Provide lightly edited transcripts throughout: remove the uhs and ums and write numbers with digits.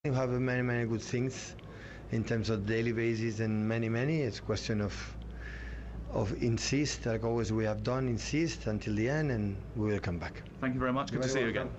You have many good things in terms of daily basis and many. It's a question of insist, like always we have done, insist until the end, and we will come back. Thank you very much. Good to see you again.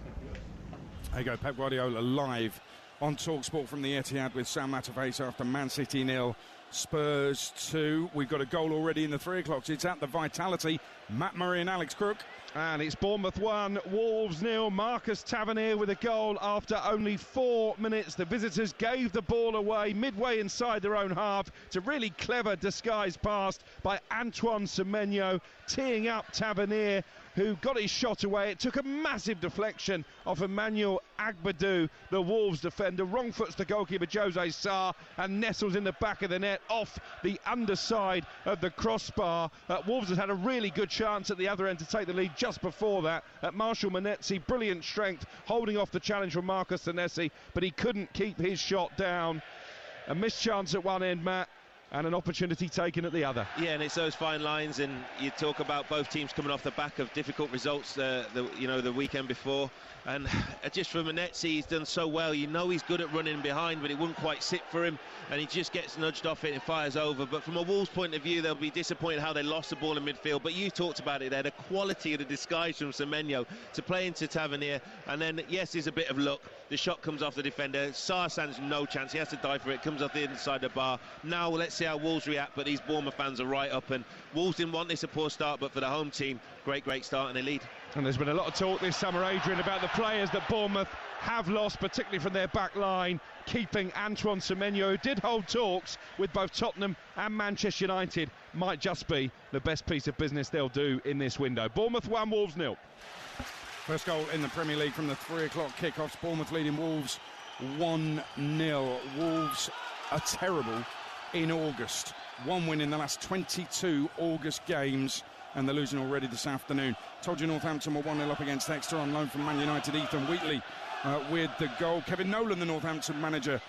There you go, Pep Guardiola live on TalkSport from the Etihad with Sam Matterface after Man City 0, Spurs 2. We've got a goal already in the 3 o'clocks. It's at the Vitality. Matt Murray and Alex Crook. And it's Bournemouth 1, Wolves 0. Marcus Tavernier with a goal after only 4 minutes. The visitors gave the ball away midway inside their own half. It's a really clever disguised pass by Antoine Semenyo, teeing up Tavernier, who got his shot away. It took a massive deflection off Emmanuel Agbadou, the Wolves defender. Wrong foots the goalkeeper Jose Sarr and nestles in the back of the net off the underside of the crossbar. Wolves has had a really good chance at the other end to take the lead just before that. Marshall Monetzi, brilliant strength, holding off the challenge from Marcus Senesi, but he couldn't keep his shot down. A missed chance at one end, Matt, and an opportunity taken at the other. Yeah, and it's those fine lines, and you talk about both teams coming off the back of difficult results the weekend before, and just for Monetzi, he's done so well. You know he's good at running behind, but it wouldn't quite sit for him, and he just gets nudged off it and fires over. But from a Wolves point of view, they'll be disappointed how they lost the ball in midfield, but you talked about it there, the quality of the disguise from Semenyo to play into Tavernier, and then yes, there's a bit of luck. The shot comes off the defender. Sarr stands no chance, he has to dive for it, comes off the inside the bar. Now let's see how Wolves react, but these Bournemouth fans are right up, and Wolves didn't want this a poor start, but for the home team, great start and they lead. And there's been a lot of talk this summer, Adrian, about the players that Bournemouth have lost, particularly from their back line. Keeping Antoine Semenyo, who did hold talks with both Tottenham and Manchester United, might just be the best piece of business they'll do in this window. Bournemouth 1, Wolves 0. First goal in the Premier League from the 3 o'clock kickoffs. Bournemouth leading Wolves 1-0. Wolves are terrible in August. One win in the last 22 August games, and they're losing already this afternoon. Told you Northampton were 1-0 up against Exeter on loan from Man United. Ethan Wheatley with the goal. Kevin Nolan, the Northampton manager,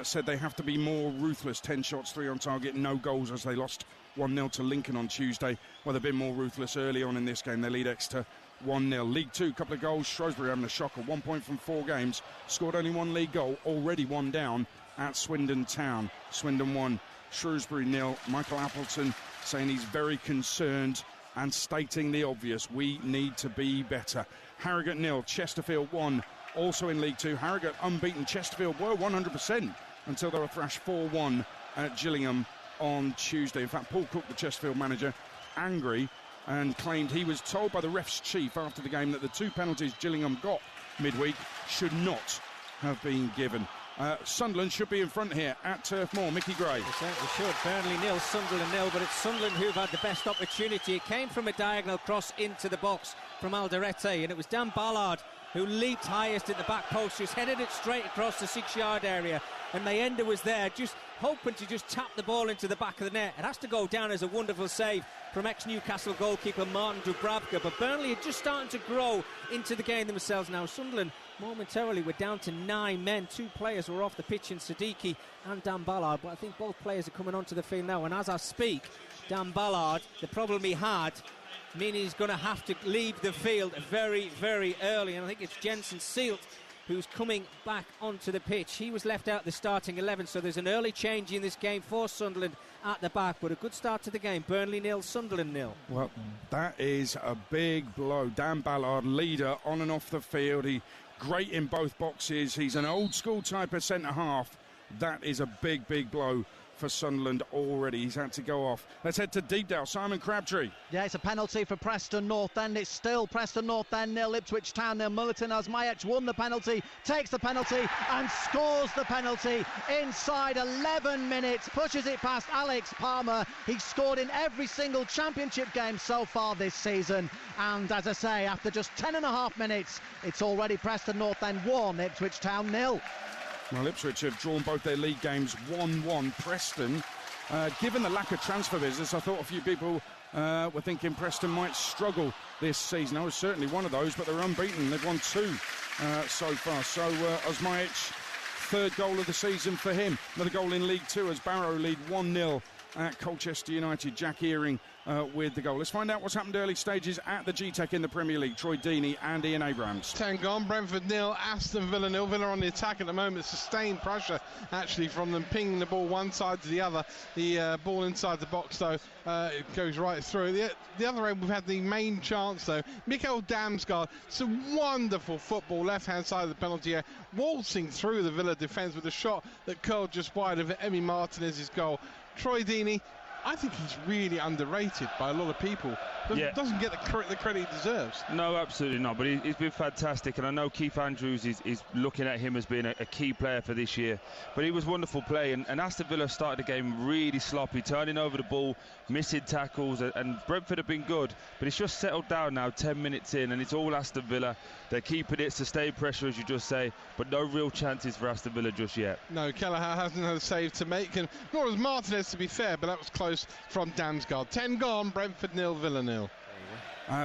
said they have to be more ruthless. 10 shots, 3 on target, no goals, as they lost 1-0 to Lincoln on Tuesday. Well, they've been more ruthless early on in this game. They lead Exeter 1-0. League 2, couple of goals. Shrewsbury having a shocker. 1 point from 4 games. Scored only 1 league goal. Already 1 down at Swindon Town. Swindon 1, Shrewsbury 0. Michael Appleton saying he's very concerned and stating the obvious: we need to be better. Harrogate 0, Chesterfield 1, also in League 2. Harrogate unbeaten. Chesterfield were 100% until they were thrashed 4-1 at Gillingham on Tuesday. In fact, Paul Cook, the Chesterfield manager, angry and claimed he was told by the ref's chief after the game that the 2 penalties Gillingham got midweek should not have been given. Sunderland should be in front here at Turf Moor. Mickey Gray. They certainly should. Burnley 0, Sunderland 0, but it's Sunderland who've had the best opportunity. It came from a diagonal cross into the box from Alderete, and it was Dan Ballard who leaped highest at the back post, just headed it straight across the 6-yard area, and Mayenda was there just hoping to just tap the ball into the back of the net. It has to go down as a wonderful save from ex-Newcastle goalkeeper Martin Dubravka, but Burnley are just starting to grow into the game themselves now. Sunderland momentarily we're down to 9 men. 2 players were off the pitch in Siddiqui and Dan Ballard, but I think both players are coming onto the field now, and as I speak, Dan Ballard, the problem he had meaning he's going to have to leave the field very early, and I think it's Jensen Seelt who's coming back onto the pitch. He was left out the starting 11, so there's an early change in this game for Sunderland at the back, but a good start to the game. Burnley 0, Sunderland 0. Well, that is a big blow. Dan Ballard, leader on and off the field. He great in both boxes. He's an old school type of centre half. That is a big blow for Sunderland already. He's had to go off. Let's head to Deepdale. Simon Crabtree. Yeah, it's a penalty for Preston North End. It's still Preston North End 0, Ipswich Town 0. Mulliton Osmajic won the penalty, takes the penalty and scores the penalty inside 11 minutes, pushes it past Alex Palmer. He's scored in every single championship game so far this season, and as I say, after just 10.5 minutes, it's already Preston North End 1, Ipswich Town 0. Well, Ipswich have drawn both their league games 1-1. Preston, given the lack of transfer business, I thought a few people were thinking Preston might struggle this season. I was certainly one of those, but they're unbeaten. They've won 2 so far. So Osmajic, 3rd goal of the season for him. Another goal in League 2 as Barrow lead 1-0 at Colchester United. Jack Earing with the goal. Let's find out what's happened early stages at the G-Tech in the Premier League. Troy Deeney and Ian Abrams. 10 gone, Brentford 0, Aston Villa 0. Villa on the attack at the moment. Sustained pressure actually from them, pinging the ball one side to the other. The ball inside the box though, it goes right through. The other end we've had the main chance though. Mikael Damsgaard, some wonderful football left hand side of the penalty area, waltzing through the Villa defence with a shot that curled just wide of Emi Martinez's goal. Troy Deeney, I think he's really underrated by a lot of people. Doesn't get the credit he deserves. No, absolutely not. But he's been fantastic, and I know Keith Andrews is looking at him as being a key player for this year. But he was wonderful play, and Aston Villa started the game really sloppy, turning over the ball, missing tackles, and Brentford have been good. But it's just settled down now, 10 minutes in, and it's all Aston Villa. They're keeping it, sustained pressure, as you just say, but no real chances for Aston Villa just yet. No, Kelleher hasn't had a save to make, and nor has Martinez, to be fair, but that was close from Damsgaard. 10 gone, Brentford 0, Villa 0.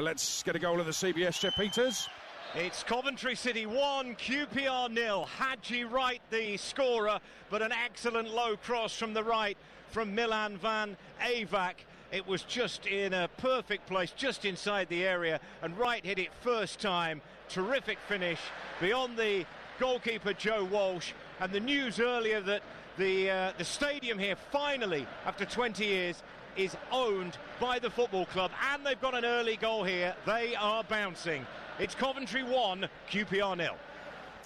Let's get a goal of the CBS, Jeff Peters. It's Coventry City 1, QPR 0. Hadji Wright the scorer, but an excellent low cross from the right from Milan van Eyck. It was just in a perfect place, just inside the area, and Wright hit it first time. Terrific finish beyond the goalkeeper Joe Walsh. And the news earlier that the stadium here finally, after 20 years, is owned by the football club, and they've got an early goal here. They are bouncing. It's Coventry 1, QPR 0.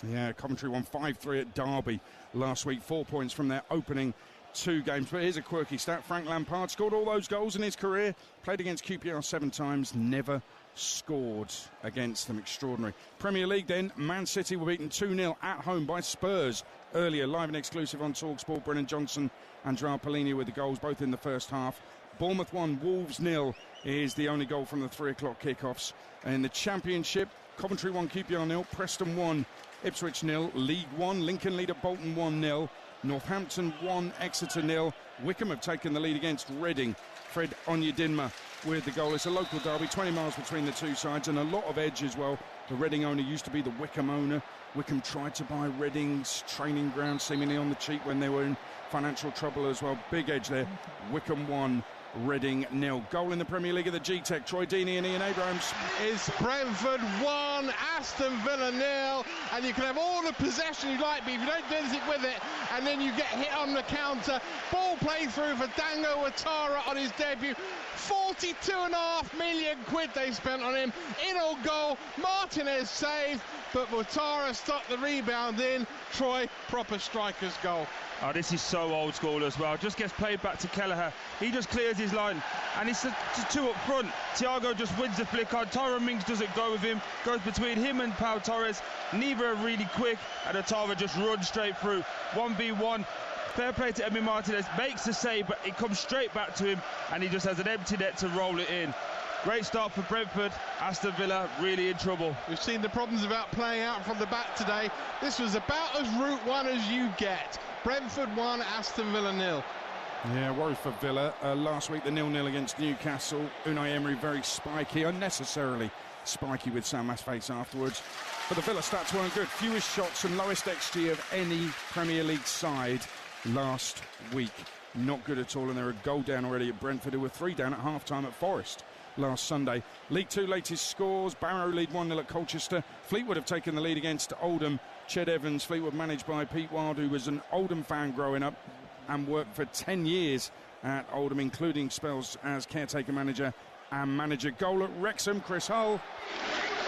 Yeah, Coventry won 5-3 at Derby last week, 4 points from their opening 2 games. But here's a quirky stat. Frank Lampard scored all those goals in his career, played against QPR 7 times, never scored against them. Extraordinary. Premier League then, Man City were beaten 2-0 at home by Spurs earlier, live and exclusive on TalkSport. Brennan Johnson and Joao Polini with the goals, both in the first half. Bournemouth 1, Wolves 0 is the only goal from the 3 o'clock kickoffs. In the Championship, Coventry 1, QPR 0, Preston 1, Ipswich 0, League 1, Lincoln lead at Bolton 1-0, Northampton 1, Exeter 0. Wickham have taken the lead against Reading. Fred Onyedinma with the goal. It's a local derby, 20 miles between the two sides, and a lot of edge as well. The Reading owner used to be the Wickham owner. Wickham tried to buy Reading's training ground seemingly on the cheap when they were in financial trouble as well. Big edge there. Wickham 1, Reading 0. Goal in the Premier League of the G-Tech. Troy Deeney and Ian Abrams. It's Brentford 1, Aston Villa 0, and you can have all the possession you like, but if you don't do anything with it, and then you get hit on the counter. Ball played through for Dango Ouattara on his debut. 42.5 million quid they spent on him. In on goal, Martinez saved, but Ouattara stopped the rebound in. Troy, proper striker's goal. Oh, this is so old school as well. Just gets played back to Kelleher. He just clears his line, and it's just 2 up front. Thiago just wins the flick on. Tyrone Mings doesn't go with him. Goes between him and Pau Torres. Neither are really quick, and Ouattara just runs straight through. 1v1. Fair play to Emi Martinez. Makes the save, but it comes straight back to him, and he just has an empty net to roll it in. Great start for Brentford. Aston Villa really in trouble. We've seen the problems about playing out from the back today. This was about as route one as you get. Brentford 1, Aston Villa 0. Yeah, worry for Villa. Last week, the 0-0 against Newcastle. Unai Emery very spiky, unnecessarily spiky with Sam Masface afterwards. But the Villa stats weren't good. Fewest shots and lowest XG of any Premier League side last week. Not good at all, and they're a goal down already at Brentford, who were 3 down at half-time at Forest last Sunday. League 2 latest scores. Barrow lead 1-0 at Colchester. Fleetwood have taken the lead against Oldham. Ched Evans, Fleetwood managed by Pete Wild, who was an Oldham fan growing up and worked for 10 years at Oldham, including spells as caretaker manager and manager. Goal at Wrexham, Chris Hull.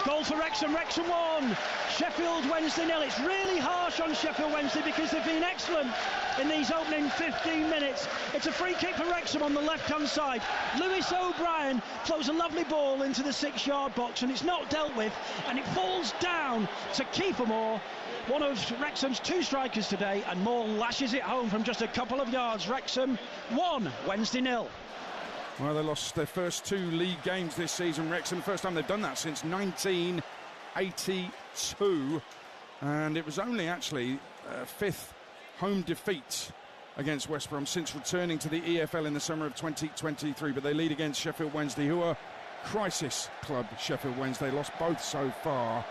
Goal for Wrexham, Wrexham 1, Sheffield Wednesday 0. It's really harsh on Sheffield Wednesday because they've been excellent in these opening 15 minutes. It's a free kick for Wrexham on the left-hand side. Lewis O'Brien throws a lovely ball into the 6-yard box, and it's not dealt with, and it falls down to Kiefer Moore, one of Wrexham's 2 strikers today, and Moore lashes it home from just a couple of yards. Wrexham 1, Wednesday 0. Well, they lost their first 2 league games this season, Wrexham. First time they've done that since 1982. And it was only actually 5th home defeat against West Brom since returning to the EFL in the summer of 2023. But they lead against Sheffield Wednesday, who are crisis club Sheffield Wednesday. Lost both so far.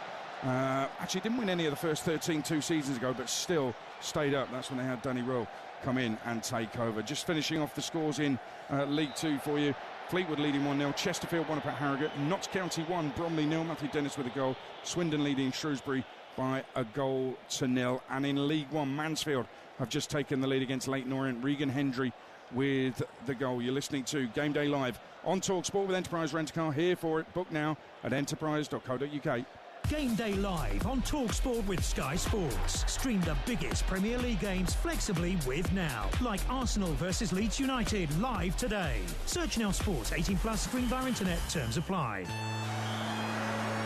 Actually didn't win any of the first 13 2 seasons ago, but still stayed up. That's when they had Danny Röhl come in and take over. Just finishing off the scores in League Two for you. Fleetwood leading 1-0, Chesterfield 1 up at Harrogate, Notts County 1, Bromley 0, Matthew Dennis with a goal, Swindon leading Shrewsbury by 1-0. And in League One, Mansfield have just taken the lead against Leyton Orient. Regan Hendry with the goal. You're listening to Game Day Live on TalkSport with Enterprise Rent-A-Car. Here for it. Book now at enterprise.co.uk. Game Day Live on TalkSport with Sky Sports. Stream the biggest Premier League games flexibly with Now. Like Arsenal versus Leeds United live today. Search Now Sports 18+, stream via internet. Terms apply.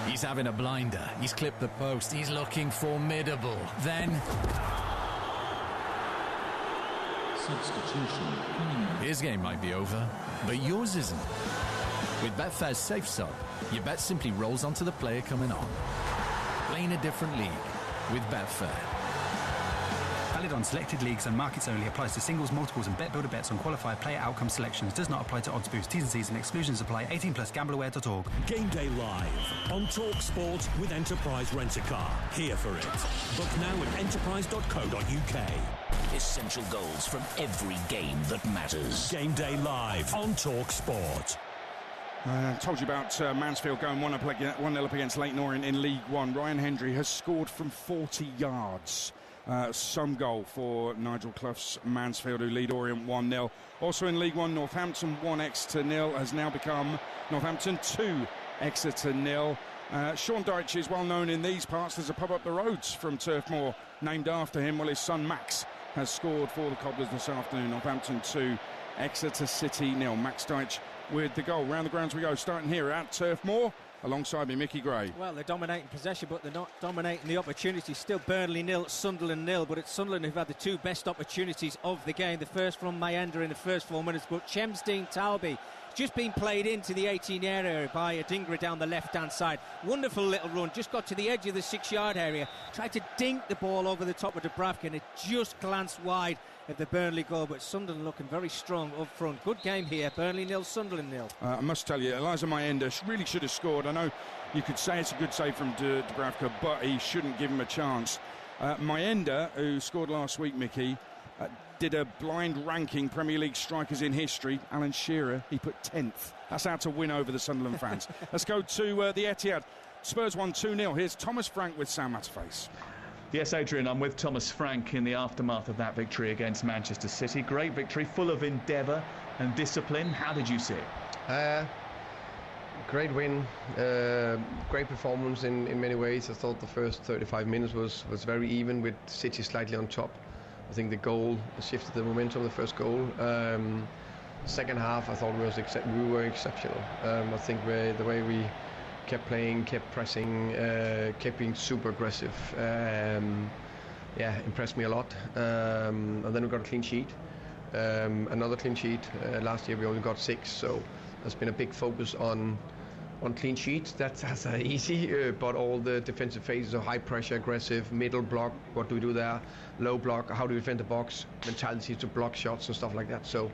He's having a blinder. He's clipped the post. He's looking formidable. Then substitution. His game might be over, but yours isn't. With Betfair's Safe Sub, your bet simply rolls onto the player coming on. Playing a different league with Betfair. Valid on selected leagues and markets only. Applies to singles, multiples and bet builder bets on qualified player outcome selections. Does not apply to odds boost. T's and C's and exclusions apply. 18+, gambleaware.org. Game Day Live on TalkSport with Enterprise Rent-A-Car. Here for it. Book now at enterprise.co.uk. Essential goals from every game that matters. Game Day Live on TalkSport. Told you about Mansfield going 1-0 up against Leyton Orient in League One. Ryan Hendry has scored from 40 yards. Some goal for Nigel Clough's Mansfield, who lead Orient 1-0. Also in League One, Northampton 1, Exeter 0 has now become Northampton 2, Exeter 0. Sean Dyche is well known in these parts. There's a pub up the roads from Turf Moor named after him. Well, his son Max has scored for the Cobblers this afternoon. Northampton 2, Exeter City 0. Max Dyche with the goal. Round the grounds we go, starting here at Turf Moor. Alongside me, Mickey Gray. Well, they're dominating possession, but they're not dominating the opportunities. Still Burnley 0, Sunderland 0, but it's Sunderland who've had the two best opportunities of the game. The first from Mayenda in the first 4 minutes, but Chemsdean Talby just been played into the 18-yard area by Adingra down the left-hand side. Wonderful little run, just got to the edge of the 6-yard area, tried to dink the ball over the top of Dubravka, and it just glanced wide of the Burnley goal, but Sunderland looking very strong up front. Good game here, Burnley 0, Sunderland 0. I must tell you, Elijah Mayenda really should have scored. I know you could say it's a good save from Dubravka, but he shouldn't give him a chance. Mayenda, who scored last week, Mickey, did a blind ranking Premier League strikers in history. Alan Shearer, he put 10th. That's how to win over the Sunderland fans. Let's go to the Etihad. Spurs won 2-0. Here's Thomas Frank with Sam Matterface. Yes, Adrian, I'm with Thomas Frank in the aftermath of that victory against Manchester City. Great victory, full of endeavour and discipline. How did you see it? Great win, great performance in many ways. I thought the first 35 minutes was very even, with City slightly on top. I think the goal shifted the momentum, the first goal. Second half, I thought we were exceptional. I think the way we kept playing, kept pressing, kept being super aggressive. Impressed me a lot. And then we got a clean sheet. Another clean sheet. Last year we only got 6, so there's been a big focus on clean sheets. That's easy, but all the defensive phases are high pressure, aggressive, middle block, what do we do there? Low block, how do we defend the box? Mentality to block shots and stuff like that. So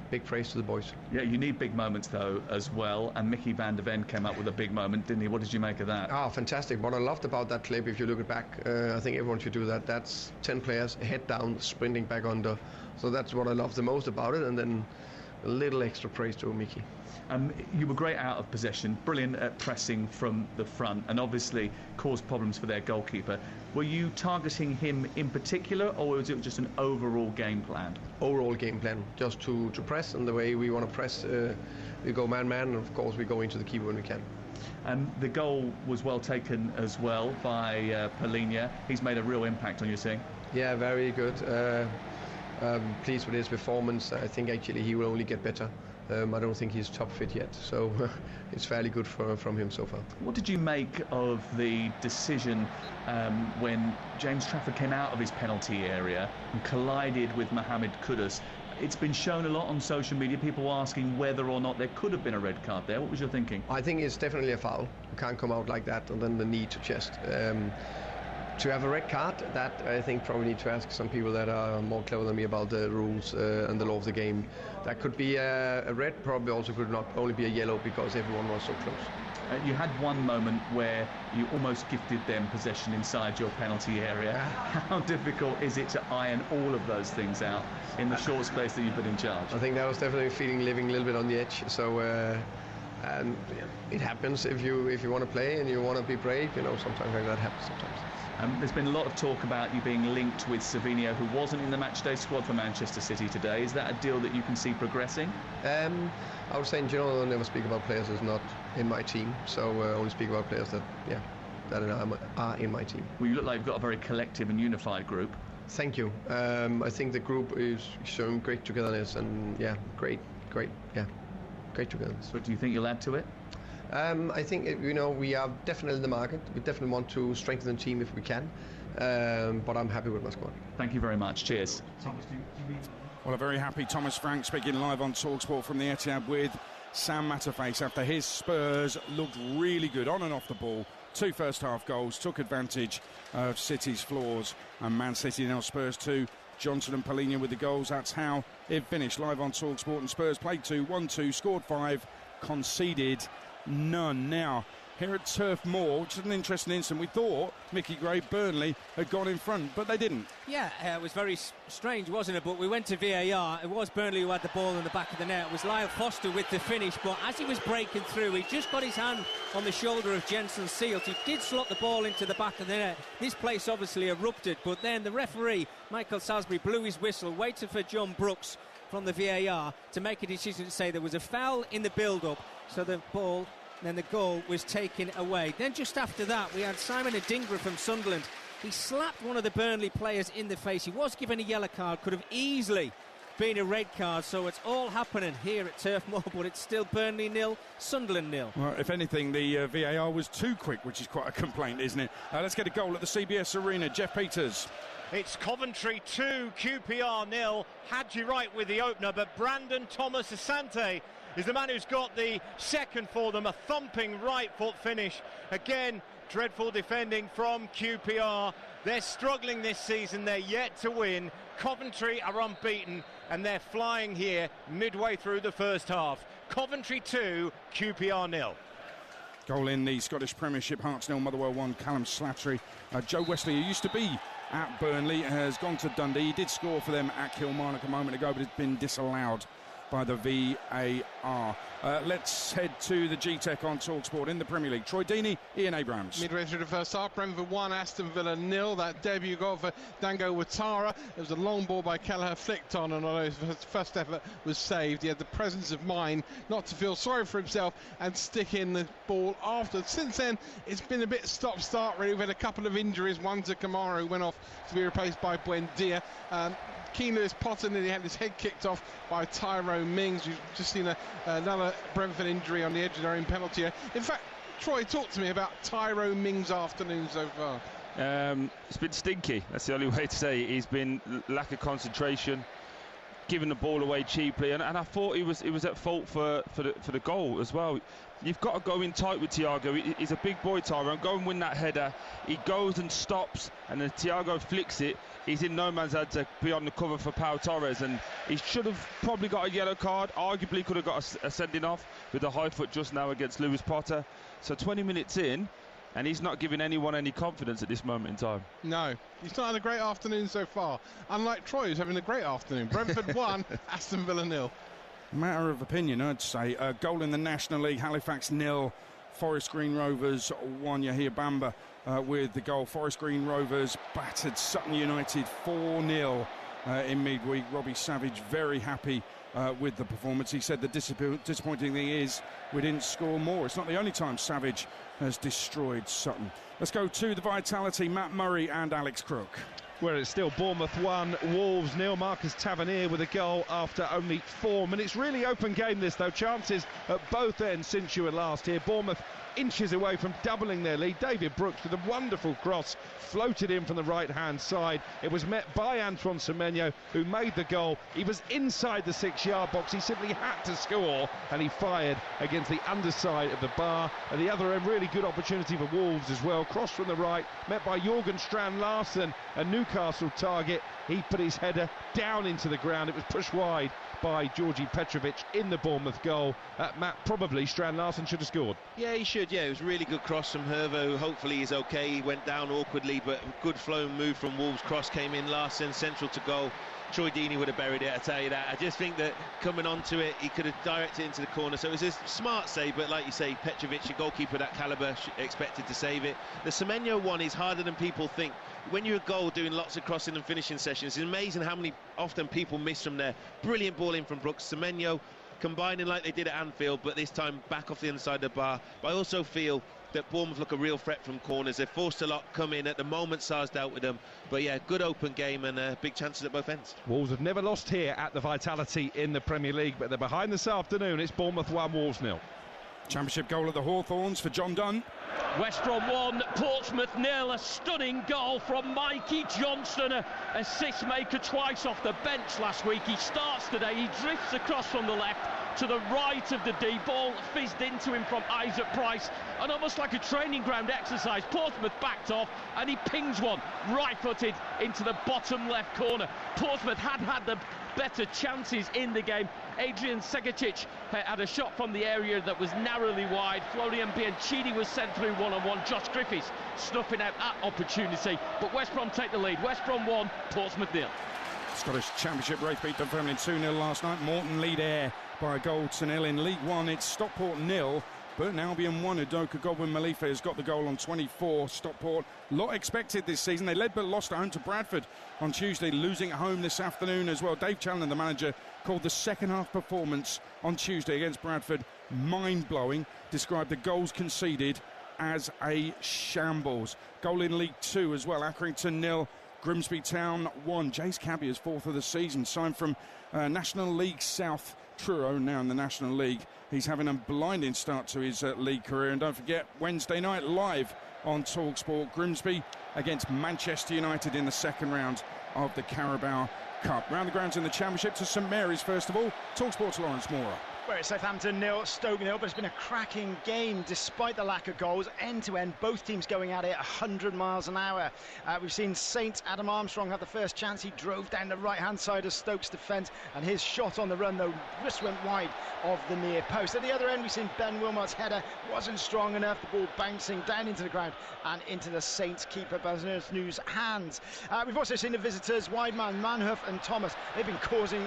big praise to the boys. Yeah, you need big moments though as well, and Mickey van der Ven came up with a big moment, didn't he? What did you make of that? Fantastic. What I loved about that clip, if you look it back, I think everyone should do that. That's 10 players head down, sprinting back under. So that's what I love the most about it, and then a little extra praise to Mickey. You were great out of possession, brilliant at pressing from the front, and obviously caused problems for their goalkeeper. Were you targeting him in particular, or was it just an overall game plan? Overall game plan, just to press, and the way we want to press, we go man-man, and of course we go into the keeper when we can. The goal was well taken as well by Palhinha. He's made a real impact on your team. Yeah, very good. Pleased with his performance. I think actually he will only get better. I don't think he's top fit yet, so it's fairly good from him so far. What did you make of the decision when James Trafford came out of his penalty area and collided with Mohamed Kudus? It's been shown a lot on social media, people asking whether or not there could have been a red card there. What was your thinking? I think it's definitely a foul. You can't come out like that, and then the knee to chest. To have a red card, that I think probably need to ask some people that are more clever than me about the rules and the law of the game. That could be a red, probably also could not only be a yellow because everyone was so close. You had one moment where you almost gifted them possession inside your penalty area. How difficult is it to iron all of those things out in the short space that you've been in charge? I think that was definitely living a little bit on the edge. So and it happens if you want to play and you want to be brave. You know, sometimes like that happens sometimes. There's been a lot of talk about you being linked with Savinho, who wasn't in the matchday squad for Manchester City today. Is that a deal that you can see progressing? I would say in general, I never speak about players who's not in my team. So only speak about players that are in my team. Well, you look like you've got a very collective and unified group. Thank you. I think the group is showing great togetherness and great togetherness. But do you think you'll add to it? I think we are definitely in the market. We definitely want to strengthen the team if we can, but I'm happy with my squad. Thank you very much. Cheers. Well, a very happy Thomas Frank speaking live on TalkSport from the Etihad with Sam Matterface after his Spurs looked really good on and off the ball. 2 first-half goals, took advantage of City's flaws, and Man City now Spurs 2. Johnson and Palhinha with the goals. That's how it finished live on TalkSport. And Spurs played 2, 1-2, scored 5, conceded none. Now, here at Turf Moor, which is an interesting incident, we thought Mickey Gray, Burnley, had gone in front, but they didn't. Yeah, it was very strange, wasn't it? But we went to VAR. It was Burnley who had the ball in the back of the net. It was Lyle Foster with the finish, but as he was breaking through, he just got his hand on the shoulder of Jensen Seelt. He did slot the ball into the back of the net. This place obviously erupted, but then the referee, Michael Salisbury, blew his whistle, waited for John Brooks from the VAR to make a decision to say there was a foul in the build-up, so the ball... Then the goal was taken away. Then just after that, we had Simon Adingra from Sunderland. He slapped one of the Burnley players in the face. He was given a yellow card, could have easily been a red card. So it's all happening here at Turf Moor, but it's still Burnley 0, Sunderland 0. Well, if anything, the VAR was too quick, which is quite a complaint, isn't it? Let's get a goal at the CBS Arena. Jeff Peters. It's Coventry 2, QPR 0. Hadji Wright with the opener, but Brandon Thomas Asante is the man who's got the second for them. A thumping right foot finish. Again, dreadful defending from QPR. They're struggling this season. They're yet to win. Coventry are unbeaten, and they're flying here midway through the first half. Coventry 2, QPR 0. Goal in the Scottish Premiership, Hearts 0, Motherwell 1, Callum Slattery. Joe Wesley, who used to be at Burnley, has gone to Dundee. He did score for them at Kilmarnock a moment ago, but it's been disallowed by the VAR. Let's head to the G-Tech on TalkSport in the Premier League. Troy Deeney, Ian Abrams. Midway through the first half, Brentford 1, Aston Villa 0. That debut goal for Dango Ouattara. It was a long ball by Kelleher, flicked on, and although his first effort was saved, he had the presence of mind not to feel sorry for himself and stick in the ball after. Since then, it's been a bit stop-start, really. We've had a couple of injuries, one to Kamara, who went off to be replaced by Buendia. Keane Lewis Potter nearly had his head kicked off by Tyrone Mings. You've just seen another Brentford injury on the edge of their own penalty area. In fact, Troy, talk to me about Tyrone Mings' afternoon so far. It's been stinky. That's the only way to say it. He's been lack of concentration, giving the ball away cheaply, and I thought he was at fault for the goal as well. You've got to go in tight with Thiago. He's a big boy, Tyrone. Go and win that header. He goes and stops, and then Thiago flicks it. He's in no man's hand to be on the cover for Pau Torres, and he should have probably got a yellow card. Arguably could have got a sending off with a high foot just now against Lewis Potter. So 20 minutes in, and he's not giving anyone any confidence at this moment in time. No, he's not had a great afternoon so far. Unlike Troy, who's having a great afternoon. Brentford 1, Aston Villa 0. Matter of opinion, I'd say. A goal in the National League, Halifax 0, Forest Green Rovers 1. Yahia Bamba with the goal. Forest Green Rovers battered Sutton United 4-0 in midweek. Robbie Savage very happy with the performance. He said the disappointing thing is we didn't score more. It's not the only time Savage has destroyed Sutton. Let's go to the Vitality, Matt Murray and Alex Crook. Where it's still Bournemouth 1, Wolves 0. Marcus Tavernier with a goal after only 4 minutes. Really open game this, though. Chances at both ends since you were last here. Bournemouth inches away from doubling their lead. David Brooks with a wonderful cross floated in from the right-hand side. It was met by Antoine Semenyo, who made the goal. He was inside the 6-yard box. He simply had to score, and he fired against the underside of the bar. At the other end, really good opportunity for Wolves as well. Cross from the right, met by Jorgen Strand Larsen, a Newcastle target. He put his header down into the ground. It was pushed wide by Georgi Petrovic in the Bournemouth goal. Matt, probably Strand Larsen should have scored. Yeah, he should. should, yeah. It was a really good cross from Hervé, who hopefully is okay. He went down awkwardly, but a good flowing move from Wolves. Cross came in, Larsen central to goal. Troy Deeney would have buried it, I tell you that. I just think that coming onto it, he could have directed it into the corner. So it was a smart save, but like you say, Petrovic, a goalkeeper that calibre, expected to save it. The Semenyo one is harder than people think. When you're a goal doing lots of crossing and finishing sessions, it's amazing how many often people miss from there. Brilliant ball in from Brooks. Semenyo combining like they did at Anfield, but this time back off the inside of the bar. But I also feel that Bournemouth look a real threat from corners. They've forced a lot come in. At the moment, Sarr's dealt with them. But yeah, good open game and big chances at both ends. Wolves have never lost here at the Vitality in the Premier League, but they're behind this afternoon. It's Bournemouth 1, Wolves 0. Championship goal at the Hawthorns for John Dunn. West Brom 1, Portsmouth 0. A stunning goal from Mikey Johnston, a assist maker twice off the bench last week. He starts today, he drifts across from the left to the right of the D. Ball fizzed into him from Isaac Price, and almost like a training ground exercise, Portsmouth backed off and he pings one right-footed into the bottom left corner. Portsmouth had the better chances in the game. Adrian Segicic had a shot from the area that was narrowly wide. Florian Bianchini was sent through one-on-one. Josh Griffiths snuffing out that opportunity, but West Brom take the lead. West Brom 1, Portsmouth 0. Scottish Championship race beat Dunfermline 2-0 last night. Morton lead Ayr by a goal to nil. In League One, it's Stockport 0. Burton Albion 1. Udoka Godwin Malife has got the goal on 24. Stockport, a lot expected this season. They led but lost at home to Bradford on Tuesday, losing at home this afternoon as well. Dave Challinor, the manager, called the second half performance on Tuesday against Bradford mind-blowing. Described the goals conceded as a shambles. Goal in League 2 as well. Accrington 0. Grimsby Town 1. Jace Cabbier's 4th of the season, signed from National League South Truro, now in the National League. He's having a blinding start to his league career. And don't forget, Wednesday night live on TalkSport, Grimsby against Manchester United in the second round of the Carabao Cup. Round the grounds in the Championship to St Mary's first of all. TalkSport's Lawrence Mora. Where it's Southampton 0, Stoke 0, but it's been a cracking game despite the lack of goals, end to end, both teams going at it 100 miles an hour. We've seen Saints Adam Armstrong have the first chance. He drove down the right hand side of Stoke's defence, and his shot on the run though just went wide of the near post. At the other end we've seen Ben Wilmot's header wasn't strong enough, the ball bouncing down into the ground and into the Saints keeper Baznu's hands. We've also seen the visitors, Wideman, Manhoef and Thomas. They've been causing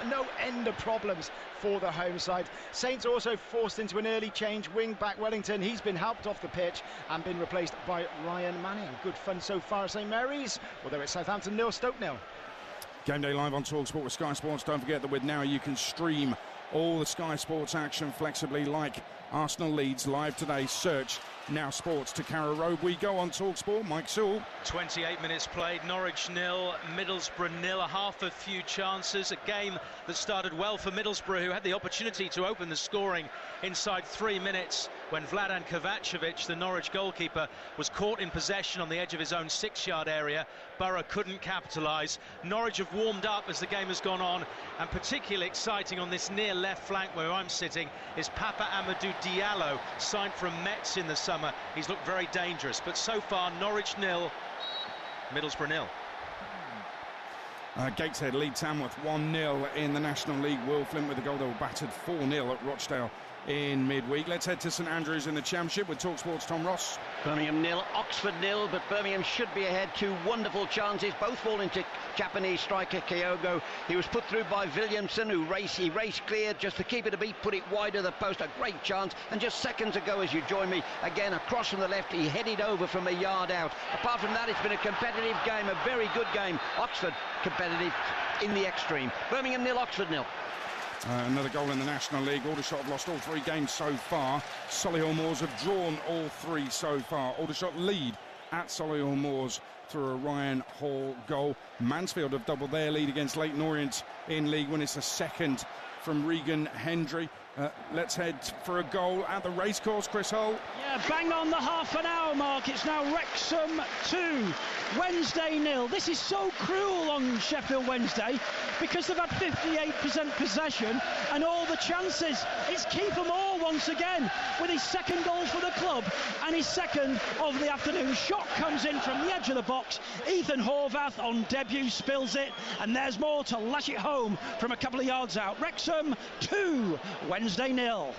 no end of problems for the home side. Saints also forced into an early change. Wing back Wellington, he's been helped off the pitch and been replaced by Ryan Manning. Good fun so far at St Mary's, although it's Southampton 0, Stoke 0. Game day live on TalkSport with Sky Sports. Don't forget that with Now you can stream all the Sky Sports action flexibly, like Arsenal Leeds live today. Search Now Sports to Carrow Road. We go on TalkSport. Mike Sewell. 28 minutes played. Norwich 0, Middlesbrough 0. A half a few chances. A game that started well for Middlesbrough, who had the opportunity to open the scoring inside 3 minutes when Vladan Kovacevic, the Norwich goalkeeper, was caught in possession on the edge of his own 6-yard area. Borough couldn't capitalise. Norwich have warmed up as the game has gone on, and particularly exciting on this near left flank where I'm sitting is Papa Amadou Diallo, signed from Metz in the summer. He's looked very dangerous, but so far Norwich 0, Middlesbrough 0. Gateshead lead Tamworth 1-0 in the National League. Will Flint with a goal. They were battered 4-0 at Rochdale in midweek. Let's head to St Andrews in the Championship with TalkSport's Tom Ross. Birmingham 0, Oxford 0, but Birmingham should be ahead. 2 wonderful chances, both fall into Japanese striker Kyogo. He was put through by Williamson, who raced clear just to keep it a beat, put it wide of the post. A great chance, and just seconds ago, as you join me, again across from the left, he headed over from a yard out. Apart from that, it's been a competitive game, a very good game. Oxford competitive in the extreme. Birmingham 0, Oxford 0. Another goal in the National League. Aldershot have lost all 3 games so far. Solihull Moors have drawn all 3 so far. Aldershot lead at Solihull Moors through a Ryan Hall goal. Mansfield have doubled their lead against Leyton Orient in League One. It's a second from Regan Hendry. Let's head for a goal at the racecourse. Chris Hull. Yeah, bang on the half-an-hour mark. It's now Wrexham 2, Wednesday 0. This is so cruel on Sheffield Wednesday because they've had 58% possession and all the chances. It's Kiefer Moore once again with his second goal for the club and his second of the afternoon. Shot comes in from the edge of the box. Ethan Horvath on debut spills it, and there's more to lash it home from a couple of yards out. Wrexham 2, Wednesday 0.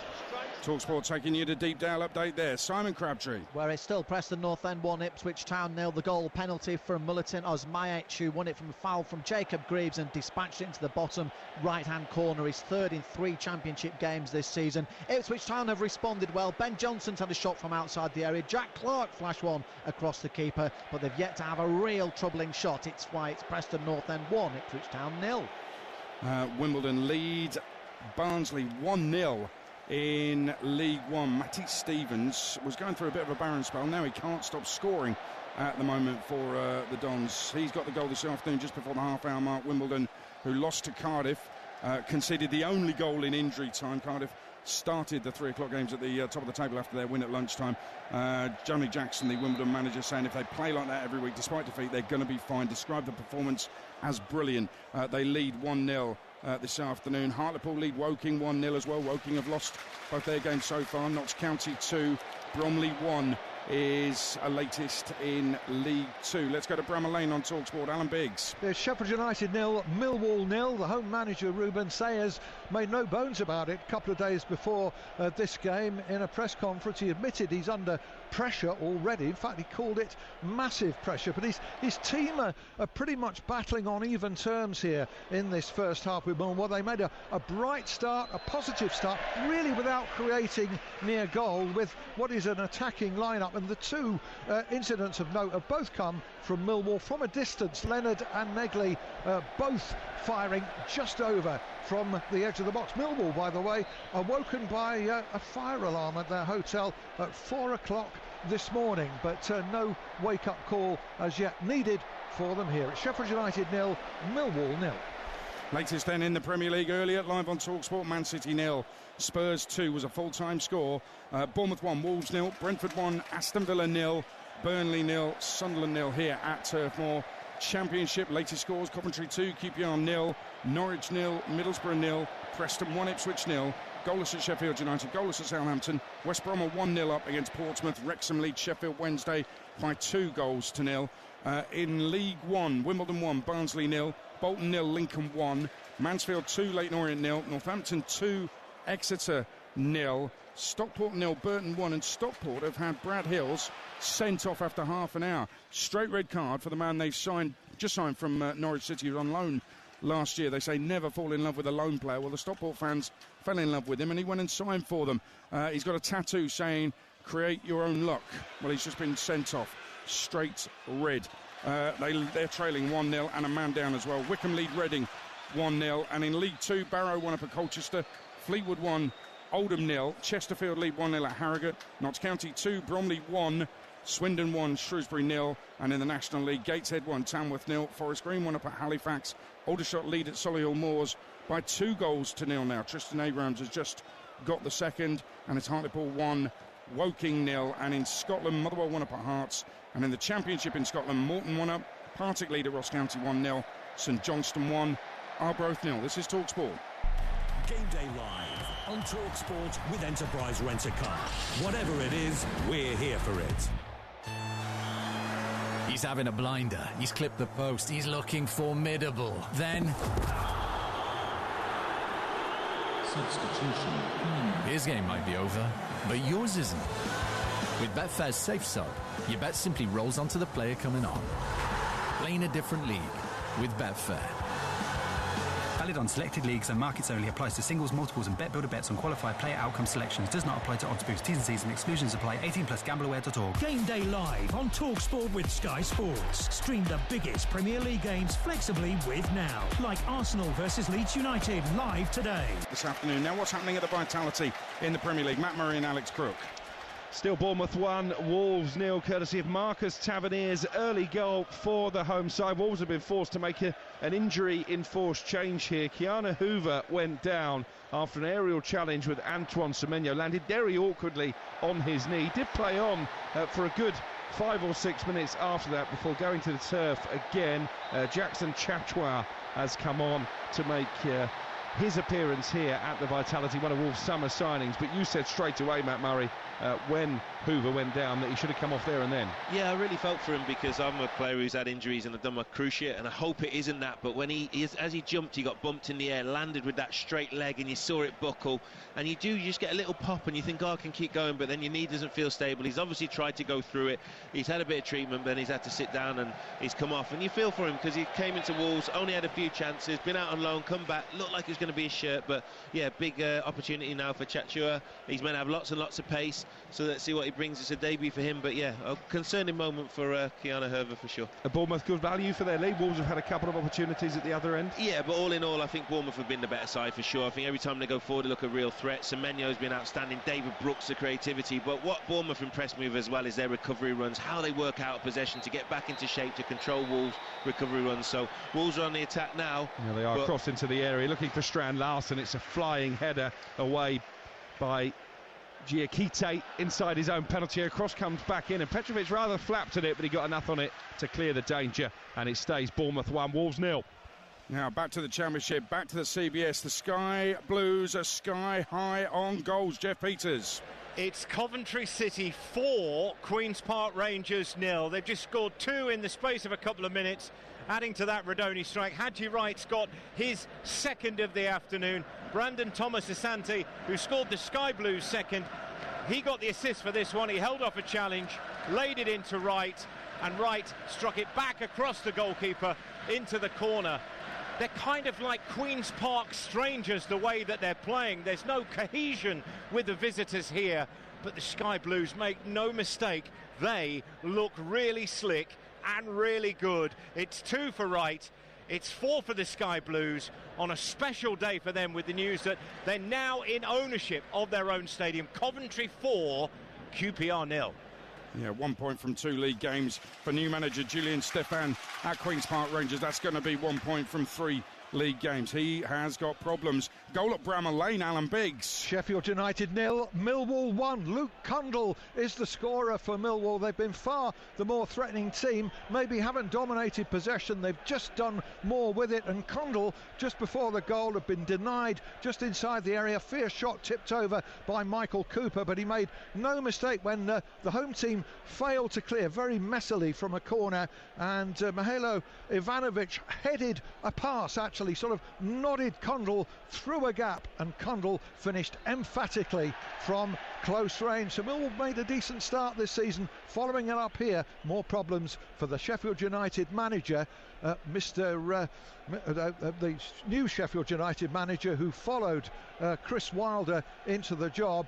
TalkSport taking you to Deepdale update there. Simon Crabtree. Where it's still Preston North End 1, Ipswich Town 0. The goal penalty from Mulliton Osmajic, who won it from a foul from Jacob Greaves and dispatched it into the bottom right-hand corner. His third in 3 championship games this season. Ipswich Town have responded well. Ben Johnson's had a shot from outside the area. Jack Clark flashed one across the keeper, but they've yet to have a real troubling shot. It's why it's Preston North End 1, Ipswich Town 0. Wimbledon lead Barnsley 1-0 in League One. Matty Stevens was going through a bit of a barren spell. Now he can't stop scoring at the moment for the Dons. He's got the goal this afternoon just before the half-hour mark. Wimbledon, who lost to Cardiff, conceded the only goal in injury time. Cardiff started the 3 o'clock games at the top of the table after their win at lunchtime. Johnny Jackson, the Wimbledon manager, saying if they play like that every week despite defeat, they're going to be fine. Described the performance as brilliant. They lead 1-0 this afternoon. Hartlepool lead Woking 1-0 as well. Woking have lost both their games so far. Notts County 2, Bromley 1 is a latest in League 2. Let's go to Bramall Lane on TalkSport. Alan Biggs. There's Sheffield United 0, Millwall 0. The home manager Ruben Sayers made no bones about it a couple of days before this game. In a press conference he admitted he's under pressure already. In fact, he called it massive pressure, but his team are pretty much battling on even terms here in this first half with Millwall. Well, they made a bright start, a positive start, really without creating near goal, with what is an attacking lineup. And the 2 incidents of note have both come from Millwall from a distance. Leonard and Negley both firing just over from the edge of the box. Millwall, by the way, awoken by a fire alarm at their hotel at 4 o'clock this morning, but no wake-up call as yet needed for them here. It's Sheffield United 0, Millwall 0. Latest then in the Premier League earlier, live on TalkSport. Man City 0, Spurs 2 was a full-time score. Bournemouth 1, Wolves 0, Brentford 1, Aston Villa 0, Burnley 0, Sunderland 0 here at Turf Moor. Championship latest scores: Coventry 2, QPR 0, Norwich 0, Middlesbrough 0, Preston 1, Ipswich 0, goalless at Sheffield United, goalless at Southampton. West Brom are 1-0 up against Portsmouth. Wrexham lead Sheffield Wednesday by 2-0. In League 1, Wimbledon 1, Barnsley 0, Bolton 0, Lincoln 1, Mansfield 2, Leyton Orient 0, Northampton 2, Exeter 0, Stockport 0, Burton 1, and Stockport have had Brad Hills sent off after half an hour. Straight red card for the man they've just signed from Norwich City, who was on loan last year. They say never fall in love with a loan player. Well, the Stockport fans fell in love with him and he went and signed for them. He's got a tattoo saying create your own luck. Well, he's just been sent off. Straight red. They're trailing 1-0 and a man down as well. Wickham lead Reading 1-0, and in League 2, Barrow 1 up at Colchester, Fleetwood 1, Oldham 0, Chesterfield lead 1-0 at Harrogate, Notts County 2, Bromley 1, Swindon 1, Shrewsbury 0, and in the National League, Gateshead 1, Tamworth 0, Forest Green 1 up at Halifax, Aldershot lead at Solihull Moors by 2-0 now. Tristan Abrams has just got the second, and it's Hartlepool 1, Woking 0, and in Scotland, Motherwell 1 up at Hearts, and in the Championship in Scotland, Morton 1 up, Partick lead at Ross County 1-0, St Johnstone 1, Arbroath 0. This is TalkSport. Game day live on TalkSport with Enterprise Rent-A-Car. Whatever it is, we're here for it. He's having a blinder. He's clipped the post. He's looking formidable. Then substitution. His game might be over, but yours isn't. With Betfair's Safe Sub, your bet simply rolls onto the player coming on. Playing a different league with Betfair. Valid on selected leagues and markets only. Applies to singles, multiples and bet builder bets on qualified player outcome selections. Does not apply to odds boost. T's and C's and exclusions apply. 18 plus gambleaware.org. Game day live on TalkSport with Sky Sports. Stream the biggest Premier League games flexibly with Now. Like Arsenal versus Leeds United live today. This afternoon. Now what's happening at the Vitality in the Premier League? Matt Murray and Alex Crook. Still Bournemouth 1, Wolves 0, courtesy of Marcus Tavernier's early goal for the home side. Wolves have been forced to make an injury-enforced change here. Keanu Hoover went down after an aerial challenge with Antoine Semenyo. Landed very awkwardly on his knee. Did play on for a good 5 or 6 minutes after that before going to the turf again. Jackson Chachwa has come on to make his appearance here at the Vitality, one of Wolves' summer signings. But you said straight away, Matt Murray, when Hoover went down, that he should have come off there and then. Yeah, I really felt for him, because I'm a player who's had injuries and I've done my cruciate, and I hope it isn't that. But when as he jumped, he got bumped in the air, landed with that straight leg, and you saw it buckle, and you just get a little pop, and you think, oh, I can keep going, but then your knee doesn't feel stable. He's obviously tried to go through it. He's had a bit of treatment, but then he's had to sit down, and he's come off. And you feel for him, because he came into Wolves, only had a few chances, been out on loan, come back, looked like it was going to be his shirt, but yeah, big opportunity now for Chachua. He's meant to have lots and lots of pace, so let's see what he brings. It's a debut for him, but yeah, a concerning moment for Keanu Hoover for sure. A Bournemouth good value for their lead. Wolves have had a couple of opportunities at the other end. Yeah, but all in all, I think Bournemouth have been the better side for sure. I think every time they go forward, they look a real threat. Semenyo's been outstanding. David Brooks, the creativity. But what Bournemouth impressed me with as well is their recovery runs, how they work out of possession to get back into shape, to control Wolves' recovery runs. So Wolves are on the attack now. Yeah, they are crossed into the area, looking for Strand Larsen. It's a flying header away by Giacchite inside his own penalty area. Cross comes back in, and Petrovic rather flapped at it, but he got enough on it to clear the danger, and it stays Bournemouth 1, Wolves 0. Now back to the Championship, back to the CBS. The Sky Blues are sky high on goals. Jeff Peters. It's Coventry City 4, Queen's Park Rangers 0. They've just scored 2 in the space of a couple of minutes. Adding to that Rodoni strike, Haji Wright's got his second of the afternoon. Brandon Thomas Asante, who scored the Sky Blues second, he got the assist for this one. He held off a challenge, laid it into Wright, and Wright struck it back across the goalkeeper into the corner. They're kind of like Queen's Park strangers, the way that they're playing. There's no cohesion with the visitors here, but the Sky Blues, make no mistake, they look really slick and really good. It's 2 for Wright, it's 4 for the Sky Blues on a special day for them, with the news that they're now in ownership of their own stadium. Coventry 4, QPR 0. Yeah, 1 point from 2 league games for new manager Julian Stefan at Queen's Park Rangers. That's going to be 1 point from 3 league games. He has got problems. Goal at Bramall Lane, Alan Biggs. Sheffield United 0, Millwall 1. Luke Cundle is the scorer for Millwall. They've been far the more threatening team, maybe haven't dominated possession, they've just done more with it, and Cundle, just before the goal, had been denied just inside the area. Fierce shot tipped over by Michael Cooper, but he made no mistake when the home team failed to clear very messily from a corner, and Mihajlo Ivanovic headed a pass, actually sort of nodded Cundle through a gap, and Cundle finished emphatically from close range. So Millwall made a decent start this season. Following it up here, more problems for the Sheffield United manager, the new Sheffield United manager who followed Chris Wilder into the job.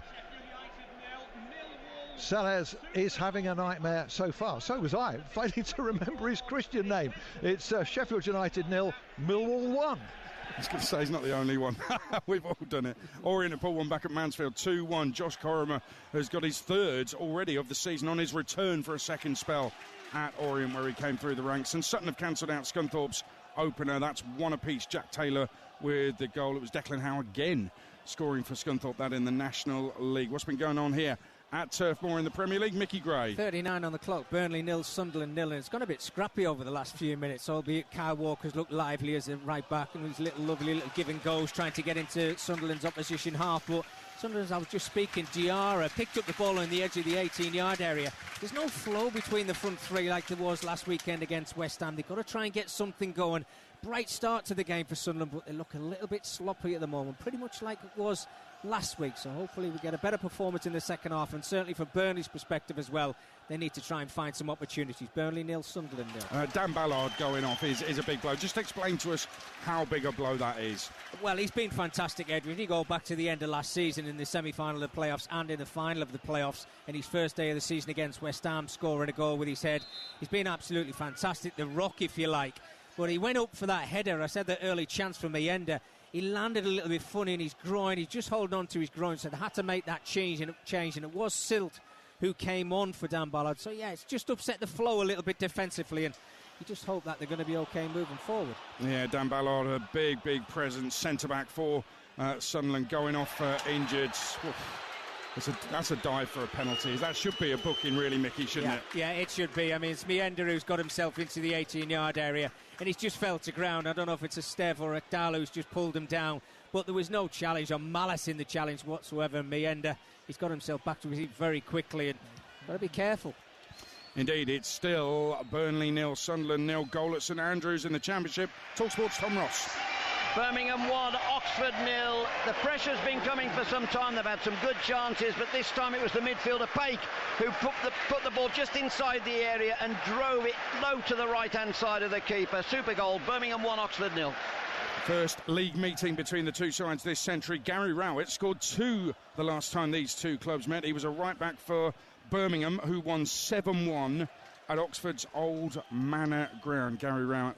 Sellers is having a nightmare so far. So was I, failing to remember his Christian name. It's Sheffield United 0, Millwall 1. I was going to say he's not the only one. We've all done it. Orient have put one back at Mansfield 2-1. Josh Corrimer has got his third already of the season on his return for a second spell at Orient, where he came through the ranks. And Sutton have cancelled out Scunthorpe's opener. That's 1 apiece. Jack Taylor with the goal. It was Declan Howe again scoring for Scunthorpe, that in the National League. What's been going on here at Turf Moor in the Premier League? Mickey Gray. 39 on the clock. Burnley 0, Sunderland 0, and it's gone a bit scrappy over the last few minutes, albeit Kyle Walker's looked lively as a right back, and his lovely little give and goes trying to get into Sunderland's opposition half. But Sunderland, I was just speaking, Diarra picked up the ball on the edge of the 18-yard area. There's no flow between the front three like there was last weekend against West Ham. They've got to try and get something going. Bright start to the game for Sunderland, but they look a little bit sloppy at the moment, pretty much like it was last week. So hopefully we get a better performance in the second half, and certainly from Burnley's perspective as well, they need to try and find some opportunities. Burnley 0, Sunderland 0. Dan Ballard going off is a big blow. Just explain to us how big a blow that is. Well, he's been fantastic, Edwin. You go back to the end of last season in the semi-final of the playoffs and in the final of the playoffs, in his first day of the season against West Ham, scoring a goal with his head. He's been absolutely fantastic, the rock if you like. But he went up for that header. I said that early chance from Mayenda. He landed a little bit funny in his groin. He's just holding on to his groin, so they had to make that change, and it was Silt who came on for Dan Ballard. So, yeah, it's just upset the flow a little bit defensively, and you just hope that they're going to be OK moving forward. Yeah, Dan Ballard, a big presence, centre-back for Sunderland, going off injured. That's a dive for a penalty. That should be a booking, really, Mickey, shouldn't it? Yeah, it should be. I mean, it's Meander who's got himself into the 18-yard area, and he's just fell to ground. I don't know if it's a Stev or a Dal who's just pulled him down, but there was no challenge or malice in the challenge whatsoever. Meander, he's got himself back to his feet very quickly, and got to be careful. Indeed, it's still Burnley 0, Sunderland 0, goal at St Andrews in the Championship. TalkSport's Tom Ross. Birmingham 1, Oxford 0. The pressure's been coming for some time. They've had some good chances, but this time it was the midfielder Paik who put the ball just inside the area and drove it low to the right-hand side of the keeper. Super goal. Birmingham 1, Oxford 0. First league meeting between the two sides this century. Gary Rowett scored 2 the last time these two clubs met. He was a right-back for Birmingham, who won 7-1 at Oxford's Old Manor Ground. Gary Rowett,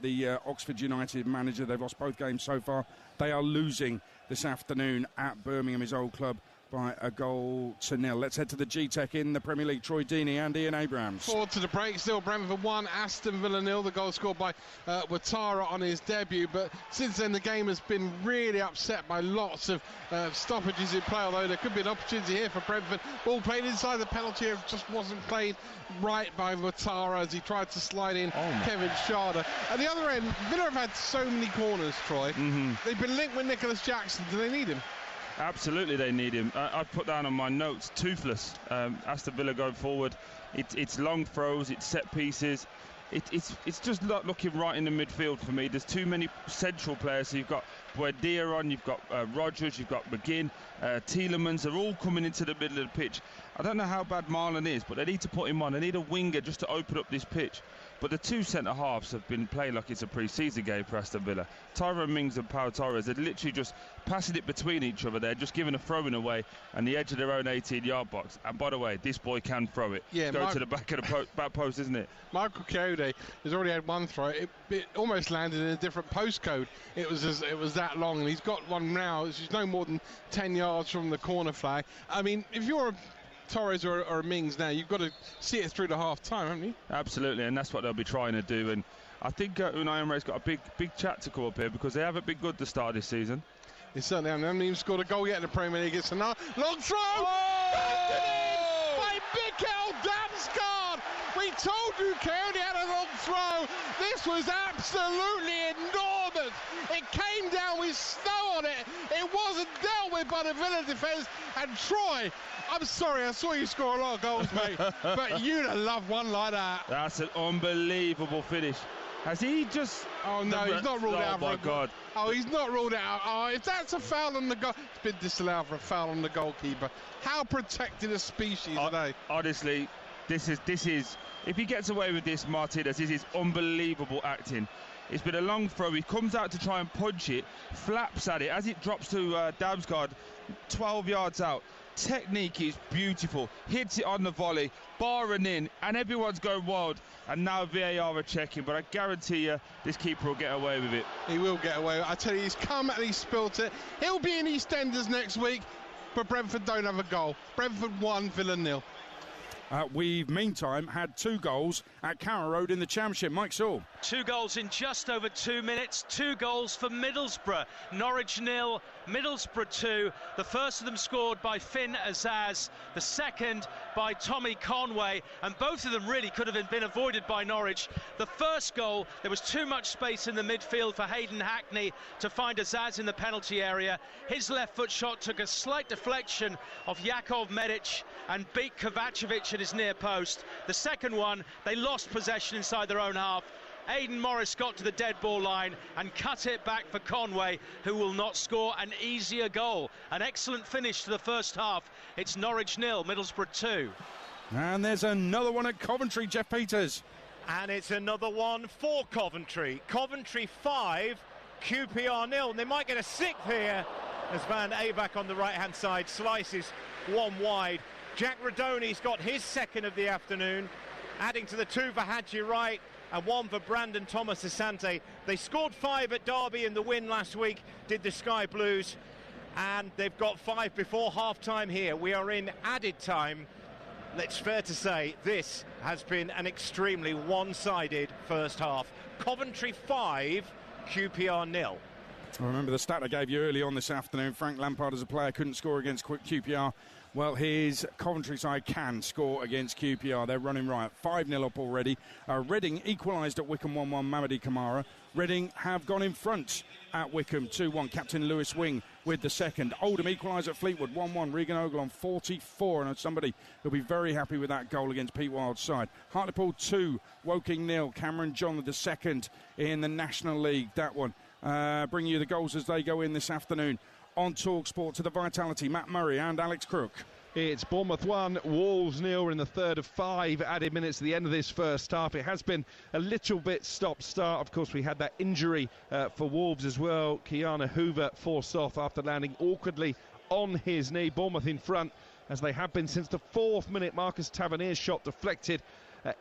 the Oxford United manager. They've lost both games so far. They are losing this afternoon at Birmingham, his old club, by 1-0. Let's head to the G-Tech in the Premier League. Troy Deeney and Ian Abrams. Forward to the break, still Brentford 1, Aston Villa 0. The goal scored by Ouattara on his debut, but since then the game has been really upset by lots of stoppages in play, although there could be an opportunity here for Brentford. Ball played inside the penalty area, just wasn't played right by Ouattara as he tried to slide in Kevin Schade. At the other end, Villa have had so many corners, Troy. They've been linked with Nicholas Jackson. Do they need him? Absolutely, they need him. I put down on my notes, toothless. Aston Villa going forward. It's long throws, it's set pieces. It's just not looking right in the midfield for me. There's too many central players. So you've got Buendia on, you've got Rogers, you've got McGinn, Tielemans. They're all coming into the middle of the pitch. I don't know how bad Marlon is, but they need to put him on. They need a winger just to open up this pitch. But the two centre-halves have been playing like it's a pre-season game for Aston Villa. Tyrone Mings and Pau Torres, they're literally just passing it between each other. They're just giving a throw-in away on the edge of their own 18-yard box. And by the way, this boy can throw it. Yeah, Go to the back of the back post, isn't it? Michael Kayode has already had one throw. It almost landed in a different postcode. It was that long, and he's got one now. It's no more than 10 yards from the corner flag. I mean, if you're a Torres or a Mings now, you've got to see it through to half-time, haven't you? Absolutely, and that's what they'll be trying to do. And I think Unai Emery's got a big chat to come up here because they haven't been good to start this season. They certainly haven't. They haven't even scored a goal yet in the Premier League. It's another long throw! By Mikkel Damsgaard! We told you Coyote had a long throw. This was absolutely enormous. It came down with snow on it. It wasn't dealt with by the Villa defence. And Troy, I'm sorry, I saw you score a lot of goals, mate, but you'd have loved one like that. That's an unbelievable finish. Has he just... Oh, no, he's not ruled out. Oh, my God. Oh, he's not ruled out. Oh, if that's a foul on the goal... It's been disallowed for a foul on the goalkeeper. How protected a species are they? Honestly, this is... If he gets away with this, Martinez, this is unbelievable acting. It's been a long throw. He comes out to try and punch it, flaps at it. As it drops to Damsgaard, 12 yards out. Technique is beautiful. Hits it on the volley, barring in, and everyone's going wild. And now VAR are checking, but I guarantee you this keeper will get away with it. He will get away with it. I tell you, he's come and he's spilt it. He'll be in EastEnders next week, but Brentford don't have a goal. Brentford 1, Villa 0. We've, meantime, had 2 goals at Carrow Road in the Championship. Mike Saul. 2 goals in just over 2 minutes. 2 goals for Middlesbrough. Norwich 0, Middlesbrough 2. The first of them scored by Finn Azaz. The second by Tommy Conway. And both of them really could have been avoided by Norwich. The first goal, there was too much space in the midfield for Hayden Hackney to find Azaz in the penalty area. His left foot shot took a slight deflection of Jakov Medic and beat Kovacevic at his near post. The second one, they lost possession inside their own half. Aidan Morris got to the dead ball line and cut it back for Conway, who will not score an easier goal. An excellent finish to the first half. It's Norwich 0, Middlesbrough 2. And there's another one at Coventry, Jeff Peters. And it's another one for Coventry. Coventry 5, QPR 0. And they might get a 6th here as Van Avermaet on the right-hand side slices one wide. Jack Radoni's got his second of the afternoon, adding to the 2 for Hadji Wright and 1 for Brandon Thomas Asante. They scored 5 at Derby in the win last week, did the Sky Blues, and they've got 5 before half-time here. We are in added time. It's fair to say this has been an extremely one-sided first half. Coventry 5, QPR 0. I remember the stat I gave you early on this afternoon. Frank Lampard as a player couldn't score against QPR. Well, his Coventry side can score against QPR. They're running right. 5-0 up already. Reading equalised at Wycombe 1-1, Mamadi Kamara. Reading have gone in front at Wycombe 2-1. Captain Lewis Wing with the second. Oldham equalised at Fleetwood 1-1. Regan Ogle on 44. And somebody who'll be very happy with that goal against Pete Wild's side. Hartlepool 2, Woking 0. Cameron John with the second in the National League. That one. Bring you the goals as they go in this afternoon on TalkSport to the Vitality. Matt Murray and Alex Crook. It's Bournemouth 1, Wolves 0. We're in the third of 5 added minutes at the end of this first half. It has been a little bit stop-start. Of course, we had that injury for Wolves as well. Keanu Hoover forced off after landing awkwardly on his knee. Bournemouth in front, as they have been since the 4th minute. Marcus Tavernier's shot deflected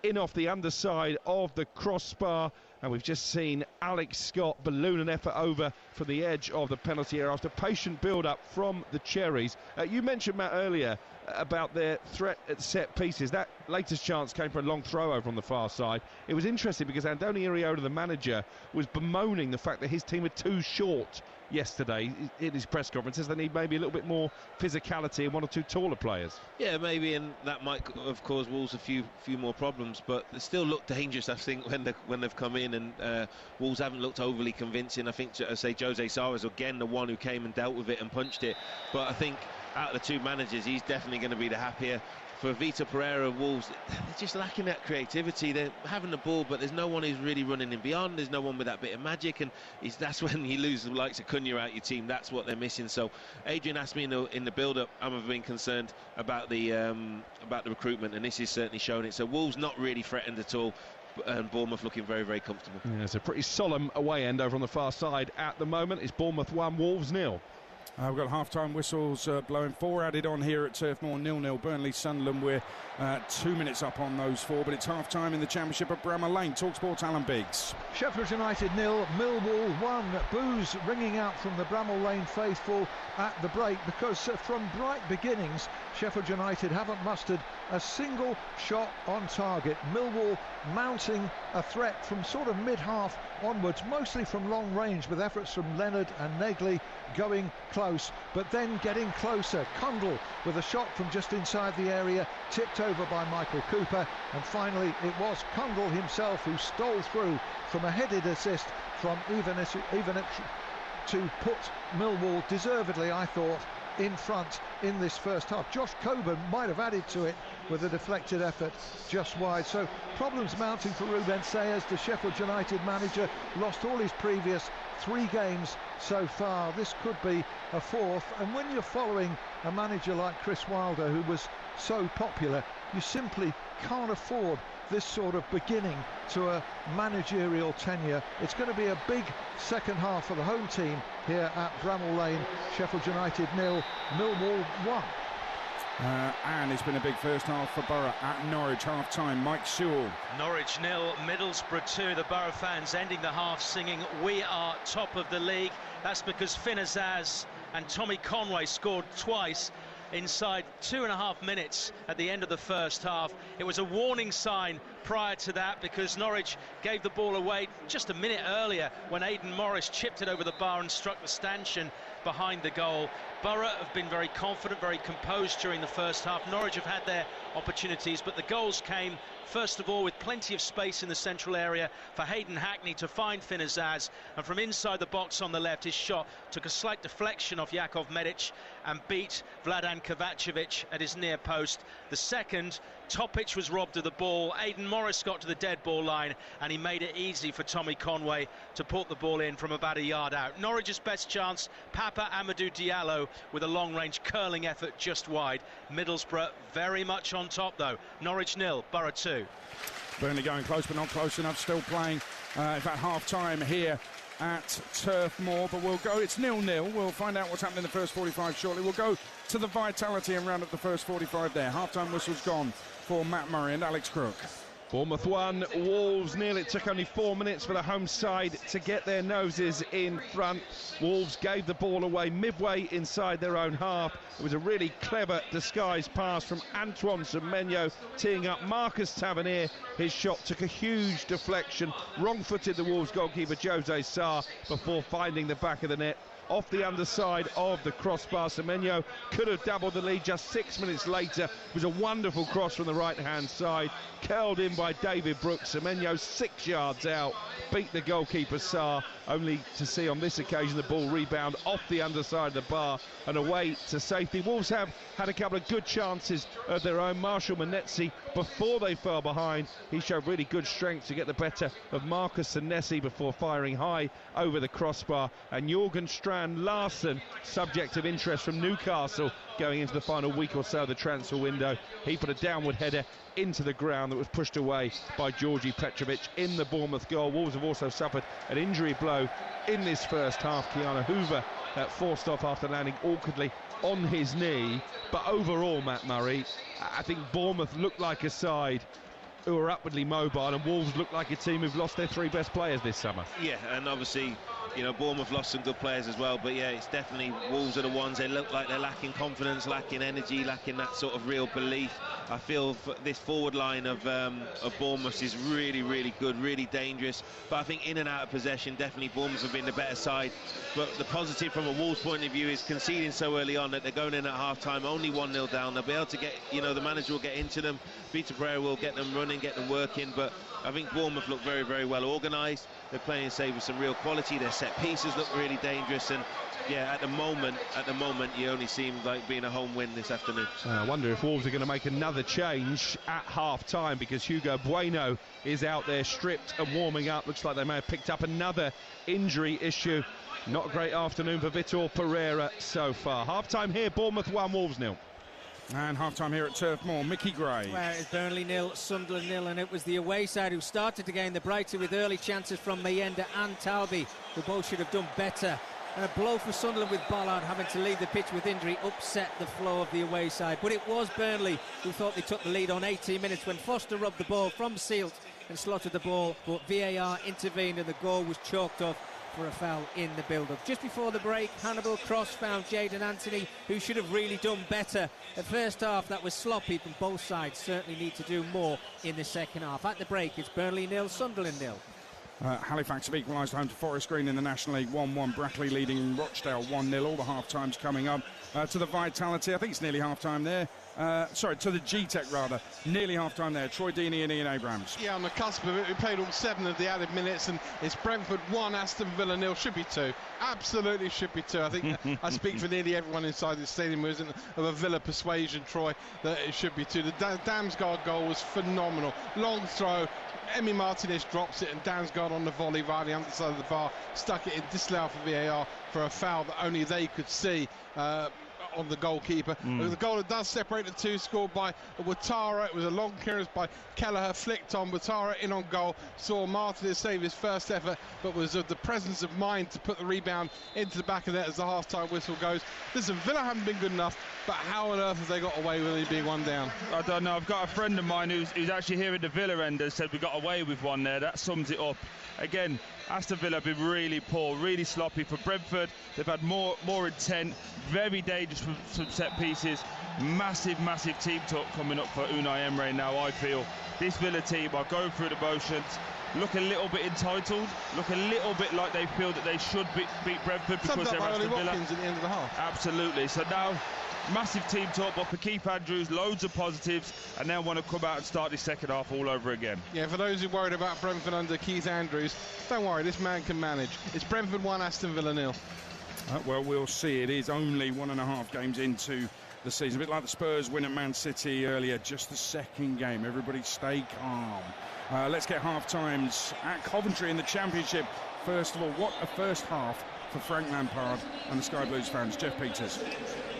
in off the underside of the crossbar. And we've just seen Alex Scott balloon an effort over from the edge of the penalty area after patient build-up from the Cherries. You mentioned, Matt, earlier about their threat at set pieces. That latest chance came from a long throw over on the far side. It was interesting because Andoni Iraola, the manager, was bemoaning the fact that his team were too short yesterday in his press conferences. They need maybe a little bit more physicality and one or two taller players. Yeah, maybe, and that might have caused Wolves a few more problems, but they still look dangerous, I think, when they've come in, and Wolves haven't looked overly convincing. I think, say, Jose Sá was again the one who came and dealt with it and punched it, but I think out of the two managers, he's definitely going to be the happier. For Vitor Pereira, Wolves, they're just lacking that creativity. They're having the ball, but there's no one who's really running in beyond. There's no one with that bit of magic, and that's when you lose the likes of Cunha out your team. That's what they're missing. So Adrian asked me in the build-up, I'm being concerned about the recruitment, and this is certainly showing it. So Wolves not really threatened at all, and Bournemouth looking very, very comfortable. Yeah, it's a pretty solemn away end over on the far side at the moment. It's Bournemouth 1, Wolves 0. We've got half-time whistles blowing. 4 added on here at Turf Moor, 0-0. Burnley, Sunderland, we're 2 minutes up on those 4, but it's half-time in the Championship at Bramall Lane. TalkSport's Alan Biggs. Sheffield United 0, Millwall 1. Boos ringing out from the Bramall Lane faithful at the break, because from bright beginnings, Sheffield United haven't mustered a single shot on target. Millwall mounting a threat from sort of mid-half onwards, mostly from long range, with efforts from Leonard and Negley going close, but then getting closer. Cundle with a shot from just inside the area, tipped over by Michael Cooper, and finally it was Cundle himself who stole through from a headed assist from Ivanic to put Millwall deservedly, I thought, in front in this first half. Josh Coburn might have added to it with a deflected effort just wide. So problems mounting for Ruben Sayers, the Sheffield United manager. Lost all his previous 3 games so far. This could be a 4th, and when you're following a manager like Chris Wilder, who was so popular, you simply can't afford this sort of beginning to a managerial tenure. It's going to be a big second half for the home team here at Bramall Lane. Sheffield United 0, Millwall 1. And it's been a big first half for Borough at Norwich. Half-time, Mike Sewell. Norwich 0, Middlesbrough 2. The Borough fans ending the half singing, "We are top of the league." That's because Finn Azaz and Tommy Conway scored twice inside 2.5 minutes at the end of the first half. It was a warning sign prior to that, because Norwich gave the ball away just a minute earlier when Aidan Morris chipped it over the bar and struck the stanchion behind the goal. Borough have been very confident, very composed during the first half. Norwich have had their opportunities, but the goals came first of all with plenty of space in the central area for Hayden Hackney to find Finn Azaz, and from inside the box on the left, his shot took a slight deflection off Jakov Medic and beat Vladan Kovacevic at his near post. The second, Topic was robbed of the ball. Aidan Morris got to the dead ball line, and he made it easy for Tommy Conway to put the ball in from about a yard out. Norwich's best chance, Papa Amadou Diallo with a long-range curling effort just wide. Middlesbrough very much on top though. Norwich 0, Borough 2. Burnley going close but not close enough, still playing in fact half-time here at Turf Moor, but we'll go, it's 0-0. We'll find out what's happened in the first 45 shortly. We'll go to the Vitality and round up the first 45 there. Half-time whistle's gone for Matt Murray and Alex Crook. Bournemouth 1, Wolves 0. It took only 4 minutes for the home side to get their noses in front. Wolves gave the ball away midway inside their own half. It was a really clever disguised pass from Antoine Semenyo, teeing up Marcus Tavernier. His shot took a huge deflection, wrong-footed the Wolves goalkeeper Jose Sarr before finding the back of the net. Off the underside of the crossbar, Semenyo could have doubled the lead just 6 minutes later. It was a wonderful cross from the right-hand side, curled in by David Brooks. Semenyo 6 yards out, beat the goalkeeper Sarr, only to see on this occasion the ball rebound off the underside of the bar and away to safety. Wolves have had a couple of good chances of their own. Marshall Manetzi, before they fell behind, he showed really good strength to get the better of Marcus Senesi before firing high over the crossbar. And Jorgen Strand Larsen, subject of interest from Newcastle going into the final week or so of the transfer window, he put a downward header into the ground that was pushed away by Georgi Petrovic in the Bournemouth goal. Wolves have also suffered an injury blow in this first half. Keanu Hoover forced off after landing awkwardly on his knee. But overall, Matt Murray, I think Bournemouth looked like a side who are upwardly mobile, and Wolves look like a team who've lost their 3 best players this summer. Yeah, and obviously, you know, Bournemouth lost some good players as well, but yeah, it's definitely Wolves are the ones. They look like they're lacking confidence, lacking energy, lacking that sort of real belief. I feel this forward line of Bournemouth is really, really good, really dangerous. But I think in and out of possession, definitely Bournemouth have been the better side. But the positive from a Wolves point of view is conceding so early on that they're going in at half-time, only 1-0 down. They'll be able to get, you know, the manager will get into them. Peter Pereira will get them running, get them working. But I think Bournemouth look very, very well organised. They're playing safe with some real quality. Their set pieces look really dangerous, and yeah, at the moment, you only seem like being a home win this afternoon. I wonder if Wolves are going to make another change at half-time, because Hugo Bueno is out there stripped and warming up. Looks like they may have picked up another injury issue. Not a great afternoon for Vitor Pereira so far. Half-time here, Bournemouth 1, Wolves 0. And half-time here at Turf Moor, Mickey Gray. Well, it's Burnley 0, Sunderland 0, and it was the away side who started to gain the brighter with early chances from Mayenda and Talby, who both should have done better. And a blow for Sunderland with Ballard having to leave the pitch with injury upset the flow of the away side. But it was Burnley who thought they took the lead on 18 minutes when Foster rubbed the ball from Sealt and slotted the ball, but VAR intervened and the goal was chalked off for a foul in the build-up. Just before the break, Hannibal Cross found Jadon Anthony, who should have really done better. The first half, that was sloppy, but both sides certainly need to do more in the second half. At the break, it's Burnley 0, Sunderland 0. Halifax have equalised home to Forest Green in the National League 1-1. Brackley leading Rochdale 1-0. All the half-times coming up. To the Vitality, I think it's nearly half-time there. To the G-Tech rather. Nearly half-time there. Troy Deeney and Ian Abrams. Yeah, on the cusp of it. We played all 7 of the added minutes, and it's Brentford 1, Aston Villa 0. Should be 2. Absolutely should be 2. I think I speak for nearly everyone inside the stadium who isn't of a Villa persuasion, Troy, that it should be 2. The Damsgaard goal was phenomenal. Long throw. Emi Martinez drops it, and Damsgaard on the volley via the underside of the bar stuck it in, disallowed for VAR for a foul that only they could see on the goalkeeper. The goal that does separate the two, scored by Ouattara. It was a long clearance by Kelleher, flicked on Ouattara in on goal. Saw Martinez save his first effort, but was of the presence of mind to put the rebound into the back of the net as the half-time whistle goes. Listen, Villa haven't been good enough, but how on earth have they got away with only being 1 down? I don't know. I've got a friend of mine who's actually here at the Villa end and said we got away with 1 there. That sums it up. Again, Aston Villa have been really poor, really sloppy. For Brentford, they've had more intent, very dangerous from some set pieces. Massive team talk coming up for Unai Emery now, I feel. This Villa team are going through the motions, look a little bit entitled, look a little bit like they feel that they should beat Brentford because they're Aston Villa. Watkins at the end of the half. Absolutely. So now, massive team talk, but for Keith Andrews, loads of positives, and now want to come out and start this second half all over again. Yeah, for those who are worried about Brentford under Keith Andrews, don't worry, this man can manage. It's Brentford 1, Aston Villa 0. Well, we'll see. It is only 1.5 games into the season. A bit like the Spurs win at Man City earlier, just the second game. Everybody stay calm. Let's get half-times at Coventry in the Championship. First of all, what a first half for Frank Lampard and the Sky Blues fans. Jeff Peters.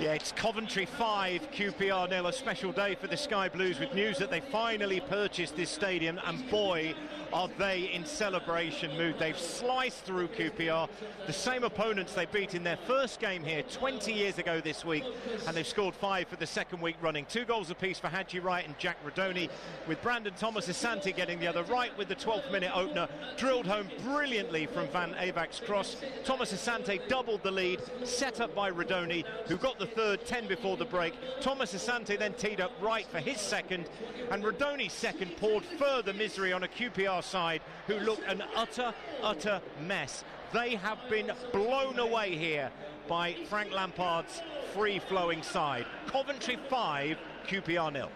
Yeah, it's Coventry 5, QPR 0. A special day for the Sky Blues with news that they finally purchased this stadium, and boy, are they in celebration mood. They've sliced through QPR, the same opponents they beat in their first game here 20 years ago this week, and they've scored 5 for the second week running. 2 goals apiece for Hadji Wright and Jack Rodoni, with Brandon Thomas Asante getting the other. Wright with the 12th minute opener, drilled home brilliantly from Van Avak's cross. Thomas Asante doubled the lead, set up by Rodoni, who got the third 10 before the break. Thomas Asante then teed up Wright for his second, and Rodoni's second poured further misery on a QPR side who looked an utter mess. They have been blown away here by Frank Lampard's free-flowing side. Coventry 5, QPR 0.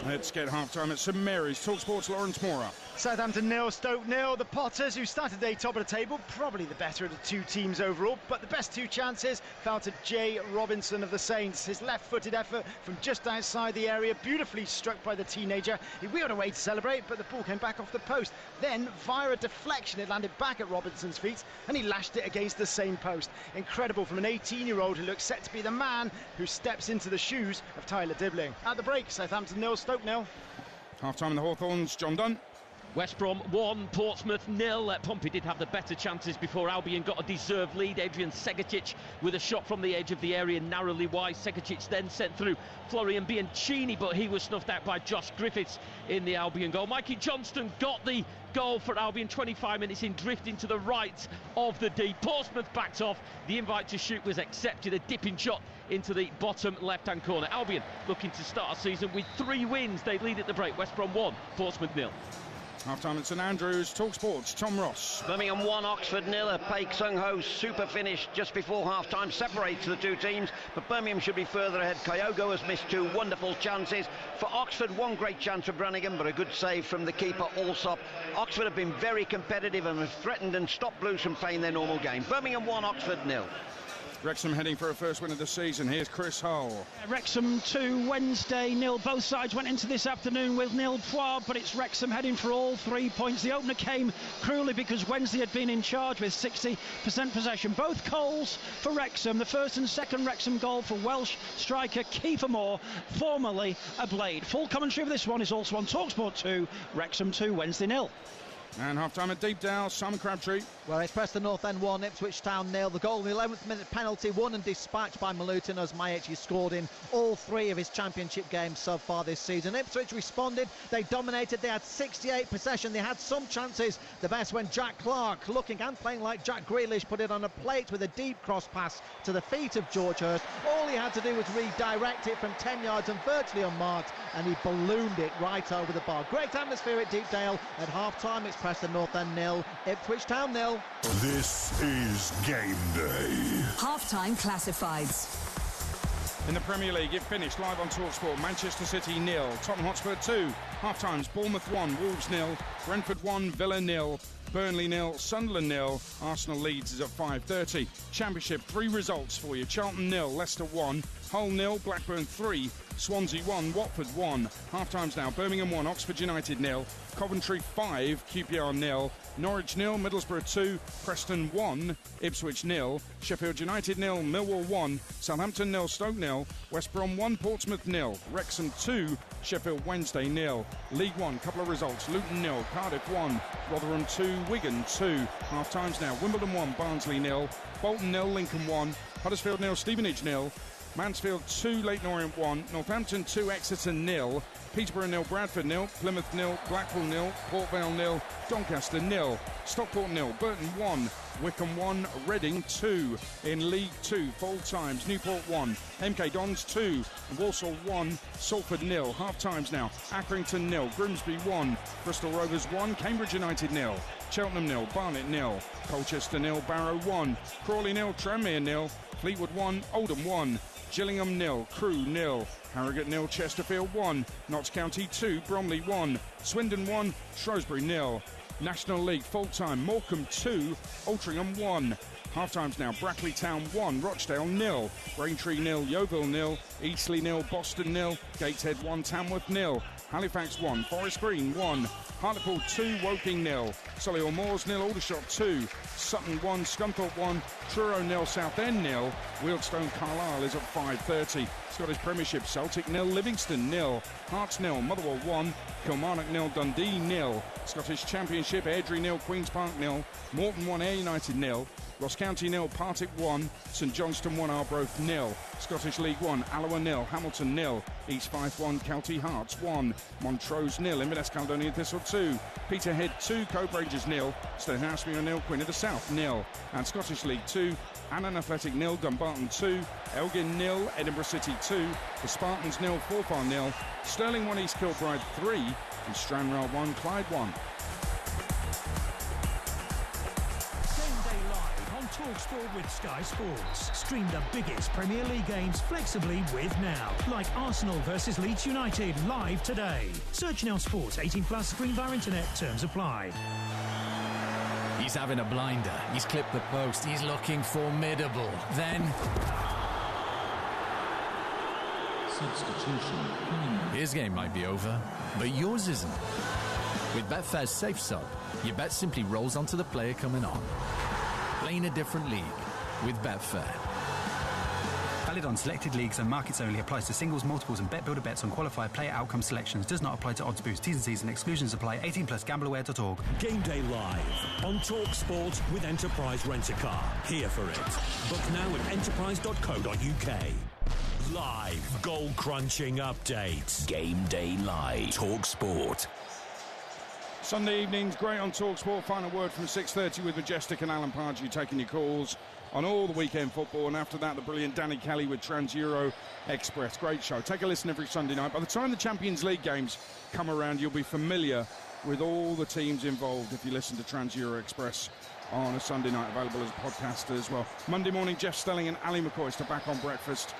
Let's get half-time at St Mary's. TalkSport's Lawrence Mora. Southampton 0, Stoke 0. The Potters, who started the top of the table, probably the better of the two teams overall, but the best 2 chances fell to Jay Robinson of the Saints. His left-footed effort from just outside the area, beautifully struck by the teenager. He wheeled away to celebrate, but the ball came back off the post. Then, via a deflection, it landed back at Robinson's feet, and he lashed it against the same post. Incredible from an 18-year-old who looks set to be the man who steps into the shoes of Tyler Dibling. At the break, Southampton 0, Stoke 0. Half-time in the Hawthorns, John Dunn. West Brom 1, Portsmouth 0. Pompey did have the better chances before Albion got a deserved lead. Adrian Segacic with a shot from the edge of the area, narrowly wide. Segacic then sent through Florian Bianchini, but he was snuffed out by Josh Griffiths in the Albion goal. Mikey Johnston got the goal for Albion 25 minutes in, drifting to the right of the D. Portsmouth backed off. The invite to shoot was accepted, a dipping shot into the bottom left-hand corner. Albion looking to start a season with 3 wins. They lead at the break. West Brom 1, Portsmouth 0. Half-time at St Andrews, TalkSport's Tom Ross. Birmingham 1, Oxford 0. Paik Sung-ho's super finish just before half-time separates the two teams, but Birmingham should be further ahead. Kyogo has missed 2 wonderful chances. For Oxford, 1 great chance for Brannigan, but a good save from the keeper, Allsop. Oxford have been very competitive and have threatened and stopped Blues from playing their normal game. Birmingham 1, Oxford 0. Wrexham heading for a first win of the season. Here's Chris Hull. Wrexham 2, Wednesday 0. Both sides went into this afternoon with nil points, but it's Wrexham heading for all 3 points. The opener came cruelly because Wednesday had been in charge with 60% possession. Both goals for Wrexham. The first and second Wrexham goal for Welsh striker Kiefer Moore, formerly a Blade. Full commentary of this one is also on TalkSport 2. Wrexham 2, Wednesday 0. And half-time at Deepdale, Simon Crabtree. Well, it's Preston North End 1, Ipswich Town 0. The goal in the 11th minute penalty, won and dispatched by Malutin, as Mayechi scored in all 3 of his championship games so far this season. Ipswich responded, they dominated, they had 68 possession, they had some chances. The best when Jack Clark, looking and playing like Jack Grealish, put it on a plate with a deep cross pass to the feet of George Hurst. All he had to do was redirect it from 10 yards and virtually unmarked, and he ballooned it right over the bar. Great atmosphere at Deepdale. At half-time, it's Preston North End 0, Ipswich Town 0. This is game day. Half-time classifieds. In the Premier League, it finished live on TalkSport. Manchester City 0, Tottenham Hotspur 2. Half-times, Bournemouth 1, Wolves 0, Brentford 1, Villa 0, Burnley 0, Sunderland 0. Arsenal Leeds is at 5:30. Championship, 3 results for you. Charlton 0, Leicester 1, Hull 0, Blackburn 3, Swansea 1, Watford 1. Half-times now, Birmingham 1, Oxford United 0, Coventry 5, QPR 0, Norwich 0, Middlesbrough 2, Preston 1, Ipswich 0, Sheffield United 0, Millwall 1, Southampton 0, Stoke 0, West Brom 1, Portsmouth 0, Wrexham 2, Sheffield Wednesday 0. League 1, couple of results, Luton 0, Cardiff 1, Rotherham 2, Wigan 2. Half-times now, Wimbledon 1, Barnsley 0, Bolton 0, Lincoln 1, Huddersfield 0, Stevenage 0, Mansfield 2, Leyton Orient 1, Northampton 2, Exeter 0, Peterborough 0, Bradford 0, Plymouth 0, Blackpool 0, Port Vale 0, Doncaster 0, Stockport 0, Burton 1, Wycombe 1, Reading 2. In League 2, full times, Newport 1, MK Dons 2, Walsall 1, Salford 0. Half times now, Accrington 0, Grimsby 1, Bristol Rovers 1, Cambridge United 0, Cheltenham 0, Barnet 0, Colchester 0, Barrow 1, Crawley 0, Tranmere 0, Fleetwood 1, Oldham 1, Gillingham 0, Crewe 0, Harrogate 0, Chesterfield 1, Notts County 2, Bromley 1, Swindon 1, Shrewsbury 0. National League full-time, Morecambe 2, Altrincham 1. Half-times now, Brackley Town 1, Rochdale 0, Braintree 0, Yeovil 0, Eastleigh 0, Boston 0, Gateshead 1, Tamworth 0, Halifax 1, Forest Green 1, Hartlepool 2, Woking 0. Solihull Moors 0, Aldershot 2, Sutton 1, Scunthorpe 1, Truro 0, Southend 0. Wealdstone Carlisle is at 5:30. Scottish Premiership, Celtic 0, Livingston 0, Hearts 0, Motherwell 1, Kilmarnock 0, Dundee 0. Scottish Championship, Airdrie 0, Queen's Park 0, Morton 1, Ayr United 0, Ross County 0, Partick 1, St Johnstone 1, Arbroath 0. Scottish League 1, Alloa 0, Hamilton 0, East Fife 1, Kelty Hearts 1, Montrose 0, Inverness Caledonian Thistle 2, Peterhead 2, Cove Rangers 0, Stonehouse-Muir 0, Queen of the South 0. And Scottish League 2, Annan Athletic 0, Dumbarton 2, Elgin 0, Edinburgh City 2, the Spartans 0, Forfar 0, Stirling 1, East Kilbride 3, and Stranraer 1, Clyde 1. TalkSport with Sky Sports. Stream the biggest Premier League games flexibly with Now. Like Arsenal versus Leeds United live today. Search Now Sports 18+, screen via internet, terms apply. He's having a blinder. He's clipped the post. He's looking formidable. Then substitution. His game might be over, but yours isn't. With Betfair's Safe Sub, your bet simply rolls onto the player coming on. Playing a different league with Betfair. Valid on selected leagues and markets only. Applies to singles, multiples and bet builder bets on qualified player outcome selections. Does not apply to odds boost. T's and C's and exclusions apply. 18+. Gambleaware.org. Game Day Live on TalkSport with Enterprise Rent-A-Car. Here for it. Book now at enterprise.co.uk. Live goal-crunching updates. Game Day Live. TalkSport. Sunday evenings, great on TalkSport. Final word from 6:30 with Majestic and Alan Pardew taking your calls on all the weekend football. And after that, the brilliant Danny Kelly with Trans-Euro Express. Great show. Take a listen every Sunday night. By the time the Champions League games come around, you'll be familiar with all the teams involved if you listen to Trans-Euro Express on a Sunday night, available as a podcast as well. Monday morning, Jeff Stelling and Ali McCoy are back on breakfast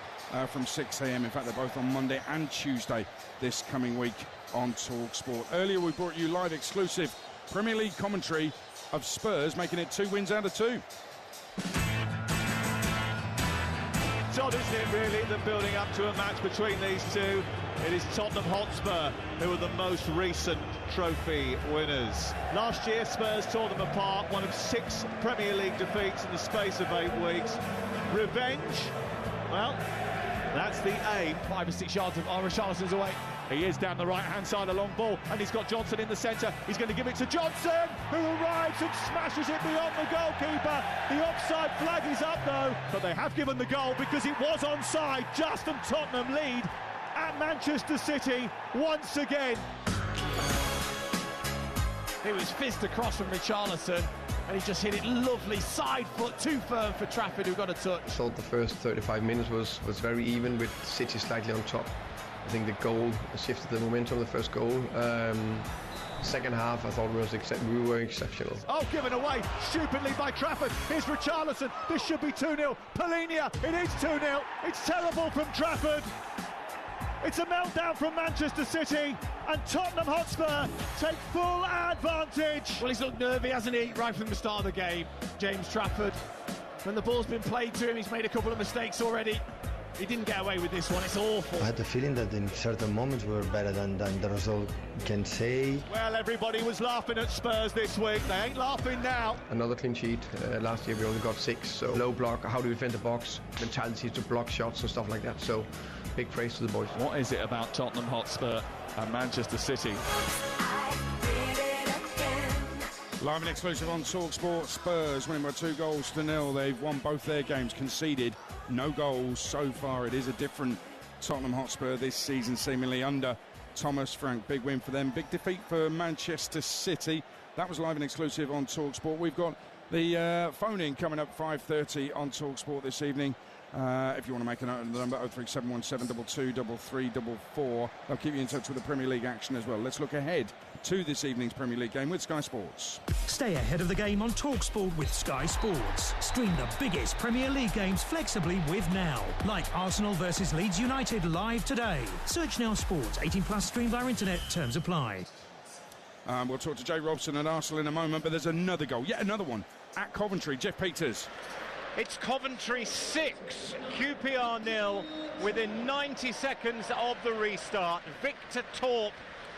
from 6 a.m. In fact, they're both on Monday and Tuesday this coming week on TalkSport. Earlier, we brought you live exclusive Premier League commentary of Spurs making it 2 wins out of 2. It's odd, isn't it, really, that building up to a match between these two, it is Tottenham Hotspur who are the most recent trophy winners. Last year, Spurs tore them apart, one of 6 Premier League defeats in the space of 8 weeks. Revenge? Well, that's the aim. 5 or 6 yards of Richarlison's away. He is down the right-hand side, a long ball, and he's got Johnson in the centre. He's going to give it to Johnson, who arrives and smashes it beyond the goalkeeper. The offside flag is up, though, but they have given the goal because it was onside. Just and Tottenham lead at Manchester City once again. It was fizzed across from Richarlison, and he just hit it lovely, side foot, too firm for Trafford, who got a touch. I thought the first 35 minutes was very even, with City slightly on top. I think the goal shifted the momentum of the first goal. Second half, I thought we were exceptional. Oh, given away stupidly by Trafford. Here's Richarlison. This should be 2-0. Polinia, it is 2-0. It's terrible from Trafford. It's a meltdown from Manchester City, and Tottenham Hotspur take full advantage. Well, he's looked nervy, hasn't he, right from the start of the game, James Trafford. When the ball's been played to him, he's made a couple of mistakes already. He didn't get away with this one, it's awful. I had the feeling that in certain moments we were better than the result can say. Well, everybody was laughing at Spurs this week. They ain't laughing now. Another clean sheet. Last year we only got 6, so low block, how do we defend the box, mentality to block shots and stuff like that. So big praise to the boys. What is it about Tottenham Hotspur and Manchester City? Live and exclusive on TalkSport. Spurs winning by 2-0. They've won both their games, conceded no goals so far. It is a different Tottenham Hotspur this season, seemingly under Thomas Frank. Big win for them. Big defeat for Manchester City. That was live and exclusive on TalkSport. We've got the phone-in coming up 5:30 on TalkSport this evening. If you want to make a note of the number, 03717223344. They'll keep you in touch with the Premier League action as well. Let's look ahead to this evening's Premier League game with Sky Sports. Stay ahead of the game on TalkSport with Sky Sports. Stream the biggest Premier League games flexibly with Now. Like Arsenal versus Leeds United live today. Search Now Sports, 18+, stream via internet, terms apply. We'll talk to Jay Robson at Arsenal in a moment, but there's another goal, yet another one, at Coventry. Jeff Peters. It's Coventry 6, QPR 0, within 90 seconds of the restart. Victor Torp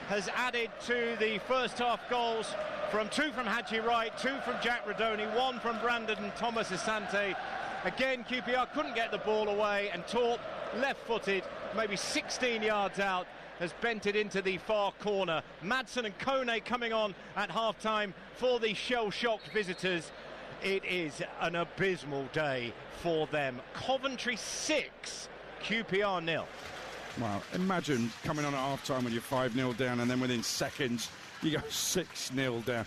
has added to the first half goals from 2 from Haji Wright, 2 from Jack Rodoni, 1 from Brandon Thomas Asante. Again, QPR couldn't get the ball away, and Torp, left-footed, maybe 16 yards out, has bent it into the far corner. Madsen and Kone coming on at half-time for the shell-shocked visitors. It is an abysmal day for them. Coventry 6, QPR 0. Wow, imagine coming on at half-time when you're 5-0 down, and then within seconds you go 6-0 down.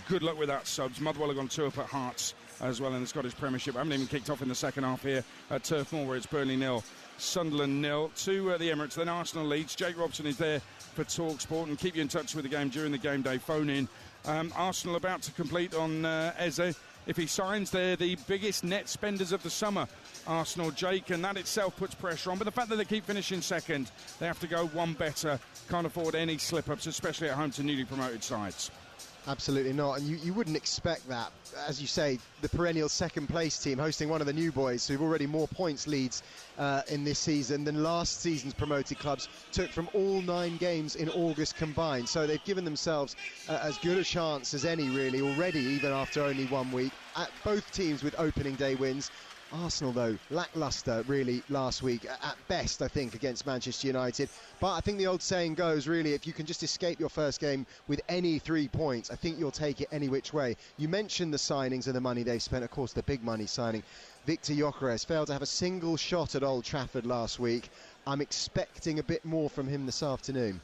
Good luck with that, subs. Motherwell have gone 2 up at Hearts as well in the Scottish Premiership. I haven't even kicked off in the second half here at Turf Moor, where it's Burnley 0, Sunderland 0. To the Emirates, then Arsenal leads. Jake Robson is there for TalkSport, and keep you in touch with the game during the game day. Phone in. Arsenal about to complete on Eze. If he signs, they're the biggest net spenders of the summer, Arsenal, Jake, and that itself puts pressure on. But the fact that they keep finishing second, they have to go one better. Can't afford any slip-ups, especially at home to newly promoted sides. Absolutely not, and you wouldn't expect that. As you say, the perennial second-place team hosting one of the new boys who've already more points leads in this season than last season's promoted clubs took from all 9 games in August combined. So they've given themselves as good a chance as any, really, already, even after only 1 week. At both teams with opening day wins. Arsenal, though, lacklustre, really, last week, at best, I think, against Manchester United. But I think the old saying goes, really, if you can just escape your first game with any 3 points, I think you'll take it any which way. You mentioned the signings and the money they've spent, of course, the big money signing. Victor Gyökeres failed to have a single shot at Old Trafford last week. I'm expecting a bit more from him this afternoon.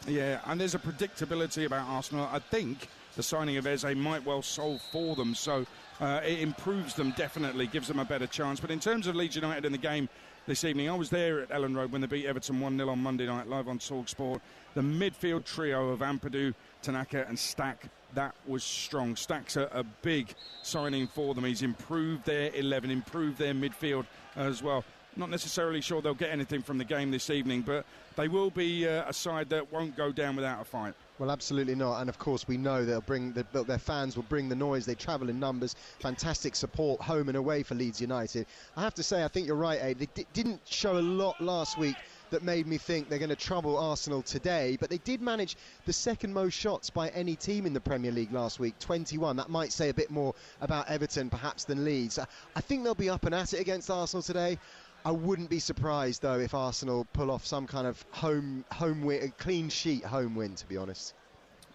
Yeah, and there's a predictability about Arsenal. I think the signing of Eze might well solve for them, so it improves them definitely, gives them a better chance. But in terms of Leeds United in the game this evening, I was there at Ellen Road when they beat Everton 1-0 on Monday night, live on TalkSport. The midfield trio of Ampadu, Tanaka and Stack, that was strong. Stack's a big signing for them. He's improved their 11, improved their midfield as well. Not necessarily sure they'll get anything from the game this evening, but they will be a side that won't go down without a fight. Well, absolutely not. And of course, we know they'll bring their fans will bring the noise. They travel in numbers. Fantastic support home and away for Leeds United. I have to say, I think you're right, Aid. They didn't show a lot last week that made me think they're going to trouble Arsenal today, but they did manage the second most shots by any team in the Premier League last week, 21. That might say a bit more about Everton perhaps than Leeds. I think they'll be up and at it against Arsenal today. I wouldn't be surprised, though, if Arsenal pull off some kind of home win, a clean sheet home win, to be honest.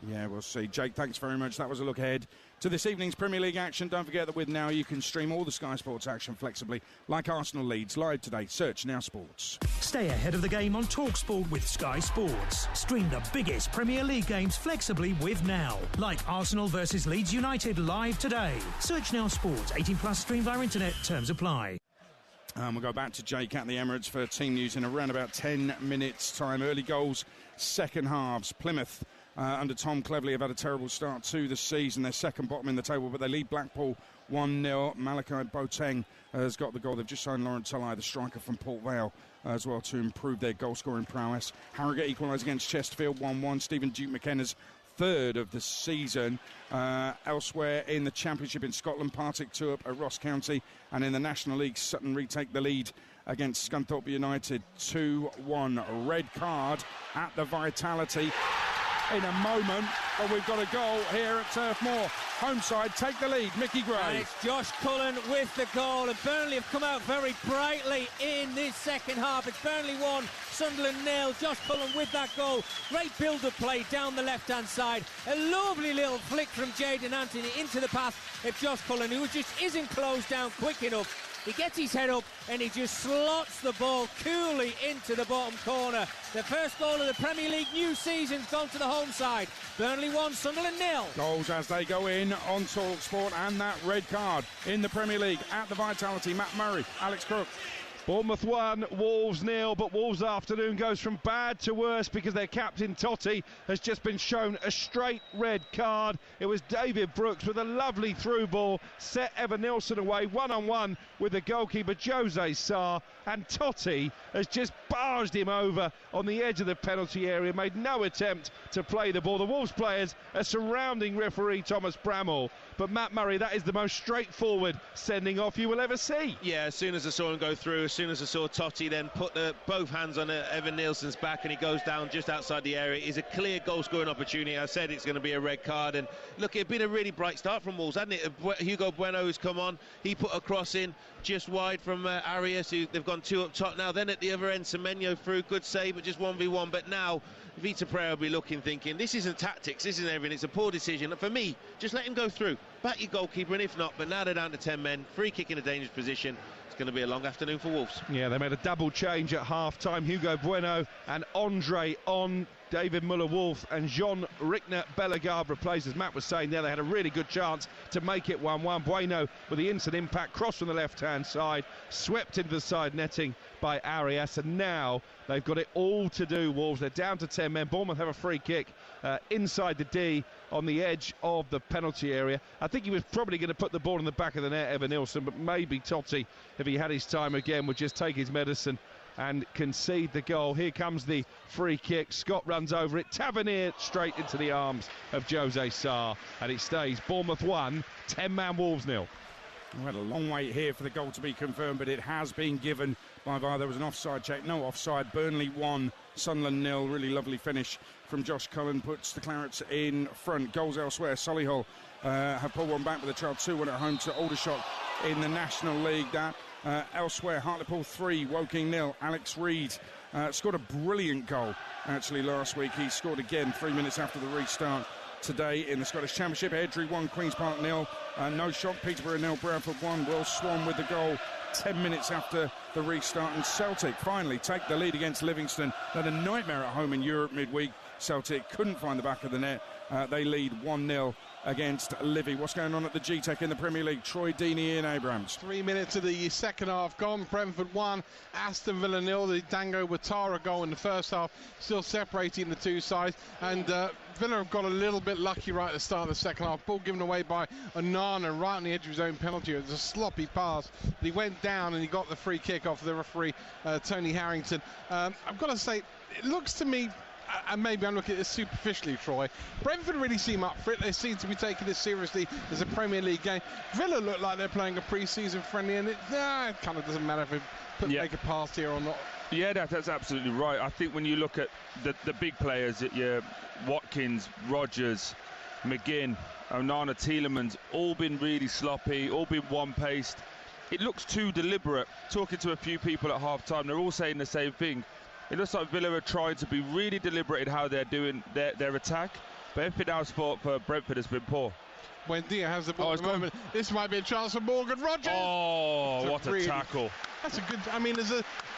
Yeah, we'll see. Jake, thanks very much. That was a look ahead to this evening's Premier League action. Don't forget that with Now you can stream all the Sky Sports action flexibly, like Arsenal Leeds, live today. Search Now Sports. Stay ahead of the game on TalkSport with Sky Sports. Stream the biggest Premier League games flexibly with Now, like Arsenal versus Leeds United, live today. Search Now Sports. 18+ stream via internet. Terms apply. We'll go back to Jake at the Emirates for team news in around about 10 minutes' time. Early goals, second halves. Plymouth, under Tom Cleverley, have had a terrible start to the season. They're second bottom in the table, but they lead Blackpool 1-0. Malachi Boateng has got the goal. They've just signed Laurent Tulai, the striker from Port Vale, as well, to improve their goal-scoring prowess. Harrogate equalised against Chesterfield 1-1. Stephen Duke McKenna's third of the season. Elsewhere in the Championship in Scotland, Partick 2 up at Ross County, and in the National League, Sutton retake the lead against Scunthorpe United 2-1. Red card at the Vitality in a moment, but we've got a goal here at Turf Moor. Home side take the lead. Mickey Gray. And it's Josh Cullen with the goal, and Burnley have come out very brightly in this second half. It's Burnley 1, Sunderland 0. Josh Cullen with that goal. Great build-up play down the left-hand side. A lovely little flick from Jayden Anthony into the path of Josh Cullen, who just isn't closed down quick enough. He gets his head up and he just slots the ball coolly into the bottom corner. The first goal of the Premier League new season's gone to the home side. Burnley 1, Sunderland 0. Goals as they go in on TalkSport, and that red card in the Premier League at the Vitality. Matt Murray, Alex Crook. Bournemouth 1, Wolves 0, but Wolves' afternoon goes from bad to worse because their captain Totti has just been shown a straight red card. It was David Brooks with a lovely through ball, set Evan Nilsson away one-on-one with the goalkeeper Jose Sarr, and Totti has just barged him over on the edge of the penalty area, made no attempt to play the ball. The Wolves players are surrounding referee Thomas Bramall, but Matt Murray, that is the most straightforward sending off you will ever see. Yeah, as soon as I saw him go through, soon as I saw Totti then put both hands on Evan Nielsen's back, and he goes down just outside the area. It's a clear goal-scoring opportunity. I said it's going to be a red card, and look, it'd been a really bright start from Wolves, hadn't it? Hugo Bueno has come on. He put a cross in just wide from Arias. They've gone 2 up top now. Then at the other end, Semenyo through, good save, but just 1v1. But now Vita Pereira will be looking, thinking, this isn't tactics, this isn't everything. It's a poor decision. For me, just let him go through. Back your goalkeeper, and if not, but now they're down to 10 men. Free kick in a dangerous position. It's going to be a long afternoon for Wolves. Yeah, they made a double change at half-time. Hugo Bueno and Andre on. David Müller-Wolf and Jean Rickner Bellegarde replaced. As Matt was saying there, they had a really good chance to make it 1-1. Bueno with the instant impact, cross from the left-hand side, swept into the side netting by Arias, and now they've got it all to do, Wolves. They're down to 10 men. Bournemouth have a free kick inside the D on the edge of the penalty area. I think he was probably going to put the ball in the back of the net, Evan Nielsen, but maybe Totti, if he had his time again, would just take his medicine and concede the goal. Here comes the free kick. Scott runs over it. Tavernier straight into the arms of Jose Sarr, and it stays Bournemouth 1, 10-man Wolves 0. We had a long wait here for the goal to be confirmed, but it has been given by VAR. There was an offside check, no offside. Burnley 1, Sunderland 0. Really lovely finish from Josh Cullen, puts the Clarets in front. Goals elsewhere. Solihull have pulled one back with a child 2-1 at home to Aldershot in the National League. That elsewhere, Hartlepool 3, Woking 0. Alex Reid scored a brilliant goal actually last week. He scored again 3 minutes after the restart today in the Scottish Championship. Airdrie 1, Queen's Park 0. No shock, Peterborough 0, Bradford 1. Will Swan with the goal 10 minutes after the restart, and Celtic finally take the lead against Livingston. They had a nightmare at home in Europe midweek. Celtic couldn't find the back of the net. They lead 1-0 against Livy. What's going on at the G-Tech in the Premier League? Troy Deeney, Ian Abrams. 3 minutes of the second half gone. Brentford 1, Aston Villa 0. The Dango Ouattara goal in the first half still separating the two sides, and Villa have got a little bit lucky right at the start of the second half. Ball given away by Onana right on the edge of his own penalty. It was a sloppy pass, but he went down and he got the free kick off the referee, Tony Harrington. I've got to say, it looks to me, and maybe I'm looking at this superficially, Troy, Brentford really seem up for it. They seem to be taking this seriously as a Premier League game. Villa look like they're playing a pre-season friendly, and it kind of doesn't matter if they make a pass here or not. Yeah, that's absolutely right. I think when you look at the big players, your Watkins, Rodgers, McGinn, Onana, Tielemans, all been really sloppy, all been one-paced. It looks too deliberate. Talking to a few people at half-time, they're all saying the same thing. It looks like Villa are trying to be really deliberate in how they're doing their attack, but everything else for Brentford has been poor. Buendia has the ball at the moment. This might be a chance for Morgan Rodgers. Oh, what a tackle. That's a good, I mean,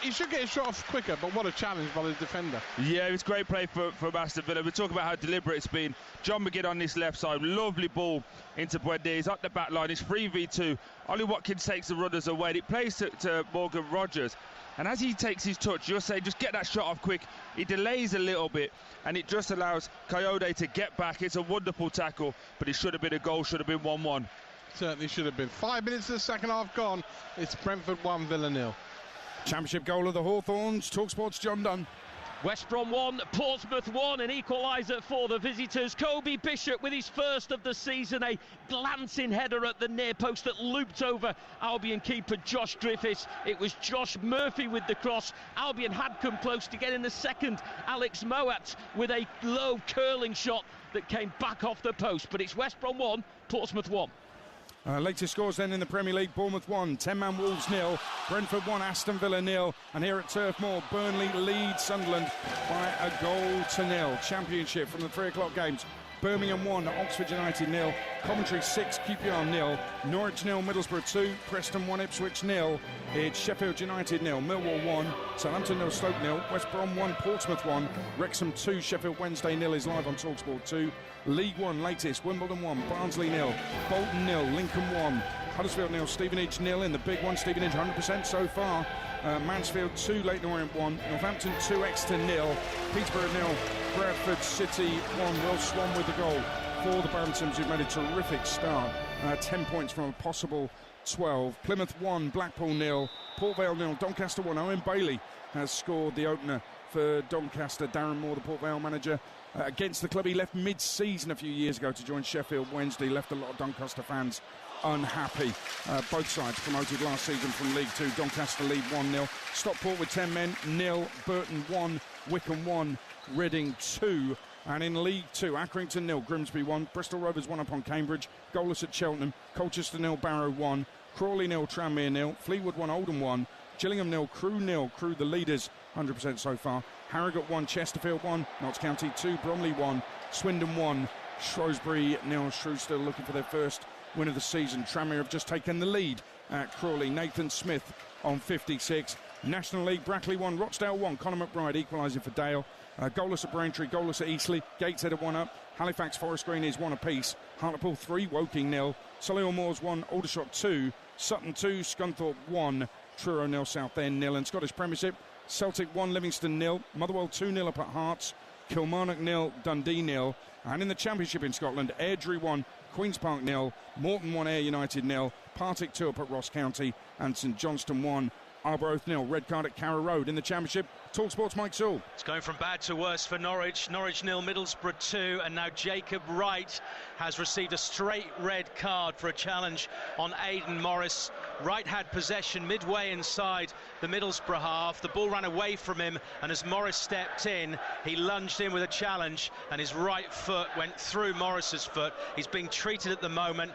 he should get his shot off quicker, but what a challenge by the defender. Yeah, it's great play from Aston Villa. We talk about how deliberate it's been. John McGinn on this left side, lovely ball into Buendia. He's up the back line, it's 3v2. Ollie Watkins takes the runners away. It plays to Morgan Rodgers. And as he takes his touch, you're saying just get that shot off quick. He delays a little bit, and it just allows Coyote to get back. It's a wonderful tackle, but it should have been a goal, should have been 1-1. Certainly should have been. 5 minutes of the second half gone. It's Brentford 1, Villa 0. Championship goal of the Hawthorns. TalkSport's John Dunn. West Brom 1, Portsmouth 1, an equaliser for the visitors. Kobe Bishop with his first of the season, a glancing header at the near post that looped over Albion keeper Josh Griffiths. It was Josh Murphy with the cross. Albion had come close to getting the second. Alex Moat with a low curling shot that came back off the post. But it's West Brom 1, Portsmouth 1. Latest scores then in the Premier League: Bournemouth 1, 10-man Wolves 0, Brentford 1, Aston Villa 0, and here at Turf Moor, Burnley leads Sunderland by a goal to 0. Championship from the 3 o'clock games: Birmingham 1, Oxford United 0, Coventry 6, QPR 0, Norwich 0, Middlesbrough 2, Preston 1, Ipswich 0. It's Sheffield United 0, Millwall 1, Southampton 0, Stoke 0, West Brom 1, Portsmouth 1, Wrexham 2, Sheffield Wednesday 0 is live on TalkSport 2. League 1 latest: Wimbledon 1, Barnsley 0, Bolton 0, Lincoln 1, Huddersfield 0, Stevenage 0 in the big one. Stevenage 100% so far. Mansfield 2, Leyton Orient 1, Northampton 2, Exeter 0, Peterborough 0, Bradford City 1. Will Swan with the goal for the Bantams, who've made a terrific start. 10 points from a possible 12. Plymouth 1, Blackpool 0, Port Vale 0, Doncaster 1. Owen Bailey has scored the opener for Doncaster. Darren Moore, the Port Vale manager, against the club he left mid-season a few years ago to join Sheffield Wednesday. Left a lot of Doncaster fans unhappy. Both sides promoted last season from League 2. Doncaster lead 1-0. Stockport with 10 men, 0. Burton 1, Wycombe 1, Reading 2. And in League 2, Accrington 0, Grimsby 1, Bristol Rovers 1 up on Cambridge, goalless at Cheltenham, Colchester 0, Barrow 1, Crawley 0, Tranmere 0, Fleetwood 1, Oldham 1, Gillingham 0, Crewe 0, Crewe the leaders, 100% so far, Harrogate 1, Chesterfield 1, Notts County 2, Bromley 1, Swindon 1, Shrewsbury 0, Shrew still looking for their first win of the season. Tranmere have just taken the lead at Crawley. Nathan Smith on 56. National League, Brackley 1, Rochdale 1, Conor McBride equalising for Dale. Goalless at Braintree, goalless at Eastleigh, Gateshead have 1 up, Halifax Forest Green is 1 apiece, Hartlepool 3, Woking 0, Solihull Moors 1, Aldershot 2, Sutton 2, Scunthorpe 1, Truro 0, Southend 0. And Scottish Premiership, Celtic 1, Livingston 0, Motherwell 2-0 up at Hearts, Kilmarnock 0, Dundee 0. And in the Championship in Scotland, Airdrie 1, Queen's Park 0, Morton 1, Ayr United 0, Partick 2 up at Ross County, and St Johnstone 1, Arbroath 0. Red card at Carrow Road. In the Championship, TalkSport's Mike Sewell. It's going from bad to worse for Norwich. Norwich 0, Middlesbrough 2, and now Jacob Wright has received a straight red card for a challenge on Aidan Morris. Wright had possession midway inside the Middlesbrough half. The ball ran away from him, and as Morris stepped in, he lunged in with a challenge, and his right foot went through Morris's foot. He's being treated at the moment.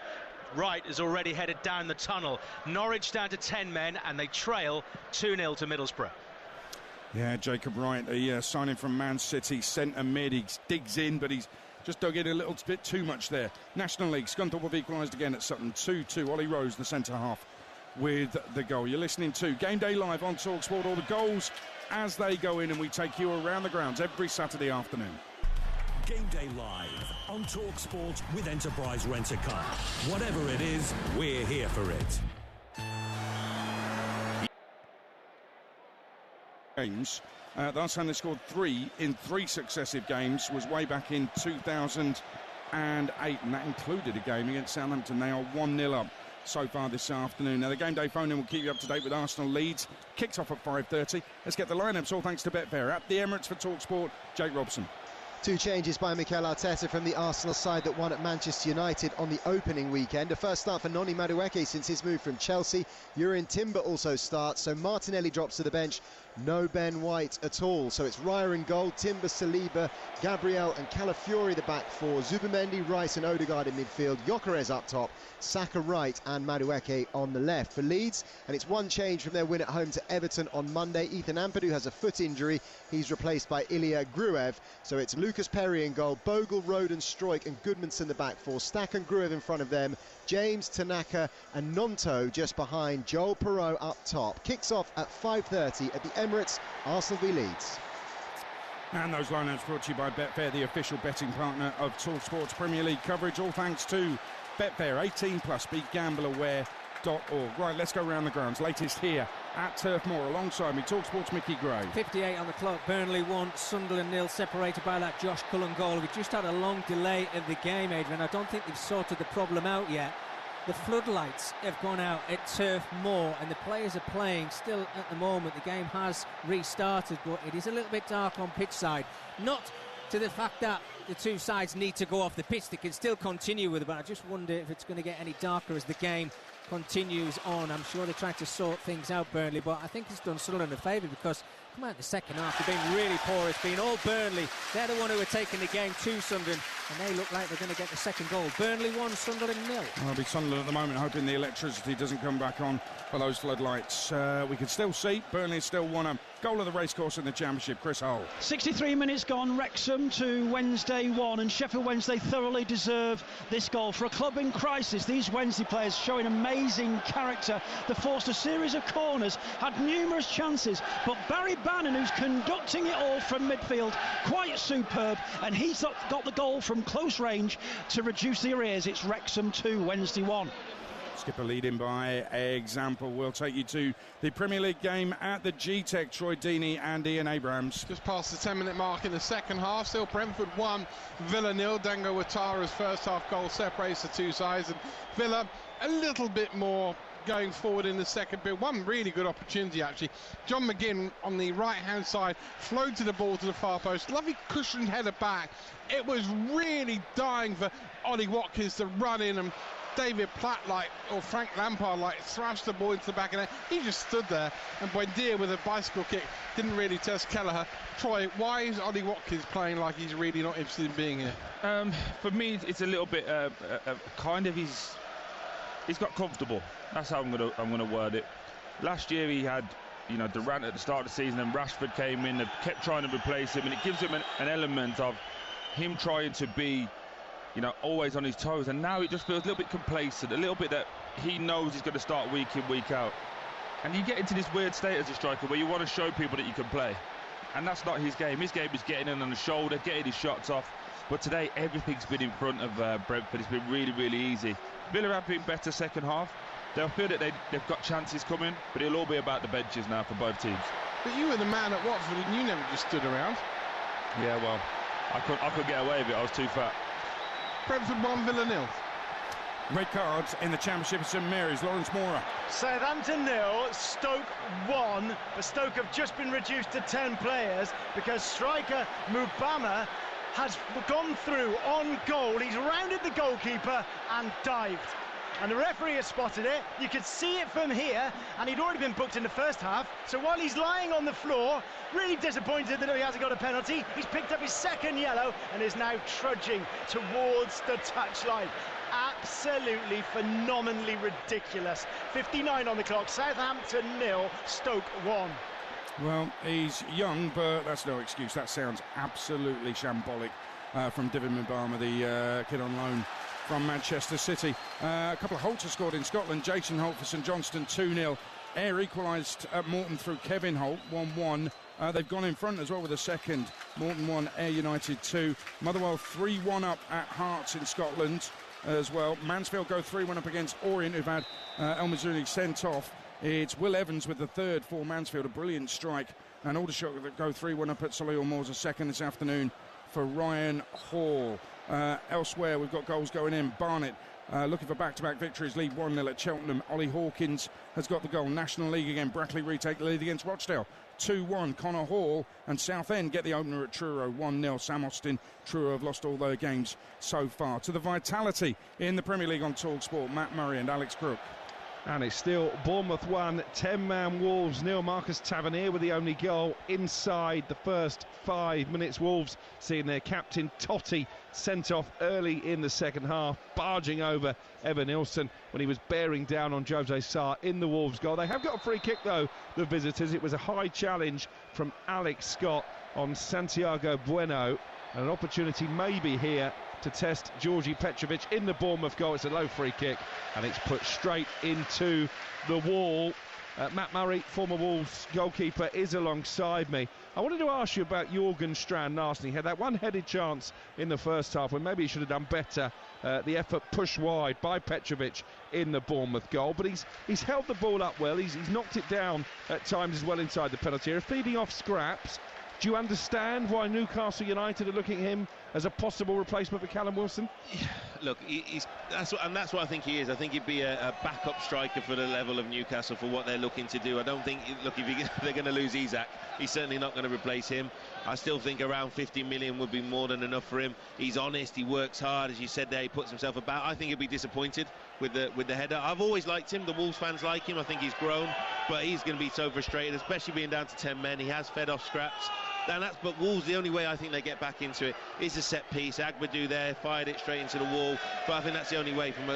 Wright is already headed down the tunnel. Norwich down to 10 men, and they trail 2-0 to Middlesbrough. Yeah, Jacob Wright, the signing from Man City, centre mid. He digs in, but he's just dug in a little bit too much there. National League, Scunthorpe have equalised again at Sutton, 2-2. Ollie Rose, the centre half, with the goal. You're listening to Game Day Live on TalkSport. All the goals as they go in, and we take you around the grounds every Saturday afternoon. Game Day Live on TalkSport with Enterprise Rent-A-Car. Whatever it is, we're here for it. Games. The last time they scored 3 in 3 successive games was way back in 2008, and that included a game against Southampton. They are 1-0 up so far this afternoon. Now, the Game Day phone-in will keep you up to date with Arsenal Leeds. Kicks off at 5:30. Let's get the lineups, all thanks to Betfair. At the Emirates for TalkSport, Jake Robson. 2 changes by Mikel Arteta from the Arsenal side that won at Manchester United on the opening weekend. A first start for Noni Madueke since his move from Chelsea. Jurrien Timber also starts, so Martinelli drops to the bench. No Ben White at all. So it's Raya in goal, Timber, Saliba, Gabriel and Calafiori the back four, Zubimendi, Rice and Odegaard in midfield, Gyökeres up top, Saka right and Madueke on the left. For Leeds, and it's one change from their win at home to Everton on Monday. Ethan Ampadu has a foot injury. He's replaced by Ilya Gruev. So it's Lucas Perry in goal, Bogle, Roden, Struijk and Goodmanson the back four, Stack and Gruev in front of them, James, Tanaka and Nonto just behind, Joel Perreault up top. Kicks off at 5:30 at the Emirates, Arsenal v Leeds. And those lineups brought to you by Betfair, the official betting partner of TalkSport's Premier League coverage. All thanks to Betfair, 18 plus, begambleaware.org. Right, let's go around the grounds. Latest here at Turf Moor. Alongside me, TalkSport's Mickey Gray. 58 on the clock, Burnley 1, Sunderland 0, separated by that Josh Cullen goal. We just had a long delay of the game, Adrian. I don't think they've sorted the problem out yet. The floodlights have gone out at Turf Moor and the players are playing still at the moment. The game has restarted, but it is a little bit dark on pitch side. Not to the fact that the two sides need to go off the pitch. They can still continue with it, but I just wonder if it's going to get any darker as the game continues on. I'm sure they're trying to sort things out, Burnley, but I think it's done Sunderland a favour because come out in the second half, they've been really poor. It's been all Burnley. They're the one who are taking the game to Sunderland, and they look like they're going to get the second goal. Burnley 1, Sunderland 0. I'll be Sunderland at the moment, hoping the electricity doesn't come back on for those floodlights. We can still see Burnley still won a goal of the racecourse in the Championship. Chris Hull. 63 minutes gone, Wrexham to Wednesday 1, and Sheffield Wednesday thoroughly deserve this goal. For a club in crisis, these Wednesday players showing amazing character. They forced a series of corners, had numerous chances, but Barry Bannon, who's conducting it all from midfield, quite superb, and he's got the goal from close range to reduce the arrears. It's Wrexham 2, Wednesday 1. Skipper leading by example. We'll take you to the Premier League game at the G-Tech. Troy Deeney and Ian Abrams. Just past the 10-minute mark in the second half. Still Brentford 1, Villa 0. Dango Ouattara's first half goal separates the two sides, and Villa a little bit more going forward in the second bit. One really good opportunity, actually. John McGinn on the right-hand side floated the ball to the far post. Lovely cushioned header back. It was really dying for Ollie Watkins to run in, and David Platt, or Frank Lampard, thrashed the ball into the back of the net. He just stood there, and Buendia with a bicycle kick didn't really test Kelleher. Troy, why is Ollie Watkins playing like he's really not interested in being here? For me, it's a little bit kind of he's got comfortable. That's how I'm gonna word it. Last year he had, Durant at the start of the season, and Rashford came in and kept trying to replace him, and it gives him an element of him trying to be, always on his toes, and now it just feels a little bit complacent, a little bit that he knows he's going to start week in, week out. And you get into this weird state as a striker where you want to show people that you can play. And that's not his game. His game is getting in on the shoulder, getting his shots off. But today, everything's been in front of Brentford. It's been really, really easy. Villa have been better second half. They'll feel that they've got chances coming, but it'll all be about the benches now for both teams. But you were the man at Watford, and you never just stood around. Yeah, well, I couldn't get away with it. I was too fat. Brentford 1, Villa 0. Red cards in the Championship of St Mary's. Lawrence Mora. Southampton 0, Stoke 1. But Stoke have just been reduced to 10 players because striker Mubama has gone through on goal. He's rounded the goalkeeper and dived. And the referee has spotted it. You could see it from here, and he'd already been booked in the first half. So while he's lying on the floor, really disappointed that he hasn't got a penalty, he's picked up his second yellow and is now trudging towards the touchline. Absolutely phenomenally ridiculous. 59 on the clock. Southampton 0, Stoke 1. Well, he's young, but that's no excuse. That sounds absolutely shambolic from David Mbama, the kid on loan from Manchester City. A couple of Holts are scored in Scotland. Jason Holt for St Johnstone 2-0. Ayr equalised at Morton through Kevin Holt 1-1. They've gone in front as well with a second. Morton 1, Ayr United 2. Motherwell 3-1 up at Hearts in Scotland as well. Mansfield go 3-1 up against Orient, who've had El Mazouni sent off. It's Will Evans with the third for Mansfield, a brilliant strike. And Aldershot that go 3-1 up at Solihull Moors, a second this afternoon for Ryan Hall. Elsewhere, we've got goals going in. Barnet looking for back-to-back victories, lead 1-0 at Cheltenham. Ollie Hawkins has got the goal. National League again, Brackley retake the lead against Rochdale. 2-1, Connor Hall and Southend get the opener at Truro, 1-0. Sam Austin, Truro have lost all their games so far. To the vitality in the Premier League on TalkSport, Matt Murray and Alex Crook. And it's still Bournemouth 1, 10-man Wolves 0. Marcus Tavernier with the only goal inside the first 5 minutes. Wolves seeing their captain Totti sent off early in the second half, barging over Evan Nilsson when he was bearing down on Jose Sarr in the Wolves goal. They have got a free kick though, the visitors. It was a high challenge from Alex Scott on Santiago Bueno, and an opportunity maybe here to test Georgi Petrovic in the Bournemouth goal. It's a low free kick and it's put straight into the wall. Matt Murray, former Wolves goalkeeper, is alongside me. I wanted to ask you about Jørgen Strand Larsen. He had that one-headed chance in the first half when maybe he should have done better. The effort pushed wide by Petrovic in the Bournemouth goal, but he's held the ball up well. He's knocked it down at times as well inside the penalty area, feeding off scraps. Do you understand why Newcastle United are looking at him as a possible replacement for Callum Wilson? Look, that's what I think he is. I think he'd be a backup striker for the level of Newcastle for what they're looking to do. I don't think, look, if they're going to lose Isak, he's certainly not going to replace him. I still think around 50 million would be more than enough for him. He's honest, he works hard, as you said there, he puts himself about. I think he'd be disappointed with the header. I've always liked him, the Wolves fans like him, I think he's grown, but he's going to be so frustrated, especially being down to 10 men. He has fed off scraps. But Wolves, the only way I think they get back into it is a set piece. Agbadou there fired it straight into the wall, but I think that's the only way from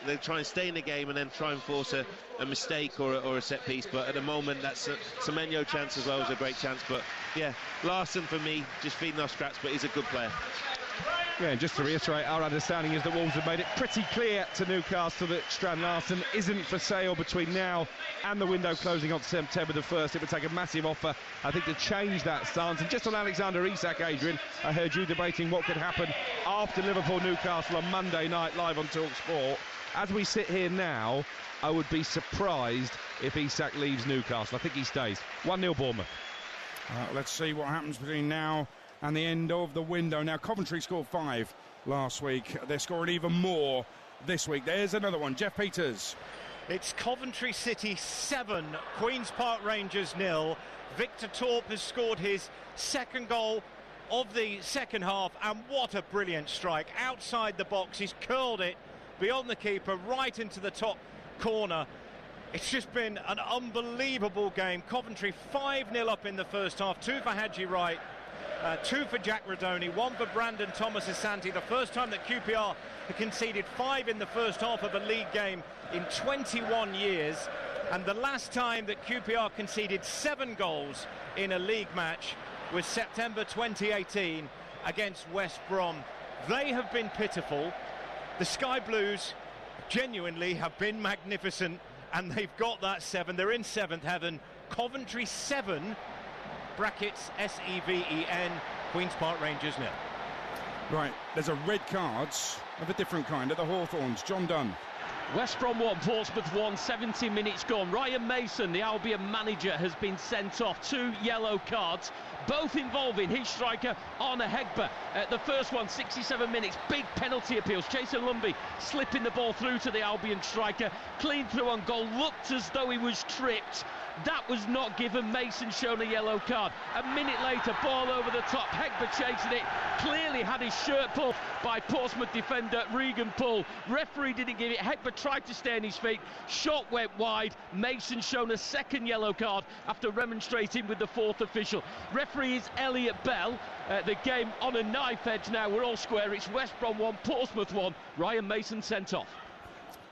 they try and stay in the game and then try and force a mistake or a set piece. But at the moment, that's Semenyo chance as well as a great chance. But yeah, Larsen for me, just feeding off scraps, but he's a good player. Yeah, and just to reiterate, our understanding is that Wolves have made it pretty clear to Newcastle that Strand Larsen isn't for sale between now and the window closing on September the 1st. It would take a massive offer, I think, to change that stance. And just on Alexander Isak, Adrian, I heard you debating what could happen after Liverpool-Newcastle on Monday night live on TalkSport. As we sit here now, I would be surprised if Isak leaves Newcastle. I think he stays. 1-0 Bournemouth. Let's see what happens between now and the end of the window. Now, Coventry scored 5 last week. They're scoring even more this week. There's another one. Jeff Peters. It's Coventry City 7, Queen's Park Rangers 0. Victor Torp has scored his second goal of the second half, and what a brilliant strike. Outside the box, he's curled it beyond the keeper, right into the top corner. It's just been an unbelievable game. Coventry 5-0 up in the first half, 2 for Haji Wright, 2 for Jack Rodoni, 1 for Brandon Thomas Asante. The first time that QPR had conceded 5 in the first half of a league game in 21 years, and the last time that QPR conceded 7 goals in a league match was September 2018 against West Brom. They have been pitiful. The Sky Blues genuinely have been magnificent, and they've got that 7. They're in 7th heaven. Coventry 7, brackets SEVEN, Queen's Park Rangers 0. Right, there's a red cards of a different kind at the Hawthorns. John Dunn. West Brom 1, Portsmouth 1, 70 minutes gone. Ryan Mason, the Albion manager, has been sent off. 2 yellow cards, both involving his striker, Arne Hegber. The first one, 67 minutes, big penalty appeals. Jason Lumby slipping the ball through to the Albion striker. Clean through on goal, looked as though he was tripped. That was not given. Mason shown a yellow card. A minute later, ball over the top. Hegber chasing it. Clearly had his shirt pulled by Portsmouth defender Regan Poole. Referee didn't give it. Hegber tried to stay on his feet. Shot went wide. Mason shown a second yellow card after remonstrating with the 4th official. Referee is Elliot Bell. The game on a knife edge now. We're all square. It's West Brom 1, Portsmouth 1. Ryan Mason sent off.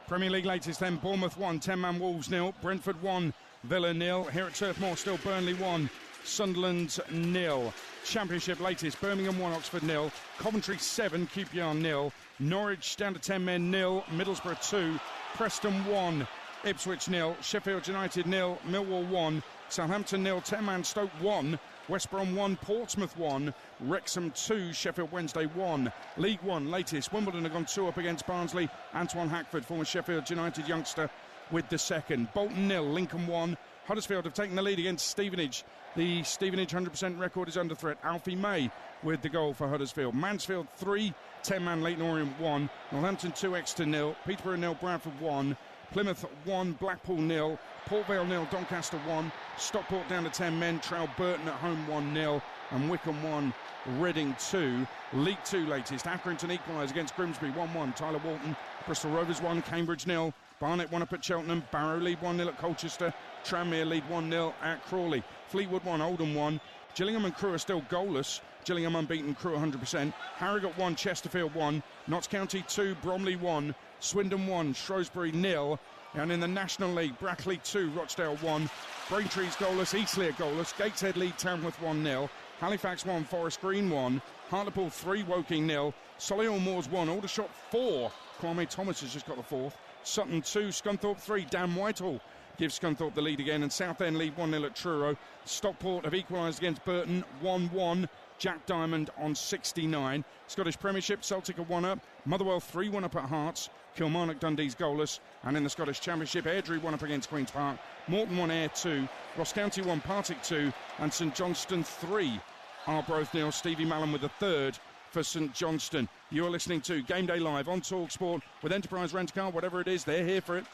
Premier League latest then. Bournemouth 1, 10-man Wolves 0. Brentford 1, Villa 0. Here at Turf Moor still Burnley 1, Sunderland 0. Championship latest, Birmingham 1, Oxford 0. Coventry 7, QPR 0. Norwich down to 10 men 0. Middlesbrough 2, Preston 1, Ipswich 0. Sheffield United 0, Millwall 1. Southampton 0, 10-man Stoke 1. West Brom 1, Portsmouth 1, Wrexham 2, Sheffield Wednesday 1. League 1 latest, Wimbledon have gone 2 up against Barnsley. Antoine Hackford, former Sheffield United youngster, with the second. Bolton 0, Lincoln 1. Huddersfield have taken the lead against Stevenage. The Stevenage 100% record is under threat. Alfie May with the goal for Huddersfield. Mansfield 3, 10-man Leyton Orient 1. Northampton 2, Exeter 0. Peterborough 0, Bradford 1. Plymouth 1, Blackpool 0. Port Vale 0, Doncaster 1. Stockport down to 10 men. Trowell Burton at home 1-0. And Wycombe 1, Reading 2. League 2 latest. Accrington equalise against Grimsby 1-1. Tyler Walton. Bristol Rovers 1, Cambridge 0. Barnet 1 up at Cheltenham. Barrow lead 1-0 at Colchester. Tranmere lead 1-0 at Crawley. Fleetwood 1, Oldham 1. Gillingham and Crewe are still goalless. Gillingham unbeaten, Crewe 100%. Harrogate 1, Chesterfield 1. Notts County 2, Bromley 1. Swindon 1, Shrewsbury 0. And in the National League, Brackley 2, Rochdale 1. Braintree's goalless, Eastleigh are goalless. Gateshead lead Tamworth 1-0. Halifax 1, Forest Green 1. Hartlepool 3, Woking 0. Solihull Moors 1, Aldershot 4. Kwame Thomas has just got the 4th. Sutton 2, Scunthorpe 3. Dan Whitehall gives Scunthorpe the lead again. And Southend lead 1-0 at Truro. Stockport have equalised against Burton 1-1. Jack Diamond on 69. Scottish Premiership, Celtic are 1 up. Motherwell 3-1 up at Hearts. Kilmarnock Dundee's goalless. And in the Scottish Championship, Airdrie 1 up against Queen's Park. Morton 1, Ayr 2. Ross County 1, Partick 2. And St Johnstone 3. Arbroath 0. Stevie Mallon with the 3rd for St Johnstone. You are listening to Game Day Live on TalkSport with Enterprise Rent-A-Car. Whatever it is, they're here for it.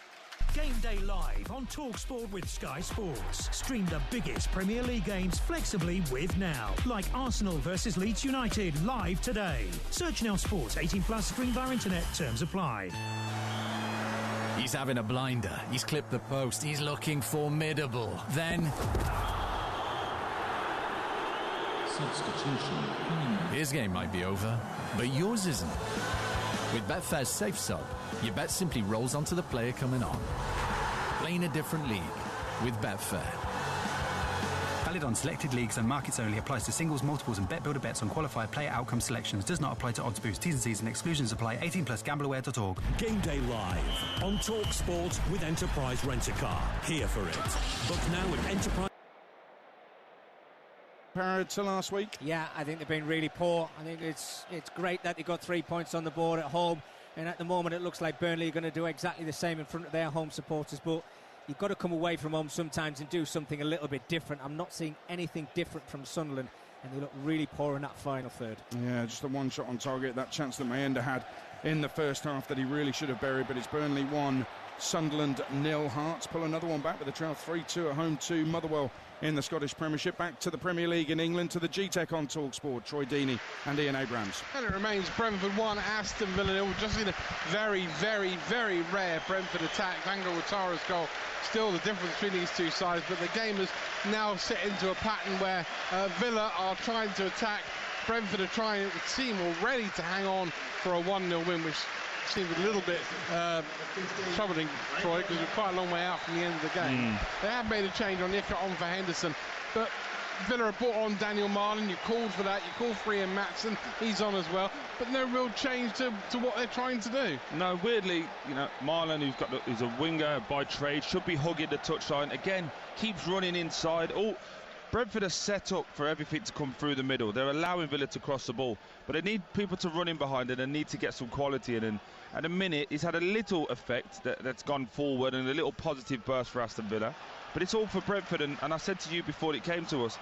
Game Day Live on TalkSport with Sky Sports. Stream the biggest Premier League games flexibly with Now. Like Arsenal versus Leeds United live today. Search Now Sports, 18+, stream via internet, terms apply. He's having a blinder. He's clipped the post. He's looking formidable. Then substitution. His game might be over, but yours isn't. With Betfair's Safe Sub, your bet simply rolls onto the player coming on. Playing a different league with Betfair. Valid on selected leagues and markets only. Applies to singles, multiples and bet builder bets on qualified player outcome selections. Does not apply to odds boost. T's and C's and exclusions apply. 18+, gambleaware.org. Game Day Live on TalkSport with Enterprise Rent-A-Car. Here for it. Book now with Enterprise. Compared to last week? Yeah, I think they've been really poor. I think it's great that they got 3 points on the board at home, and at the moment it looks like Burnley are going to do exactly the same in front of their home supporters, but you've got to come away from home sometimes and do something a little bit different. I'm not seeing anything different from Sunderland, and they look really poor in that final third. Yeah, just the one shot on target, that chance that Mayenda had in the first half that he really should have buried, but it's Burnley 1, Sunderland 0. Hearts pull another one back with a trail 3-2 at home to Motherwell in the Scottish Premiership. Back to the Premier League in England, to the G-Tech on TalkSport. Troy Deeney and Ian Abrams. And it remains Brentford 1, Aston Villa 0. Just in a very, very, very rare Brentford attack. Dango Ouattara's goal, still the difference between these two sides, but the game has now set into a pattern where Villa are trying to attack. Brentford are trying, it would seem, already to hang on for a 1-0 win, which seemed a little bit troubling, Troy, because we're quite a long way out from the end of the game. They have made a change on Nicker on for Henderson, but Villa have brought on Daniel Marlin. You called for that. You called for Ian Matson. He's on as well, but no real change to what they're trying to do. No, weirdly, you know, Marlin, who's a winger by trade, should be hugging the touchline. Again, keeps running inside. Brentford are set up for everything to come through the middle. They're allowing Villa to cross the ball, but they need people to run in behind it and need to get some quality in. And at a minute, he's had a little effect that's gone forward and a little positive burst for Aston Villa. But it's all for Brentford, and I said to you before it came to us,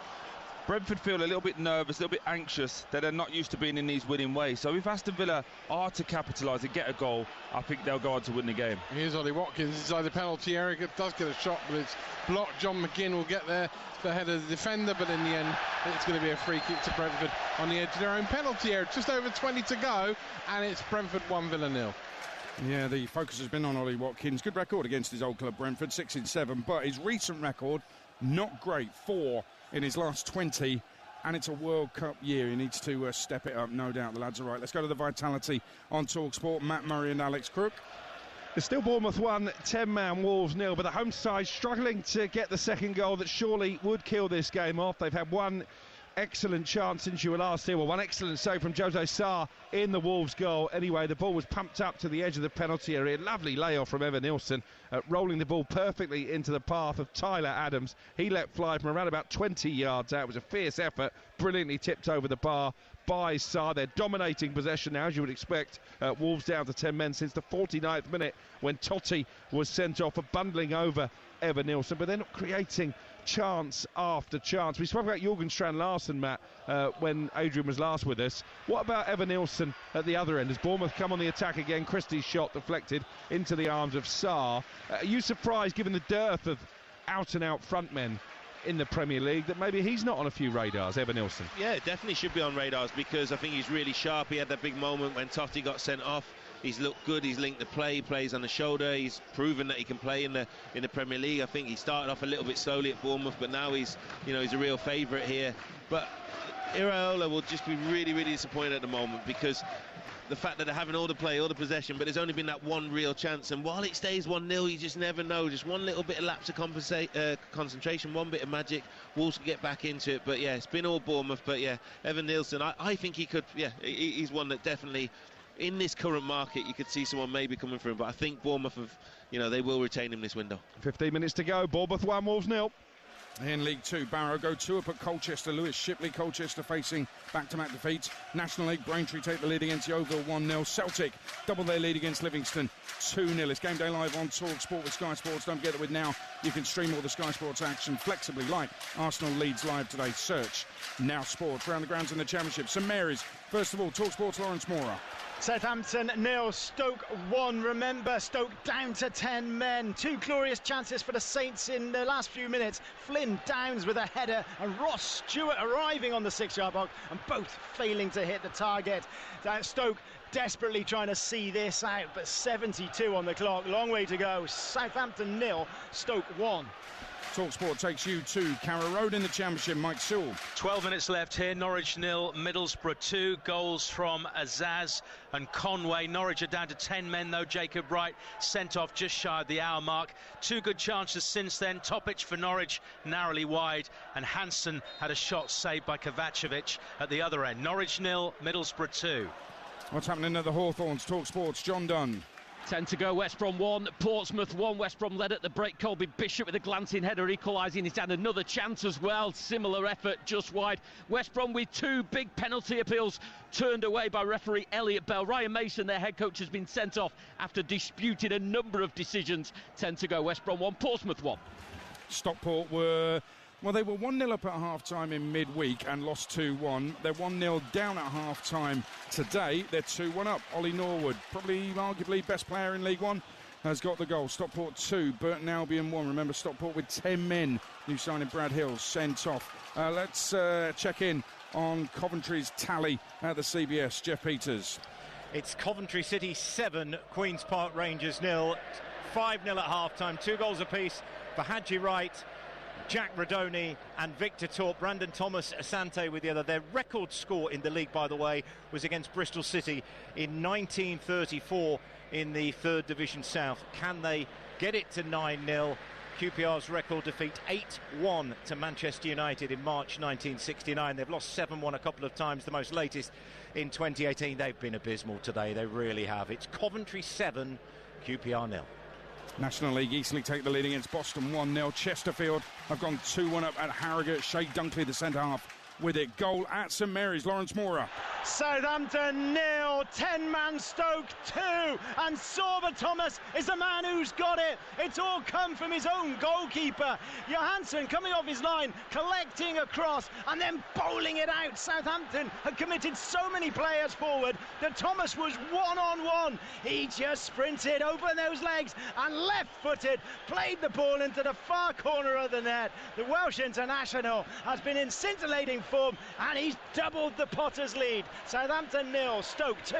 Brentford feel a little bit nervous, a little bit anxious, that they're not used to being in these winning ways. So if Aston Villa are to capitalise and get a goal, I think they'll go on to win the game. Here's Ollie Watkins inside the penalty area. It does get a shot, but it's blocked. John McGinn will get there to the head of the defender, but in the end, it's going to be a free kick to Brentford on the edge of their own penalty area. Just over 20 to go, and it's Brentford 1, Villa 0. Yeah, the focus has been on Ollie Watkins. Good record against his old club Brentford, 6-7, but his recent record, not great. 4 in his last 20. And it's a World Cup year. He needs to step it up, no doubt. The lads are right. Let's go to the Vitality on TalkSport. Matt Murray and Alex Crook. It's still Bournemouth 1, 10-man Wolves 0, but the home side struggling to get the second goal that surely would kill this game off. They've had one excellent chance since you were last here. Well, one excellent save from Jose Sarr in the Wolves goal. Anyway, the ball was pumped up to the edge of the penalty area. Lovely layoff from Evan Nilsson, rolling the ball perfectly into the path of Tyler Adams. He let fly from around about 20 yards out. It was a fierce effort, brilliantly tipped over the bar by Sarr. They're dominating possession now, as you would expect. Wolves down to 10 men since the 49th minute when Totti was sent off for bundling over Evan Nilsson, but they're not creating chance after chance. We spoke about Jorgen Strand-Larsen, Matt, when Adrian was last with us. What about Evan Nilsson at the other end? As Bournemouth come on the attack again, Christie's shot deflected into the arms of Sarr. Are you surprised, given the dearth of out-and-out frontmen in the Premier League, that maybe he's not on a few radars, Evan Nilsson? Yeah, definitely should be on radars, because I think he's really sharp. He had that big moment when Totti got sent off. He's looked good. He's linked the play. He plays on the shoulder. He's proven that he can play in the Premier League. I think he started off a little bit slowly at Bournemouth, but now he's a real favourite here. But Iraola will just be really, really disappointed at the moment, because the fact that they're having all the play, all the possession, but there's only been that one real chance. And while it stays 1-0, you just never know. Just one little bit of lapse of concentration, one bit of magic, Wolves can get back into it. But yeah, it's been all Bournemouth. But yeah, Evan Nilsson, I think he could. Yeah, he's one that definitely, in this current market, you could see someone maybe coming through. But I think Bournemouth have, they will retain him this window. 15 minutes to go. Bournemouth 1, Wolves 0. In League 2, Barrow go 2 up at Colchester. Lewis Shipley, Colchester facing back-to-back defeats. National League, Braintree take the lead against Yeovil 1-0. Celtic double their lead against Livingston 2-0. It's Game Day Live on TalkSport with Sky Sports. Don't forget that with Now you can stream all the Sky Sports action flexibly, like Arsenal Leeds live today. Search Now Sports. Round the grounds in the Championship. St Mary's, first of all, TalkSport's Lawrence Mora. Southampton 0, Stoke 1. Remember, Stoke down to 10 men. 2 glorious chances for the Saints in the last few minutes. Flynn Downs with a header and Ross Stewart arriving on the 6-yard box, and both failing to hit the target. Stoke desperately trying to see this out, but 72 on the clock. Long way to go. Southampton 0, Stoke 1. TalkSport takes you to Carrow Road in the Championship. Mike Sewell. 12 minutes left here. Norwich 0, Middlesbrough 2. Goals from Azaz and Conway. Norwich are down to 10 men though. Jacob Wright sent off just shy of the hour mark. 2 good chances since then. Topic for Norwich narrowly wide, and Hansen had a shot saved by Kovacevic at the other end. Norwich 0, Middlesbrough 2. What's happening at the Hawthorns? TalkSport's John Dunn. 10 to go. West Brom 1, Portsmouth 1. West Brom led at the break. Colby Bishop with a glancing header equalising. He's had another chance as well. Similar effort just wide. West Brom with 2 big penalty appeals turned away by referee Elliot Bell. Ryan Mason, their head coach, has been sent off after disputing a number of decisions. 10 to go. West Brom 1, Portsmouth 1. Stockport were Well, they were 1-0 up at half-time in midweek and lost 2-1. They're 1-0 down at half-time today. They're 2-1 up. Ollie Norwood, probably arguably best player in League One, has got the goal. Stockport 2, Burton Albion 1. Remember, Stockport with 10 men. New signing Brad Hill sent off. Let's check in on Coventry's tally at the CBS. Jeff Peters. It's Coventry City 7, Queen's Park Rangers 0. 5-0 at half-time. 2 goals apiece for Haji Wright, Jack Rodoni and Victor Torp. Brandon Thomas Asante with the other. Their record score in the league, by the way, was against Bristol City in 1934 in the 3rd Division South. Can they get it to 9-0? QPR's record defeat 8-1 to Manchester United in March 1969. They've lost 7-1 a couple of times, the most latest in 2018. They've been abysmal today, they really have. It's Coventry 7, QPR 0. National League Eastleigh take the lead against Boston 1-0. Chesterfield have gone 2-1 up at Harrogate. Shay Dunkley, the centre-half, with it. Goal at St Mary's, Lawrence Mora. Southampton 0, 10-man Stoke 2, and Sorba Thomas is the man who's got it. It's all come from his own goalkeeper. Johansson coming off his line, collecting a cross and then bowling it out. Southampton had committed so many players forward that Thomas was one-on-one. He just sprinted over those legs and left-footed, played the ball into the far corner of the net. The Welsh international has been in scintillating form and he's doubled the Potters' lead. Southampton 0, Stoke 2.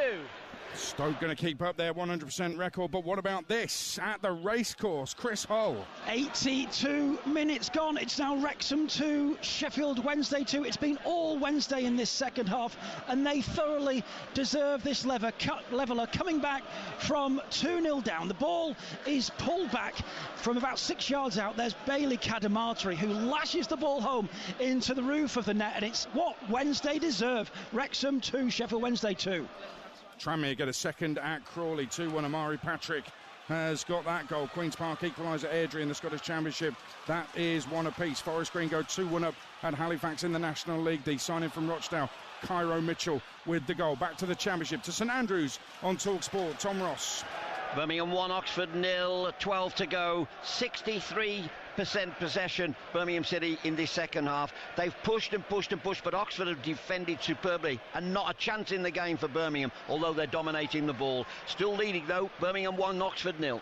Stoke going to keep up their 100% record, but what about this at the racecourse? Chris Hull. 82 minutes gone. It's now Wrexham 2, Sheffield Wednesday 2. It's been all Wednesday in this second half, and they thoroughly deserve this leveller coming back from 2-0 down. The ball is pulled back from about 6 yards out. There's Bailey Cadamarteri, who lashes the ball home into the roof of the net, and it's what Wednesday deserve. Wrexham 2, Sheffield Wednesday 2. Tranmere get a second at Crawley, 2-1. Amari Patrick has got that goal. Queen's Park equaliser Airdrie in the Scottish Championship. That is 1 apiece. Forest Green go 2-1 up at Halifax in the National League. The signing from Rochdale, Cairo Mitchell with the goal. Back to the Championship, to St Andrews on TalkSport. Tom Ross. Birmingham 1, Oxford 0, 12 to go, 63% possession, Birmingham City in the second half. They've pushed and pushed and pushed, but Oxford have defended superbly and not a chance in the game for Birmingham, although they're dominating the ball. Still leading though, Birmingham 1, Oxford 0.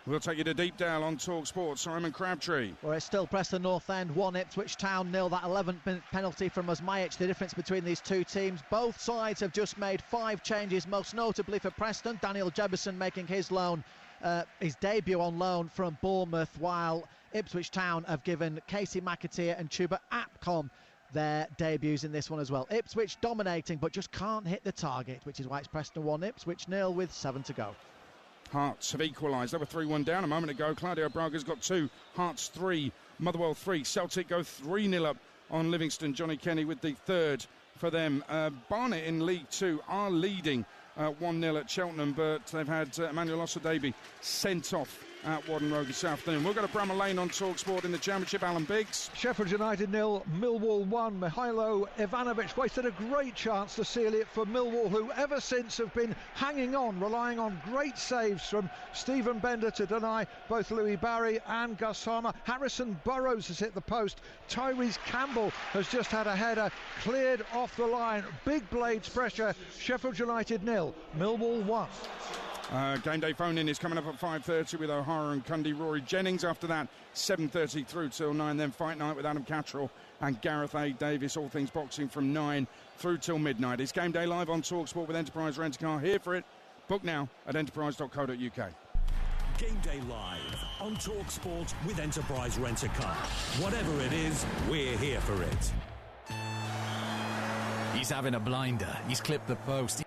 We'll take you to Deepdale on TalkSport. Simon Crabtree. Well, it's still Preston North End 1, Ipswich Town 0. That 11th penalty from Osmajic, the difference between these two teams. Both sides have just made 5 changes, most notably for Preston. Daniel Jebison making his debut on loan from Bournemouth, while Ipswich Town have given Casey McAteer and Chuba Apcom their debuts in this one as well. Ipswich dominating, but just can't hit the target, which is why it's Preston 1, Ipswich 0 with 7 to go. Hearts have equalised. They were 3-1 down a moment ago. Claudio Braga's got 2. Hearts 3. Motherwell 3. Celtic go 3-0 up on Livingston. Johnny Kenny with the third for them. Barnet in League 2 are leading 1-0 at Cheltenham, but they've had Emmanuel Osadebe sent off at Wadden Road this afternoon. We'll go to Bramall Lane on TalkSport in the Championship. Alan Biggs. Sheffield United 0, Millwall 1. Mihailo Ivanovic wasted a great chance to seal it for Millwall, who ever since have been hanging on, relying on great saves from Stephen Bender to deny both Louis Barry and Gus Harmer. Harrison Burrows has hit the post. Tyrese Campbell has just had a header cleared off the line. Big blades pressure. Sheffield United 0, Millwall 1. Game day phone-in is coming up at 5:30 with O'Hara and Cundy. Rory Jennings after that, 7:30 through till 9. Then Fight Night with Adam Cattrall and Gareth A. Davis. All things boxing from 9 through till midnight. It's Game Day live on TalkSport with Enterprise Rent-A-Car. Here for it. Book now at enterprise.co.uk. Game Day live on TalkSport with Enterprise Rent-A-Car. Whatever it is, we're here for it. He's having a blinder. He's clipped the post.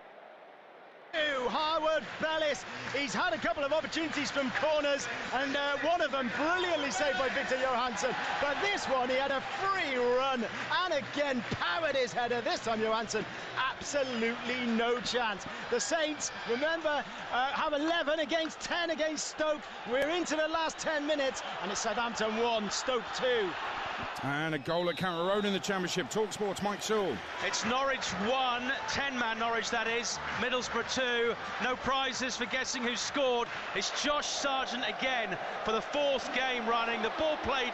Harwood Bellis, he's had a couple of opportunities from corners and one of them brilliantly saved by Victor Johansson, but this one he had a free run and again powered his header. This time Johansson absolutely no chance. The Saints, remember, have 11 against 10 against Stoke. We're into the last 10 minutes and it's Southampton 1, Stoke 2. And a goal at Carrow Road in the Championship. Talk Sports, Mike Sewell. It's Norwich 1, 10-man Norwich that is, Middlesbrough 2. No prizes for guessing who scored. It's Josh Sargent again for the 4th game running. The ball played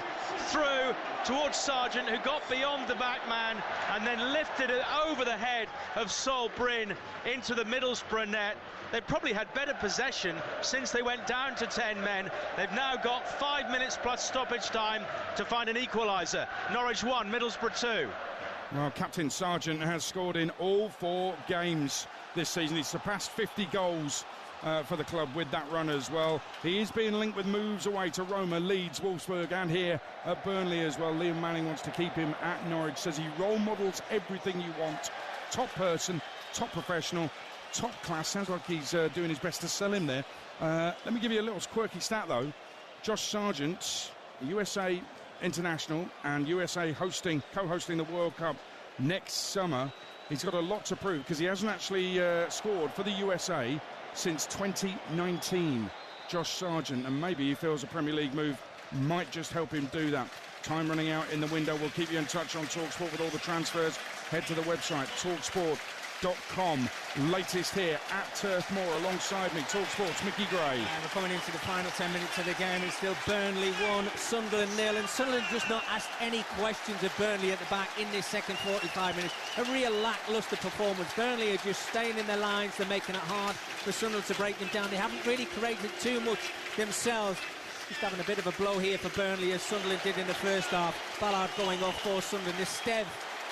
through towards Sargent, who got beyond the back man and then lifted it over the head of Sol Bryn into the Middlesbrough net. They've probably had better possession since they went down to 10 men. They've now got 5 minutes plus stoppage time to find an equaliser. Norwich 1, Middlesbrough 2. Well, Captain Sargent has scored in all 4 games this season. He's surpassed 50 goals for the club with that run as well. He is being linked with moves away to Roma, Leeds, Wolfsburg and here at Burnley as well. Liam Manning wants to keep him at Norwich, says he role models everything you want. Top person, top professional, top class. Sounds like he's doing his best to sell him there. Let me give you a little quirky stat though. Josh Sargent, USA international and USA co-hosting the World Cup next summer. He's got a lot to prove because he hasn't actually scored for the USA since 2019. Josh Sargent, and maybe he feels a Premier League move might just help him do that. Time running out in the window. We'll keep you in touch on TalkSport with all the transfers. Head to the website talksport.com. Latest here at Turf Moor alongside me, TalkSport's Mickey Gray. And we're coming into the final 10 minutes of the game. It's still Burnley 1, Sunderland 0, and Sunderland just not asked any questions of Burnley at the back in this second 45 minutes. A real lacklustre performance. Burnley are just staying in their lines. They're making it hard for Sunderland to break them down. They haven't really created too much themselves. Just having a bit of a blow here for Burnley as Sunderland did in the first half. Ballard going off for Sunderland. This Stev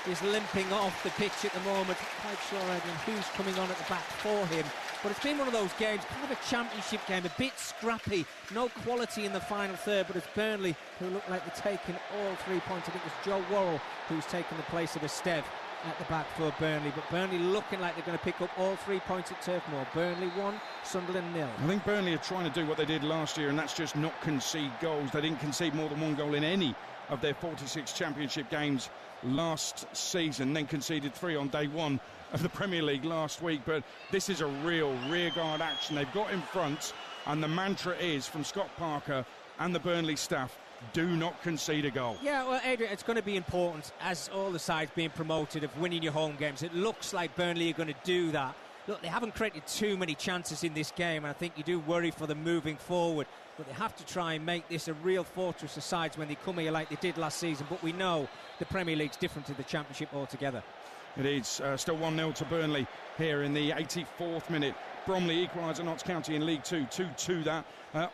is limping off the pitch at the moment. Quite sure Edwin who's coming on at the back for him. But it's been one of those games, kind of a championship game, a bit scrappy, no quality in the final third, but it's Burnley who look like they're taking all 3 points. I think it's Joe Worrell who's taken the place of a Stev at the back for Burnley, but Burnley looking like they're going to pick up all 3 points at Turf Moor. Burnley 1, Sunderland 0. I think Burnley are trying to do what they did last year, and that's just not concede goals. They didn't concede more than 1 goal in any of their 46 championship games last season, then conceded 3 on day 1 of the Premier League last week. But this is a real rearguard action they've got in front, and the mantra is from Scott Parker and the Burnley staff: do not concede a goal. Yeah, well, Adrian, it's going to be important, as all the sides being promoted, of winning your home games. It looks like Burnley are going to do that. Look, they haven't created too many chances in this game, and I think you do worry for them moving forward. But they have to try and make this a real fortress of sides when they come here like they did last season. But we know the Premier League's different to the Championship altogether. It is still 1-0 to Burnley here in the 84th minute. Bromley equalised at Notts County in League 2, 2-2 that.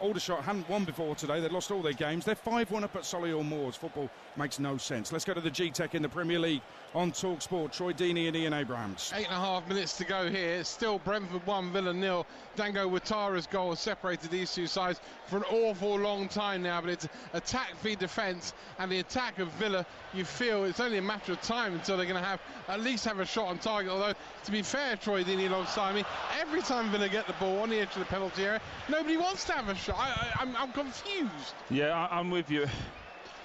Aldershot hadn't won before today. They'd lost all their games. They're 5-1 up at Solihull Moors. Football makes no sense. Let's go to the G-Tech in the Premier League on TalkSport. Troy Deeney and Ian Abrahams. 8.5 minutes to go here. It's still Brentford 1, Villa 0. Dango Ouattara's goal has separated these two sides for an awful long time now, but it's attack v defence, and the attack of Villa, you feel it's only a matter of time until they're going to at least have a shot on target. Although, to be fair, Troy Deeney alongside me, every time Villa get the ball on the edge of the penalty area, nobody wants to have a shot. I'm confused. Yeah, I'm with you.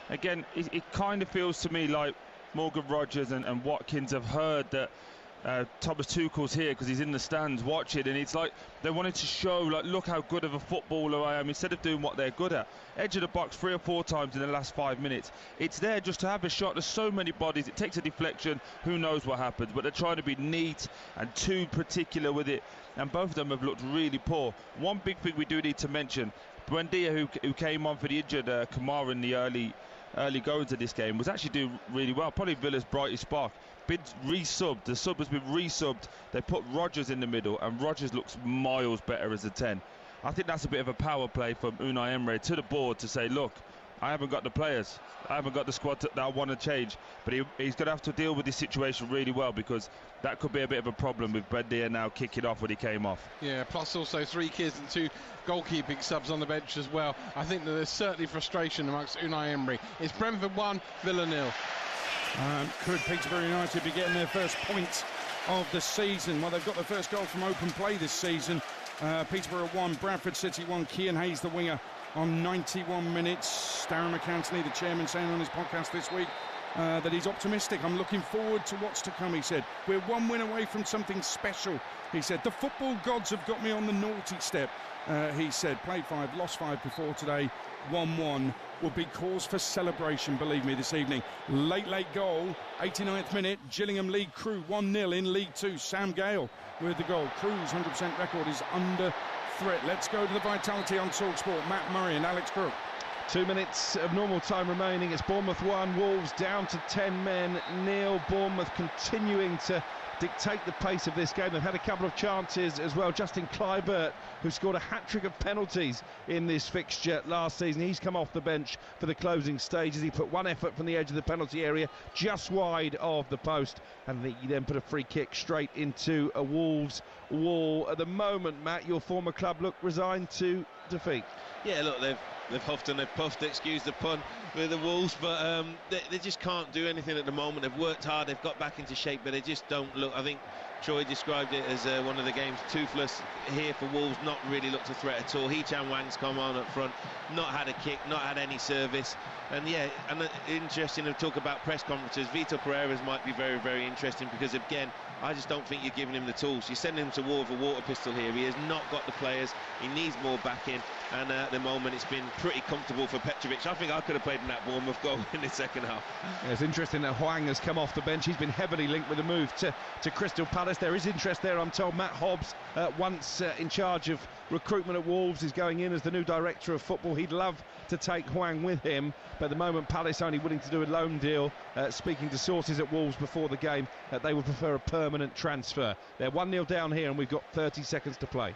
Again, it kind of feels to me like Morgan Rogers and Watkins have heard that Thomas Tuchel's here because he's in the stands watching, and it's like they wanted to show, like, look how good of a footballer I am, instead of doing what they're good at. Edge of the box 3 or 4 times in the last 5 minutes. It's there just to have a shot. There's so many bodies. It takes a deflection. Who knows what happens? But they're trying to be neat and too particular with it, and both of them have looked really poor. One big thing we do need to mention: Buendia, who came on for the injured Kamara in the early goings of this game, was actually doing really well. Probably Villa's brightest spark. Been resubbed. The sub has been resubbed. They put Rodgers in the middle, and Rodgers looks miles better as a 10. I think that's a bit of a power play from Unai Emery to the board to say, look, I haven't got the players, I haven't got the squad that I want to change. But he's going to have to deal with this situation really well, because that could be a bit of a problem with Buendia now kicking off when he came off. Yeah, plus also 3 kids and 2 goalkeeping subs on the bench as well. I think that there's certainly frustration amongst Unai Emery. It's Brentford 1, Villa 0. Could Peterborough United be getting their first point of the season? Well, they've got their first goal from open play this season. Peterborough 1, Bradford City 1. Kian Hayes, the winger, on 91 minutes. Darren McAntony, the chairman, saying on his podcast this week that he's optimistic. I'm looking forward to what's to come, he said. We're one win away from something special, he said. The football gods have got me on the naughty step, he said. Played 5, lost 5 before today. 1-1 will be cause for celebration, believe me, this evening. Late goal, 89th minute. Gillingham lead Crewe 1-0 in League 2. Sam Gale with the goal. Crewe's 100% record is under threat. Let's go to the Vitality on TalkSport. Matt Murray and Alex Crook. 2 minutes of normal time remaining. It's Bournemouth 1, Wolves down to 10 men. Neil, Bournemouth continuing to dictate the pace of this game. They've had a couple of chances as well. Justin Kluivert, who scored a hat-trick of penalties in this fixture last season. He's come off the bench for the closing stages. He put one effort from the edge of the penalty area, just wide of the post, and he then put a free kick straight into a Wolves wall. At the moment, Matt, your former club look resigned to defeat. Yeah, look, they've huffed and they've puffed, excuse the pun, with the Wolves, but they just can't do anything at the moment. They've worked hard, they've got back into shape, but they just don't look. I think Troy described it as one of the games toothless here for Wolves, not really looked a threat at all. Hee-Chan Wang's come on up front, not had a kick, not had any service. And yeah, and interesting to talk about press conferences. Vitor Pereira's might be very, very interesting, because again, I just don't think you're giving him the tools. You're sending him to war with a water pistol here. He has not got the players. He needs more backing. And at the moment, it's been pretty comfortable for Petrovic. I think I could have played in that Bournemouth goal in the second half. Yeah, it's interesting that Hwang has come off the bench. He's been heavily linked with a move to Crystal Palace. There is interest there, I'm told. Matt Hobbs, once in charge of recruitment at Wolves, is going in as the new director of football. He'd love to take Hwang with him, but at the moment Palace only willing to do a loan deal. Speaking to sources at Wolves before the game, they would prefer a permanent transfer. They're 1-0 down here and we've got 30 seconds to play.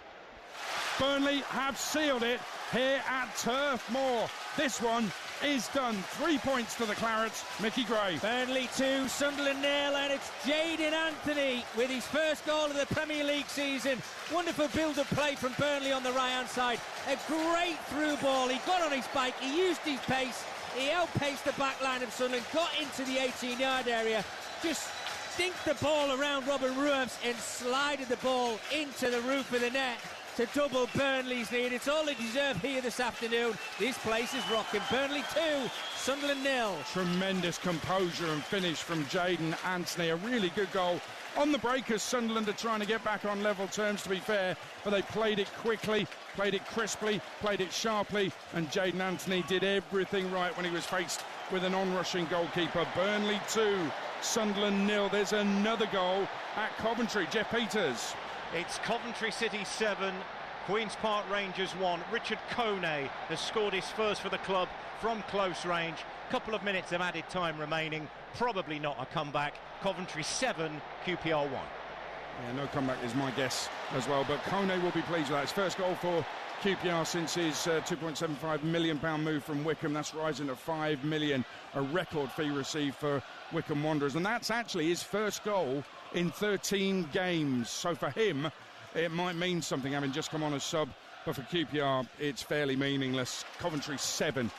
Burnley have sealed it here at Turf Moor. This one is done. 3 points to the Clarets. Mickey Gray. Burnley 2, Sunderland 0, and it's Jayden Anthony with his first goal of the Premier League season. Wonderful build-up play from Burnley on the right-hand side. A great through ball. He got on his bike, he used his pace, he outpaced the back line of Sunderland, got into the 18-yard area, just dinked the ball around Robin Ruiz and slided the ball into the roof of the net to double Burnley's lead. It's all they deserve here this afternoon. This place is rocking. Burnley 2, Sunderland 0. Tremendous composure and finish from Jayden Anthony. A really good goal on the break, as Sunderland are trying to get back on level terms, to be fair, but they played it quickly, played it crisply, played it sharply, and Jayden Anthony did everything right when he was faced with an on-rushing goalkeeper. Burnley 2, Sunderland 0. There's another goal at Coventry. Jeff Peters. It's Coventry City 7, Queen's Park Rangers 1. Richard Kone has scored his first for the club from close range. Couple of minutes of added time remaining. Probably not a comeback. Coventry 7, QPR 1. Yeah, no comeback is my guess as well, but Kone will be pleased with that. His first goal for QPR since his £2.75 million move from Wycombe. That's rising to £5 million, a record fee received for Wycombe Wanderers, and that's actually his first goal in 13 games. So for him, it might mean something having just come on as sub, but for QPR, it's fairly meaningless. Coventry 7,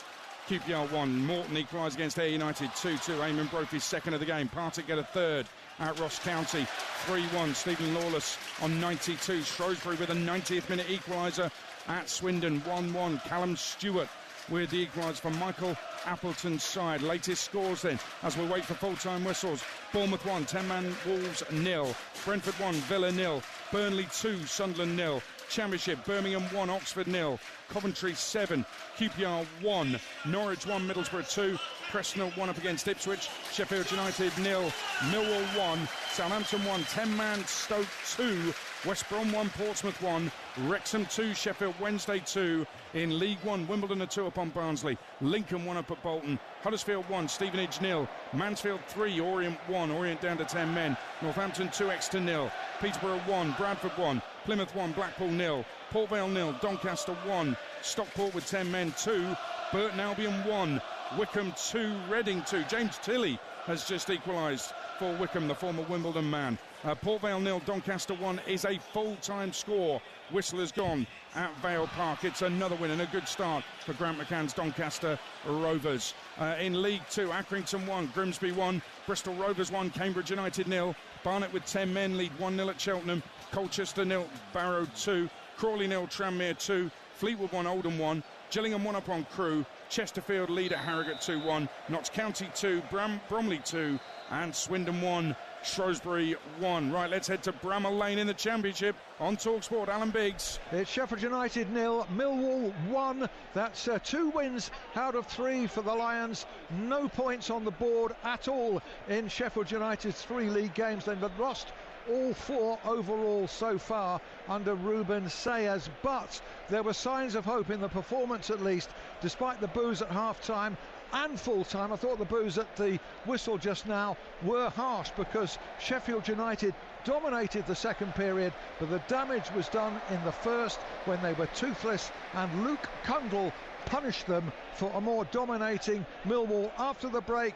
QPR 1. Morton equalised against Ayr United 2-2. Eamon Brophy's second of the game. Partick get a third at Ross County 3-1. Stephen Lawless on 92. Shrewsbury with a 90th minute equaliser at Swindon 1-1. Callum Stewart with the equaliser from Michael Appleton's side. Latest scores then, as we wait for full-time whistles. Bournemouth 1, 10-man Wolves 0. Brentford 1, Villa 0. Burnley 2, Sunderland 0. Championship, Birmingham 1, Oxford 0. Coventry 7, QPR 1. Norwich 1, Middlesbrough 2. Preston 1 up against Ipswich. Sheffield United 0. Millwall 1. Southampton 1, 10-man Stoke 2. West Brom 1, Portsmouth 1. Wrexham 2, Sheffield Wednesday 2. In League 1, Wimbledon are 2 up on Barnsley. Lincoln 1 up at Bolton. Huddersfield 1, Stevenage 0. Mansfield 3, Orient 1. Orient down to 10 men. Northampton 2, Exeter 0. Peterborough 1, Bradford 1. Plymouth 1, Blackpool 0. Port Vale 0. Doncaster 1. Stockport with 10 men 2. Burton Albion 1. Wycombe 2, Reading 2. James Tilley has just equalised for Wycombe, the former Wimbledon man. Port Vale 0, Doncaster 1 is a full-time score. Whistle has gone at Vale Park. It's another win and a good start for Grant McCann's Doncaster Rovers. In League 2, Accrington 1, Grimsby 1, Bristol Rovers 1, Cambridge United 0. Barnet with 10 men lead 1-0 at Cheltenham. Colchester 0, Barrow 2. Crawley 0, Tranmere 2. Fleetwood 1, Oldham 1. Gillingham 1 up on Crewe. Chesterfield lead at Harrogate 2-1, Notts County 2, Bromley 2, and Swindon 1, Shrewsbury 1. Right, let's head to Bramall Lane in the Championship on TalkSport. Alan Biggs. It's Sheffield United 0, Millwall 1. That's 2 wins out of 3 for the Lions. No points on the board at all in Sheffield United's 3 league games. They've lost all 4 overall so far under Ruben Sayers, but there were signs of hope in the performance, at least, despite the boos at half-time and full-time. I thought the boos at the whistle just now were harsh, because Sheffield United dominated the second period, but the damage was done in the first when they were toothless, and Luke Cundle punished them for a more dominating Millwall. After the break,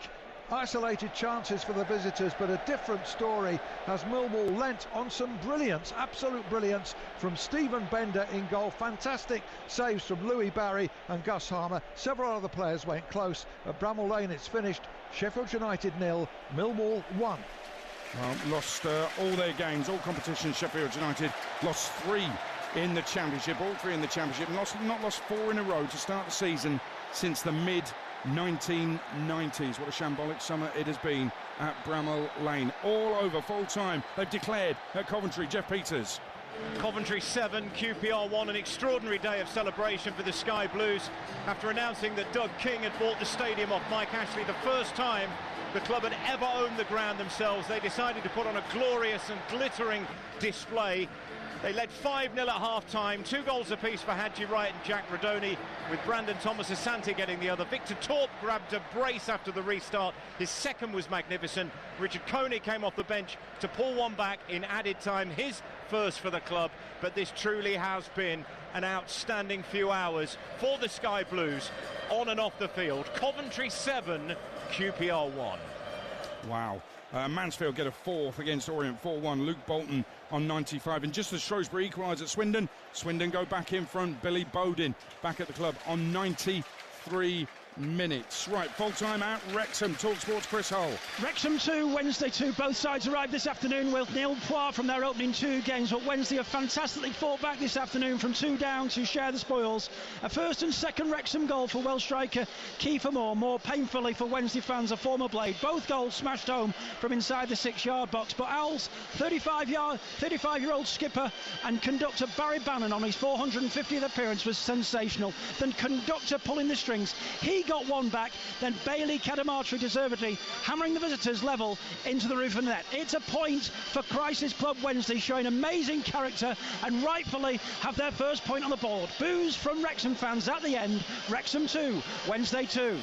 isolated chances for the visitors, but a different story as Millwall lent on some brilliance, absolute brilliance from Stephen Bender in goal. Fantastic saves from Louis Barry and Gus Harmer. Several other players went close. At Bramall Lane it's finished Sheffield United 0, Millwall 1. Well, lost all their games, all competitions. Sheffield United lost 3 in the Championship, all 3 in the Championship, and not lost 4 in a row to start the season since the mid-1990s. What a shambolic summer it has been at Bramall Lane. All over, full time. They've declared at Coventry. Jeff Peters. Coventry 7, QPR 1. An extraordinary day of celebration for the Sky Blues after announcing that Doug King had bought the stadium off Mike Ashley. The first time the club had ever owned the ground themselves. They decided to put on a glorious and glittering display. They led 5-0 at half-time, 2 goals apiece for Hadji Wright and Jack Rodoni, with Brandon Thomas-Asante getting the other. Victor Torp grabbed a brace after the restart. His second was magnificent. Richard Coney came off the bench to pull one back in added time, his first for the club. But this truly has been an outstanding few hours for the Sky Blues on and off the field. Coventry 7, QPR 1. Wow. Mansfield get a 4th against Orient, 4-1. Luke Bolton on 95. And just as Shrewsbury equalise at Swindon go back in front. Billy Bowden back at the club on 93 minutes. Right, full time at Wrexham. TalkSport's Chris Hull. Wrexham 2, Wednesday 2. Both sides arrived this afternoon with nil point from their opening 2 games, but Wednesday have fantastically fought back this afternoon from 2 down to share the spoils. A first and second Wrexham goal for Welsh striker Kiefer Moore. More painfully for Wednesday fans, a former Blade. Both goals smashed home from inside the 6-yard box, but Owls 35-year-old skipper and conductor Barry Bannon on his 450th appearance was sensational. The conductor pulling the strings, he got one back, then Bailey Cadamartri deservedly hammering the visitors level into the roof of the net. It's a point for Crisis Club Wednesday, showing amazing character and rightfully have their first point on the board. Boos from Wrexham fans at the end. Wrexham 2, Wednesday 2.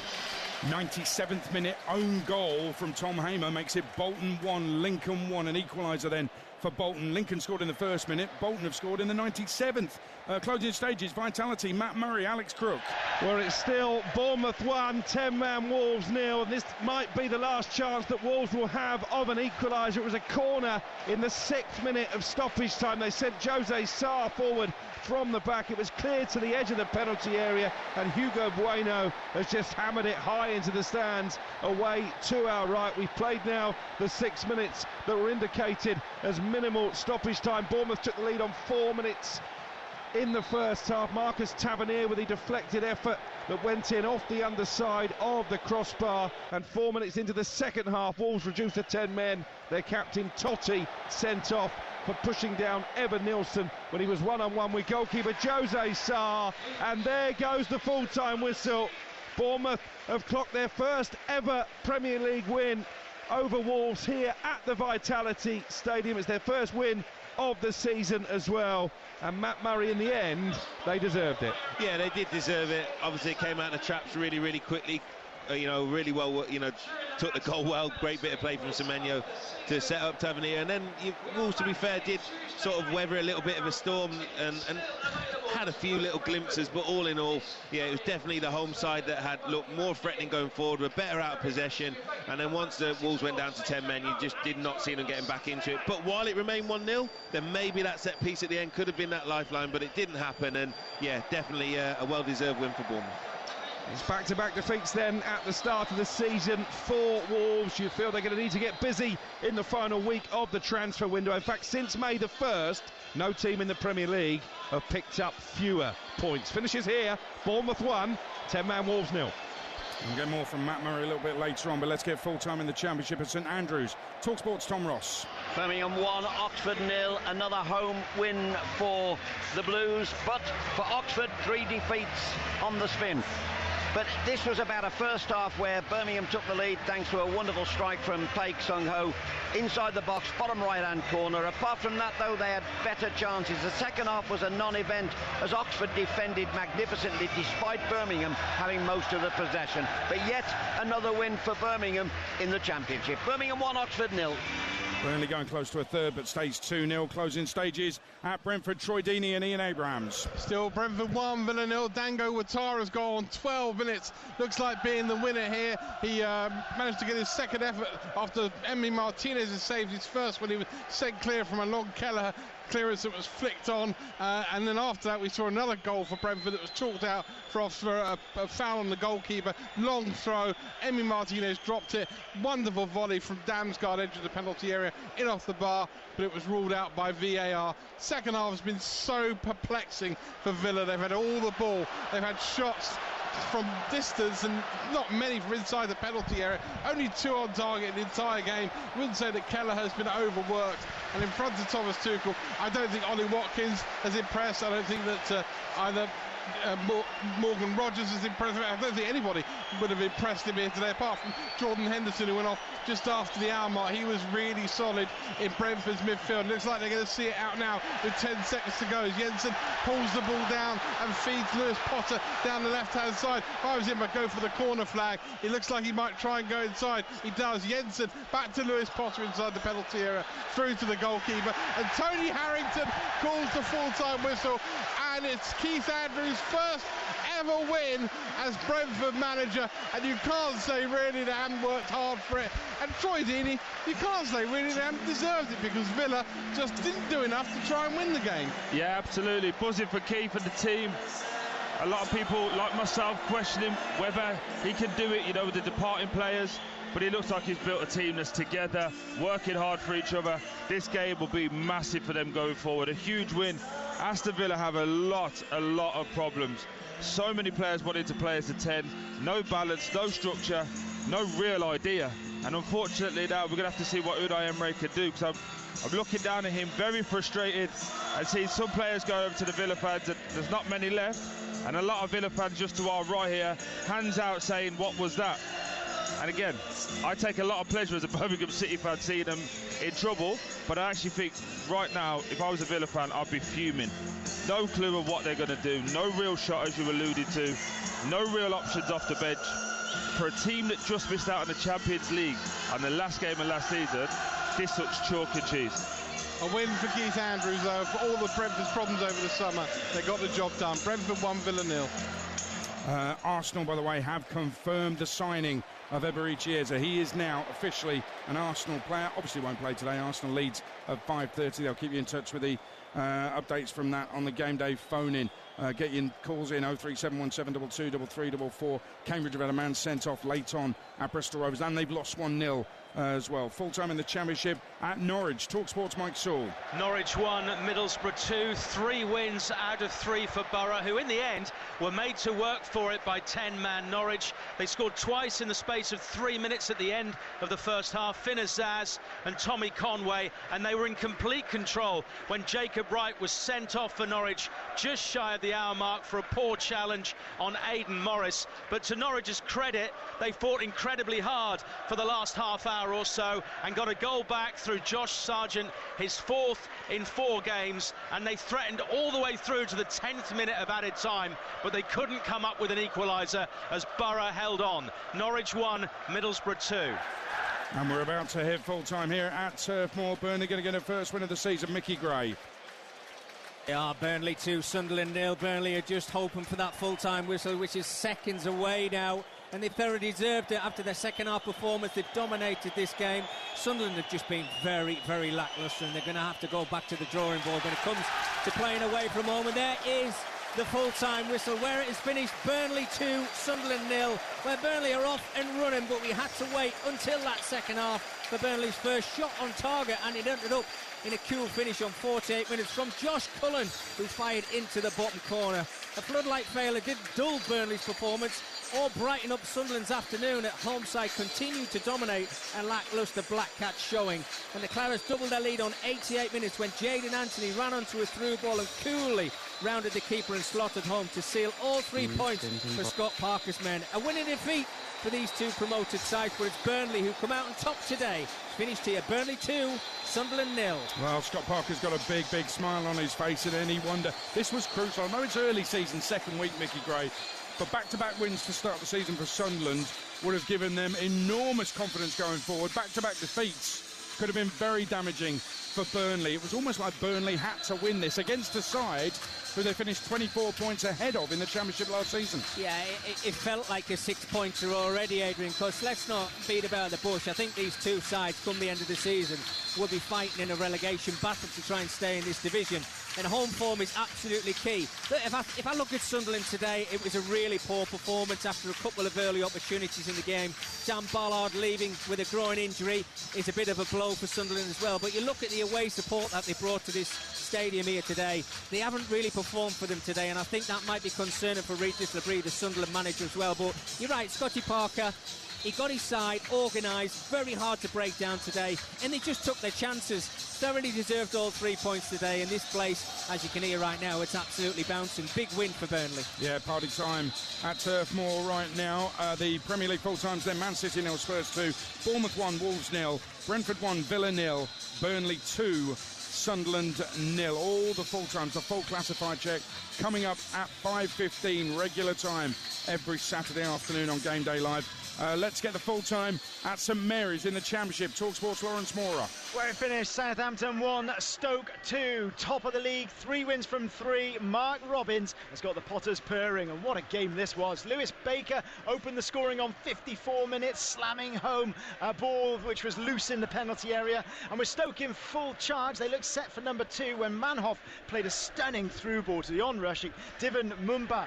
97th minute own goal from Tom Hamer makes it Bolton 1, Lincoln 1, an equaliser then for Bolton. Lincoln scored in the first minute, Bolton have scored in the 97th. Closing stages, Vitality, Matt Murray, Alex Crook. Well, it's still Bournemouth 1, 10-man Wolves 0, and this might be the last chance that Wolves will have of an equaliser. It was a corner in the 6th minute of stoppage time. They sent Jose Sarr forward from the back. It was cleared to the edge of the penalty area, and Hugo Bueno has just hammered it high into the stands away to our right. We've played now the 6 minutes that were indicated as minimal stoppage time. Bournemouth took the lead on 4 minutes in the first half. Marcus Tavernier with a deflected effort that went in off the underside of the crossbar, and 4 minutes into the second half, Wolves reduced to 10 men. Their captain Totti sent off for pushing down Evan Nilsson when he was one-on-one with goalkeeper Jose Sarr, and there goes the full-time whistle. Bournemouth have clocked their first ever Premier League win over Wolves here at the Vitality Stadium. It's their first win of the season as well, and Matt Murray, in the end, they deserved it. Yeah, they did deserve it. Obviously it came out of the traps really quickly, really well, took the goal well. Great bit of play from Semenyo to set up Tavernier, and then Wolves, to be fair, did sort of weather a little bit of a storm and had a few little glimpses, but all in all, yeah, it was definitely the home side that had looked more threatening going forward, were better out of possession, and then once the Wolves went down to 10 men, you just did not see them getting back into it. But while it remained 1-0, then maybe that set piece at the end could have been that lifeline, but it didn't happen, and yeah, definitely a well-deserved win for Bournemouth. It's back-to-back defeats then at the start of the season for Wolves. You feel they're going to need to get busy in the final week of the transfer window. In fact, since May the 1st, no team in the Premier League have picked up fewer points. Finishes here, Bournemouth 1, 10-man Wolves 0. We'll get more from Matt Murray a little bit later on, but let's get full-time in the Championship at St Andrews. TalkSport's Tom Ross. Birmingham 1, Oxford 0. Another home win for the Blues, but for Oxford, 3 defeats on the spin. But this was about a first half where Birmingham took the lead thanks to a wonderful strike from Paik Sung-ho inside the box, bottom right-hand corner. Apart from that, though, they had better chances. The second half was a non-event as Oxford defended magnificently despite Birmingham having most of the possession. But yet another win for Birmingham in the Championship. Birmingham 1, Oxford 0. Burnley going close to a third, but stays 2-0. Closing stages at Brentford, Troy Deeney and Ian Abrahams. Still Brentford 1, Villa 0. Dango Ouattara's goal on 12 minutes. Looks like being the winner here. He managed to get his second effort after Emi Martinez has saved his first when he was sent clear from a long Kelleher clearance that was flicked on, and then after that we saw another goal for Brentford that was chalked out for a foul on the goalkeeper. Long throw, Emi Martinez dropped it, wonderful volley from Damsgaard, edge of the penalty area, in off the bar, but it was ruled out by VAR. Second half has been so perplexing for Villa. They've had all the ball, they've had shots from distance and not many from inside the penalty area. Only 2 on target in the entire game. I wouldn't say that Kelleher has been overworked. And in front of Thomas Tuchel, I don't think Ollie Watkins has impressed. I don't think that either Morgan Rogers is impressive. I don't think anybody would have impressed him here today apart from Jordan Henderson, who went off just after the hour mark. He was really solid in Brentford's midfield. Looks like they're going to see it out now with 10 seconds to go. Jensen pulls the ball down and feeds Lewis Potter down the left-hand side. If I was him, I'd go for the corner flag. It looks like he might try and go inside. He does. Jensen back to Lewis Potter inside the penalty area, through to the goalkeeper, and Tony Harrington calls the full-time whistle, and it's Keith Andrews' first ever win as Brentford manager, and you can't say really they haven't worked hard for it. And Troy Deeney, you can't say really they haven't deserved it, because Villa just didn't do enough to try and win the game. Yeah, absolutely. Buzzing for Keith and the team. A lot of people, like myself, questioning whether he can do it, you know, with the departing players. But it looks like he's built a team that's together, working hard for each other. This game will be massive for them going forward. A huge win. Aston Villa have a lot of problems. So many players wanting to play as a 10. No balance, no structure, no real idea. And unfortunately now we're going to have to see what Unai Emery can do, because I'm looking down at him very frustrated and seeing some players go over to the Villa fans, and there's not many left. And a lot of Villa fans just to our right here, hands out saying, what was that? And again, I take a lot of pleasure as a Birmingham City fan seeing them in trouble, but I actually think right now, if I was a Villa fan, I'd be fuming. No clue of what they're going to do, no real shot, as you alluded to, no real options off the bench. For a team that just missed out on the Champions League on the last game of last season, this looks chalk and cheese. A win for Keith Andrews, though, for all the Brentford's problems over the summer. They got the job done. Brentford 1, Villa 0. Arsenal, by the way, have confirmed the signing of Eberechi Chiesa. He is now officially an Arsenal player. Obviously won't play today. Arsenal leads at 5:30. They'll keep you in touch with the updates from that on the game day phone-in. Get your calls in 03717223344. Cambridge have had a man sent off late on at Bristol Rovers, and they've lost 1-0 as well. Full-time in the Championship at Norwich. TalkSport's Mike Saul. Norwich 1, Middlesbrough 2. 3 wins out of 3 for Borough, who in the end were made to work for it by 10-man Norwich. They scored twice in the space of 3 minutes at the end of the first half. Finn Azaz and Tommy Conway, and they were in complete control when Jacob Wright was sent off for Norwich just shy of the hour mark for a poor challenge on Aidan Morris. But to Norwich's credit, they fought incredibly hard for the last half hour or so and got a goal back through Josh Sargent, his 4th in 4 games, and they threatened all the way through to the 10th minute of added time, but they couldn't come up with an equaliser as Borough held on. Norwich 1, Middlesbrough 2. And we're about to hit full-time here at Turf Moor. Burnley going to get a first win of the season. Mickey Gray. Yeah, Burnley 2, Sunderland 0. Burnley are just hoping for that full-time whistle, which is seconds away now, and they've thoroughly deserved it after their second half performance. They've dominated this game. Sunderland have just been very, very lacklustre, and they're going to have to go back to the drawing board when it comes to playing away from home. And there is the full-time whistle, where it is finished Burnley 2, Sunderland 0, where Burnley are off and running, but we had to wait until that second half for Burnley's first shot on target, and it ended up in a cool finish on 48 minutes from Josh Cullen, who fired into the bottom corner. A floodlight failure didn't dull Burnley's performance or brighten up Sunderland's afternoon. At home side continued to dominate and lacklustre Black Cats showing. And the Claras doubled their lead on 88 minutes when Jayden Anthony ran onto a through ball and coolly rounded the keeper and slotted home to seal all 3 points for Scott Parker's men. A winning defeat for these two promoted sides, but it's Burnley who come out on top today. Finished here, Burnley 2, Sunderland 0. Well, Scott Parker's got a big smile on his face, and any wonder this was crucial. I know it's early season, second week, Mickey Gray, but back-to-back wins to start the season for Sunderland would have given them enormous confidence going forward. Back-to-back defeats could have been very damaging for Burnley. It was almost like Burnley had to win this against a side who they finished 24 points ahead of in the Championship last season. Yeah, it felt like a 6-pointer already, Adrian, because let's not beat about the bush. I think these two sides, come the end of the season, will be fighting in a relegation battle to try and stay in this division. And home form is absolutely key. But if I look at Sunderland today, it was a really poor performance after a couple of early opportunities in the game. Dan Ballard leaving with a groin injury is a bit of a blow for Sunderland as well. But you look at the away support that they brought to this stadium here today, they haven't really performed for them today, and I think that might be concerning for Regis Labrie, the Sunderland manager, as well. But you're right, Scotty Parker, he got his side organised, very hard to break down today, and they just took their chances. Thoroughly deserved all 3 points today, and this place, as you can hear right now, it's absolutely bouncing. Big win for Burnley. Yeah, party time at Turf Moor right now. The Premier League full times then: Man City 0, Spurs 2, Bournemouth 1, Wolves 0, Brentford 1, Villa 0, Burnley 2, Sunderland 0. All the full times, the full classified check, coming up at 5:15 regular time every Saturday afternoon on Game Day Live. Let's get the full time at St Mary's in the Championship. TalkSport's Lawrence Mora. Where it finished, Southampton 1, Stoke 2. Top of the league, 3 wins from 3. Mark Robbins has got the Potters purring, and what a game this was. Lewis Baker opened the scoring on 54 minutes, slamming home a ball which was loose in the penalty area. And with Stoke in full charge, they looked set for number 2 when Manhoff played a stunning through ball to the on-rushing Divan Mumba.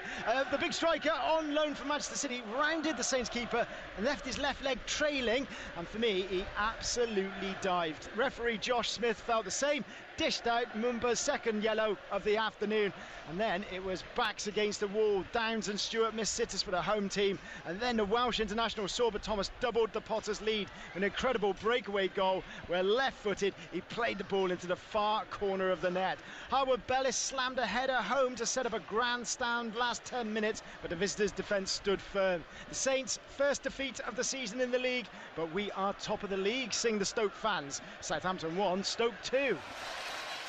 The big striker on loan from Manchester City rounded the Saints keeper and left his left leg trailing, and for me, he absolutely dived. Referee Josh Smith felt the same, dished out Mumba's second yellow of the afternoon, and then it was backs against the wall. Downs and Stewart missed sitters for the home team, and then the Welsh international Sorba Thomas doubled the Potters' lead with an incredible breakaway goal where, left-footed, he played the ball into the far corner of the net. Harwood Bellis slammed a header home to set up a grandstand last 10 minutes, but the visitors' defence stood firm. The Saints' first defeat of the season in the league, but we are top of the league, sing the Stoke fans. Southampton 1, Stoke 2.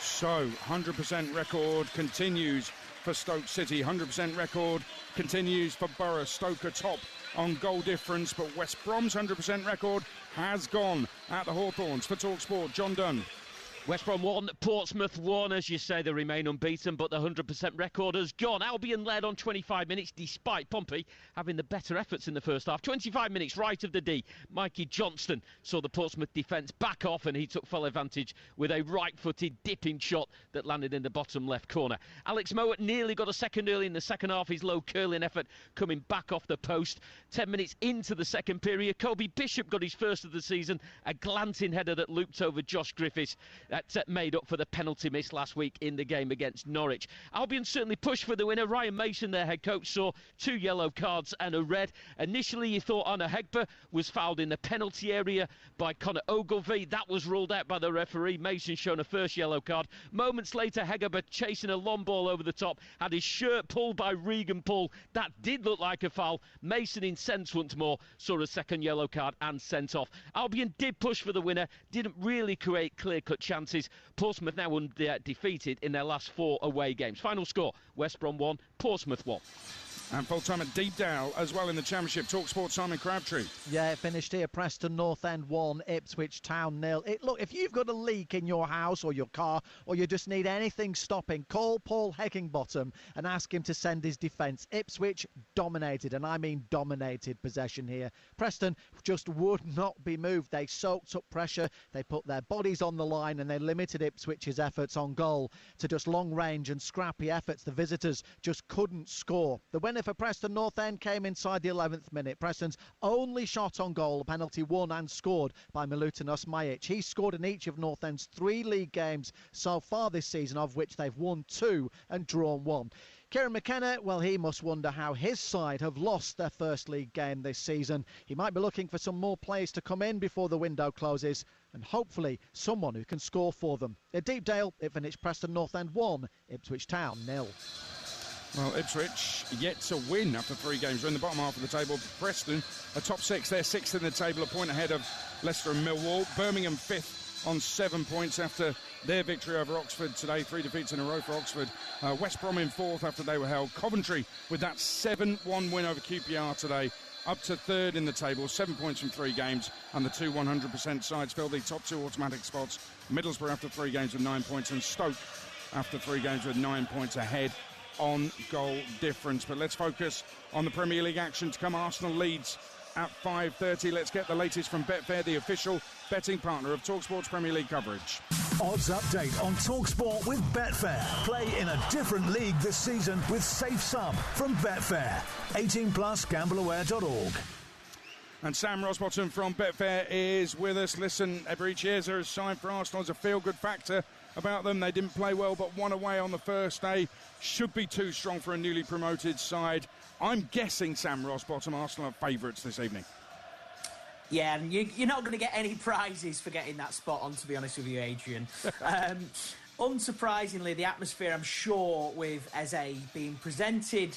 So, 100% record continues for Stoke City. 100% record continues for Borough. Stoke are top on goal difference, but West Brom's 100% record has gone at the Hawthorns. For TalkSport, John Dunn. West Brom 1, Portsmouth 1. As you say, they remain unbeaten, but the 100% record has gone. Albion led on 25 minutes, despite Pompey having the better efforts in the first half. 25 minutes, right of the D. Mikey Johnston saw the Portsmouth defence back off, and he took full advantage with a right-footed dipping shot that landed in the bottom left corner. Alex Mowat nearly got a second early in the second half, his low curling effort coming back off the post. 10 minutes into the second period, Kobe Bishop got his first of the season, a glancing header that looped over Josh Griffiths. That made up for the penalty miss last week in the game against Norwich. Albion certainly pushed for the winner. Ryan Mason, their head coach, saw 2 yellow cards and a red. Initially, you thought Anna Hegber was fouled in the penalty area by Conor Ogilvie. That was ruled out by the referee. Mason shown a first yellow card. Moments later, Hegber, chasing a long ball over the top, had his shirt pulled by Regan Poole. That did look like a foul. Mason, incensed once more, saw a second yellow card and sent off. Albion did push for the winner, didn't really create clear-cut chances. Portsmouth now defeated in their last 4 away games. Final score, West Brom 1, Portsmouth 1. And full-time at Deepdale as well in the Championship. TalkSport, Simon Crabtree. Yeah, it finished here. Preston North End 1, Ipswich Town 0. Look, if you've got a leak in your house or your car, or you just need anything stopping, call Paul Heckingbottom and ask him to send his defence. Ipswich dominated, and I mean dominated possession here. Preston just would not be moved. They soaked up pressure, they put their bodies on the line, and they limited Ipswich's efforts on goal to just long range and scrappy efforts. The visitors just couldn't score. The winner for Preston North End came inside the 11th minute. Preston's only shot on goal, a penalty won and scored by Milutin Osmajic. He's scored in each of North End's 3 league games so far this season, of which they've won 2 and drawn 1. Kieran McKenna, well, he must wonder how his side have lost their first league game this season. He might be looking for some more players to come in before the window closes, and hopefully someone who can score for them. At Deepdale, it finished Preston North End 1, Ipswich Town 0. Well, Ipswich yet to win after 3 games. They're in the bottom half of the table. Preston are top 6. They're 6th in the table, a point ahead of Leicester and Millwall. Birmingham 5th on 7 points after their victory over Oxford today. 3 defeats in a row for Oxford. West Brom in 4th after they were held. Coventry with that 7-1 win over QPR today, up to 3rd in the table, 7 points from 3 games, and the 2 100% sides fill the top 2 automatic spots. Middlesbrough after 3 games with 9 points, and Stoke after 3 games with 9 points ahead on goal difference. But let's focus on the Premier League action to come. Arsenal leads at 5:30. Let's get the latest from Betfair, the official betting partner of TalkSport's Premier League coverage. Odds update on TalkSport with Betfair. Play in a different league this season with Safe Sub from Betfair. 18 plus, gambleaware.org. And Sam Rosbottom from Betfair is with us. Listen, Eberechiesa has signed for Arsenal as a feel-good factor about them. They didn't play well, but won away on the first day. Should be too strong for a newly promoted side. I'm guessing, Sam Rosbottom, Arsenal are favourites this evening. Yeah, and you're not going to get any prizes for getting that spot on, to be honest with you, Adrian. Unsurprisingly, the atmosphere, I'm sure, with Eze being presented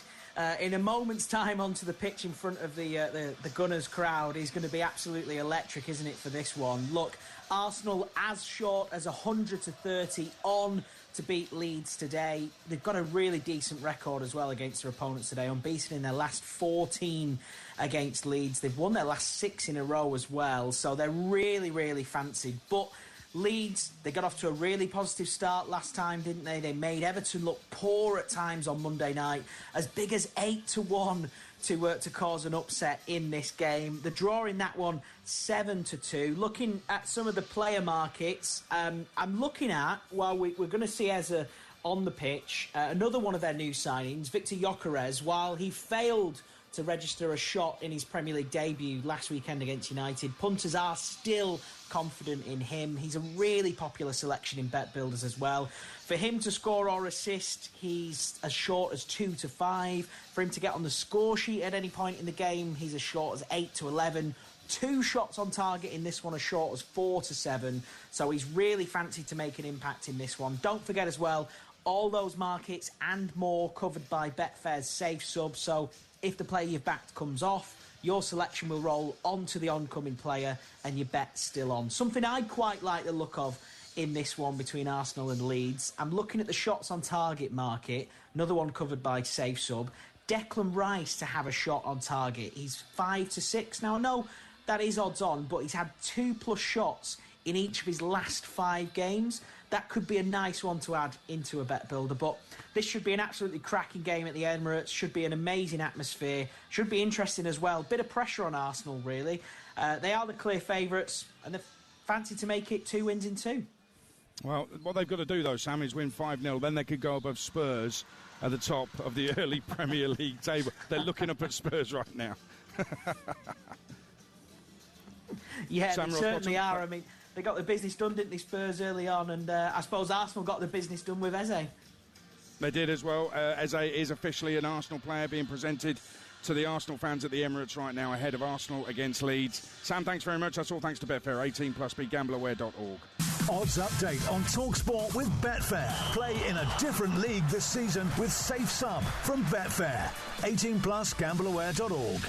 in a moment's time onto the pitch in front of the Gunners crowd is going to be absolutely electric, isn't it, for this one? Look, Arsenal as short as 100-30 on to beat Leeds today. They've got a really decent record as well against their opponents today, unbeaten in their last 14 against Leeds. They've won their last 6 in a row as well, so they're really, really fancied. But Leeds, they got off to a really positive start last time, didn't they? They made Everton look poor at times on Monday night, as big as 8-1 to cause an upset in this game. The draw in that one, 7-2. Looking at some of the player markets, I'm looking at, while we're going to see Eze on the pitch, another one of their new signings, Victor Gyökeres. While he failed to register a shot in his Premier League debut last weekend against United, punters are still confident in him. He's a really popular selection in bet builders as well. For him to score or assist, he's as short as 2-5. For him to get on the score sheet at any point in the game, he's as short as 8-11. 2 shots on target in this one, as short as 4-7. So he's really fancied to make an impact in this one. Don't forget as well, all those markets and more covered by Betfair's Safe Sub. So if the player you've backed comes off, your selection will roll onto the oncoming player and your bet's still on. Something I quite like the look of in this one between Arsenal and Leeds. I'm looking at the shots on target market, another one covered by Safe Sub. Declan Rice to have a shot on target. He's 5-6. Now, I know that is odds on, but he's had 2+ shots in each of his last 5 games. That could be a nice one to add into a bet builder, but this should be an absolutely cracking game at the Emirates. Should be an amazing atmosphere. Should be interesting as well. Bit of pressure on Arsenal, really. They are the clear favourites, and they're fancy to make it 2 wins in 2. Well, what they've got to do, though, Sam, is win 5-0. Then they could go above Spurs at the top of the early Premier League table. They're looking up at Spurs right now. Yeah, they certainly are. I mean, they got the business done, didn't they, Spurs, early on, and I suppose Arsenal got the business done with Eze. They did as well. Eze is officially an Arsenal player, being presented to the Arsenal fans at the Emirates right now, ahead of Arsenal against Leeds. Sam, thanks very much. That's all thanks to Betfair. 18 plus, be gambleaware.org. Odds update on TalkSport with Betfair. Play in a different league this season with Safe Sub from Betfair. 18 plus, gambleaware.org.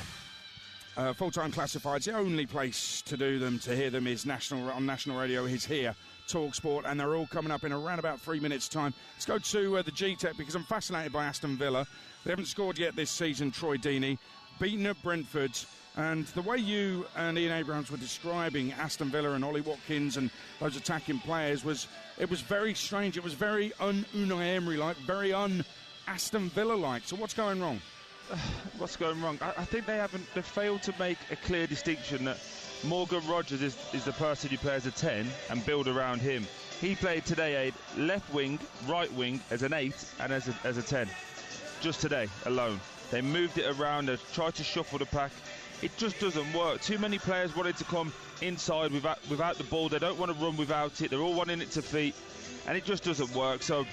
Full-time classifieds, the only place to do them, to hear them, is on national radio, is here, Talk Sport, and they're all coming up in around about 3 minutes' time. Let's go to the G-Tech, because I'm fascinated by Aston Villa. They haven't scored yet this season, Troy Deeney, beaten at Brentford, and the way you and Ian Abrahams were describing Aston Villa and Ollie Watkins and those attacking players it was very strange. It was very un-Unai Emery-like, very un-Aston Villa-like. So what's going wrong? What's going wrong? I think they failed to make a clear distinction that Morgan Rogers is the person who plays a 10 and build around him. He played today a left wing, right wing as an 8 and as a 10. Just today alone. They moved it around, they tried to shuffle the pack. It just doesn't work. Too many players wanted to come inside without the ball. They don't want to run without it. They're all wanting it to feet, and it just doesn't work. So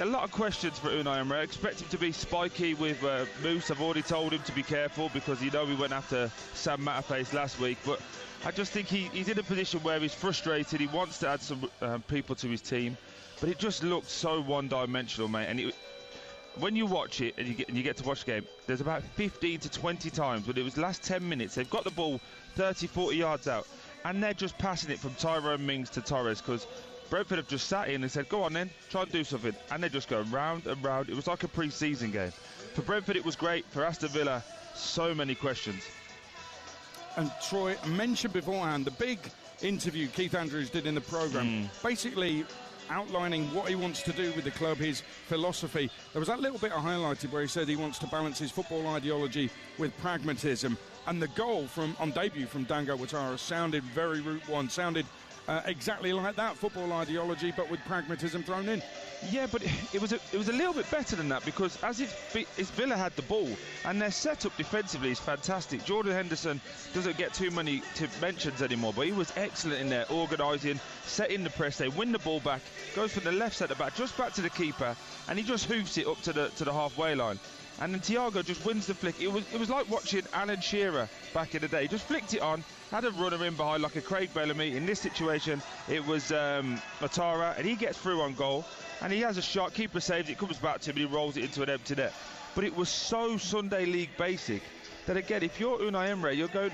a lot of questions for Unai Emery. I expect him to be spiky with Moose. I've already told him to be careful because we went after Sam Matterface last week. But I just think he's in a position where he's frustrated. He wants to add some people to his team, but it just looks so one-dimensional, mate. And when you watch it and you get to watch the game, there's about 15 to 20 times when it was last 10 minutes, they've got the ball 30, 40 yards out, and they're just passing it from Tyrone Mings to Torres because Brentford have just sat in and said, go on then, try and do something. And they're just going round and round. It was like a pre-season game. For Brentford, it was great. For Aston Villa, so many questions. And Troy mentioned beforehand the big interview Keith Andrews did in the programme, basically outlining what he wants to do with the club, his philosophy. There was that little bit I highlighted where he said he wants to balance his football ideology with pragmatism. And the goal on debut from Dango Ouattara sounded very Route 1, sounded exactly like that, football ideology, but with pragmatism thrown in. Yeah, but it was a little bit better than that because as Villa had the ball and their setup defensively is fantastic. Jordan Henderson doesn't get too many mentions anymore, but he was excellent in there, organising, setting the press. They win the ball back, goes from the left centre back just back to the keeper, and he just hoofs it up to the halfway line. And then Thiago just wins the flick. It was like watching Alan Shearer back in the day. He just flicked it on, had a runner in behind like a Craig Bellamy. In this situation, it was Ouattara, and he gets through on goal. And he has a shot, keeper saves it, comes back to him, and he rolls it into an empty net. But it was so Sunday League basic that, again, if you're Unai Emery, you're going,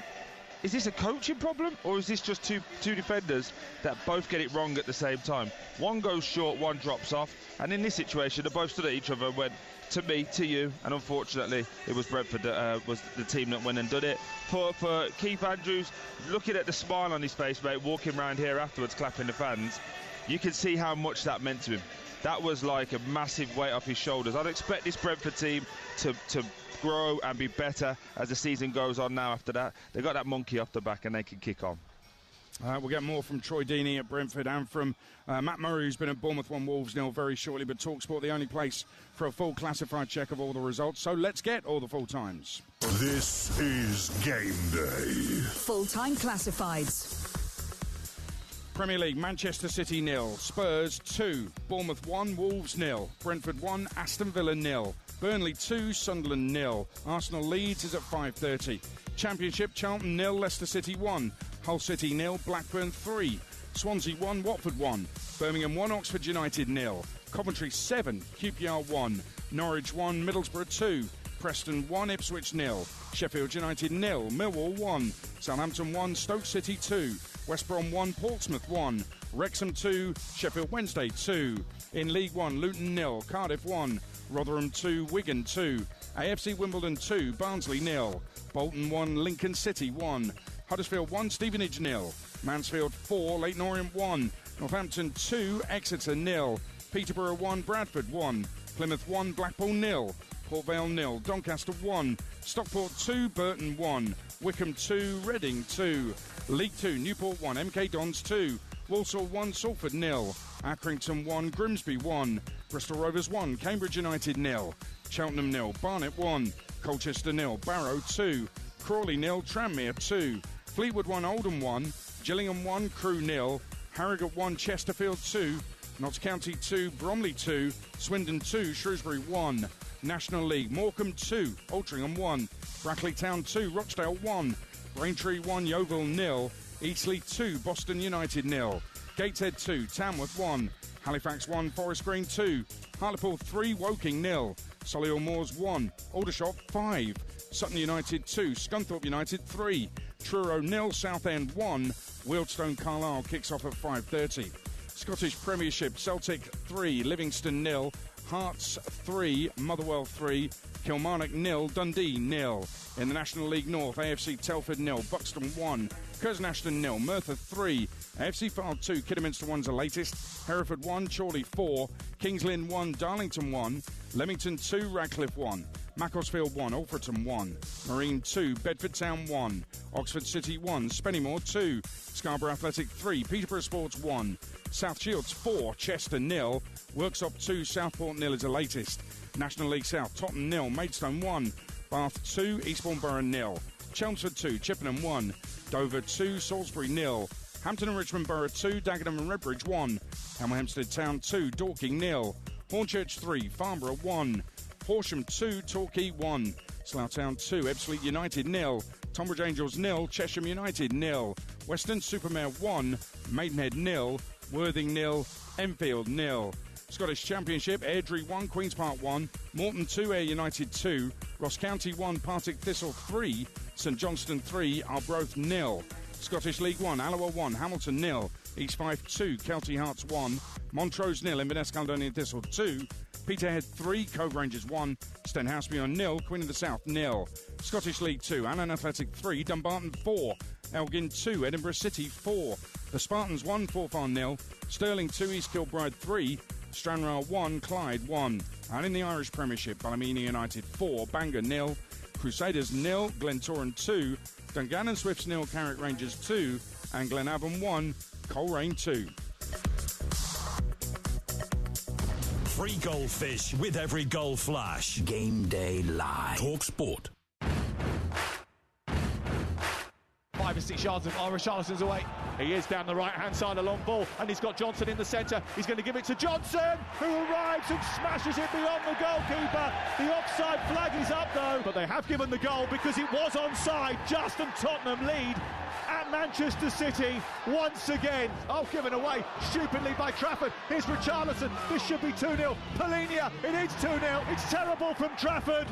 is this a coaching problem, or is this just two defenders that both get it wrong at the same time? One goes short, one drops off, and in this situation, they both stood at each other and went, to me, to you, and unfortunately, it was Brentford that was the team that went and did it. For Keith Andrews, looking at the smile on his face, mate, walking around here afterwards, clapping the fans, you can see how much that meant to him. That was like a massive weight off his shoulders. I'd expect this Brentford team to grow and be better as the season goes on now after that. They got that monkey off the back and they can kick on. We'll get more from Troy Deeney at Brentford and from Matt Murray, who's been at Bournemouth 1 Wolves 0 very shortly. But TalkSport, the only place for a full classified check of all the results. So let's get all the full times. This is Game Day. Full-time classifieds. Premier League, Manchester City 0, Spurs 2, Bournemouth 1, Wolves 0, Brentford 1, Aston Villa 0, Burnley 2, Sunderland 0, Arsenal Leeds is at 5:30. Championship, Charlton 0, Leicester City 1, Hull City 0, Blackburn 3, Swansea 1, Watford 1, Birmingham 1, Oxford United 0, Coventry 7, QPR 1, Norwich 1, Middlesbrough 2, Preston 1, Ipswich 0, Sheffield United 0, Millwall 1, Southampton 1, Stoke City 2, West Brom 1, Portsmouth 1, Wrexham 2, Sheffield Wednesday 2. In League 1, Luton 0, Cardiff 1, Rotherham 2, Wigan 2, AFC Wimbledon 2, Barnsley 0, Bolton 1, Lincoln City 1, Huddersfield 1, Stevenage 0, Mansfield 4, Leyton Orient 1, Northampton 2, Exeter 0, Peterborough 1, Bradford 1, Plymouth 1, Blackpool 0, Port Vale 0, Doncaster 1, Stockport 2, Burton 1, Wickham 2, Reading 2, League 2, Newport 1, MK Dons 2, Walsall 1, Salford 0, Accrington 1, Grimsby 1, Bristol Rovers 1, Cambridge United 0, Cheltenham 0, Barnet 1, Colchester 0, Barrow 2, Crawley 0, Tranmere 2, Fleetwood 1, Oldham 1, Gillingham 1, Crewe 0, Harrogate 1, Chesterfield 2, Notts County 2, Bromley 2, Swindon 2, Shrewsbury 1, National League, Morecambe 2, Altrincham 1, Brackley Town 2, Rochdale 1, Braintree 1, Yeovil 0, Eastleigh 2, Boston United 0, Gateshead 2, Tamworth 1, Halifax 1, Forest Green 2, Hartlepool 3, Woking 0, Solihull Moors 1, Aldershot 5, Sutton United 2, Scunthorpe United 3, Truro 0, Southend 1, Wealdstone Carlisle kicks off at 5:30. Scottish Premiership, Celtic 3, Livingston 0, Hearts 3, Motherwell 3, Kilmarnock 0, Dundee 0. In the National League North, AFC Telford 0, Buxton 1, Curzon Ashton 0, Merthyr 3, AFC Fylde 2, Kidderminster 1's the latest, Hereford 1, Chorley 4, Kings Lynn 1, Darlington 1, Leamington 2, Radcliffe 1, Macclesfield 1, Alfreton 1, Marine 2, Bedford Town 1, Oxford City 1, Spennymoor 2, Scarborough Athletic 3, Peterborough Sports 1, South Shields 4, Chester 0, Worksop 2, Southport 0 is the latest. National League South, Tottenham 0, Maidstone 1, Bath 2, Eastbourne Borough 0, Chelmsford 2, Chippenham 1, Dover 2, Salisbury 0, Hampton and Richmond Borough 2, Dagenham and Redbridge 1, Hemel Hempstead Town 2, Dorking 0, Hornchurch 3, Farnborough 1, Horsham 2, Torquay 1, Slough Town 2, Ebbsfleet United 0, Tonbridge Angels 0, Chesham United 0, Western Supermare 1, Maidenhead 0, Worthing 0, Enfield 0. Scottish Championship, Airdrie 1, Queen's Park 1, Morton 2, Ayr United 2, Ross County 1, Partick Thistle 3, St Johnstone 3, Arbroath 0. Scottish League 1, Alloa 1, Hamilton 0, East Fife 2, Kelty Hearts 1, Montrose 0, Inverness Caledonian Thistle 2, Peterhead 3, Cove Rangers 1, Stenhousemuir 0, Queen of the South 0. Scottish League 2, Annan Athletic 3, Dumbarton 4, Elgin 2, Edinburgh City 4, the Spartans 1, Forfarn 0, Stirling 2, East Kilbride 3, Stranraer 1, Clyde 1. And in the Irish Premiership, Ballymena United 4, Bangor 0, Crusaders 0, Glentoran 2, Dungannon Swifts 0, Carrick Rangers 2, and Glenavon 1, Coleraine 2. Free goldfish with every goal flash. Game Day Live. Talk Sport. 5 or 6 yards of Richarlison's away. He is down the right-hand side, a long ball, and he's got Johnson in the centre. He's going to give it to Johnson, who arrives and smashes it beyond the goalkeeper. The offside flag is up, though, but they have given the goal because it was onside. Just and Tottenham lead at Manchester City once again. Oh, given away stupidly by Trafford. Here's Richarlison. This should be 2-0. Polinia, it is 2-0. It's terrible from Trafford.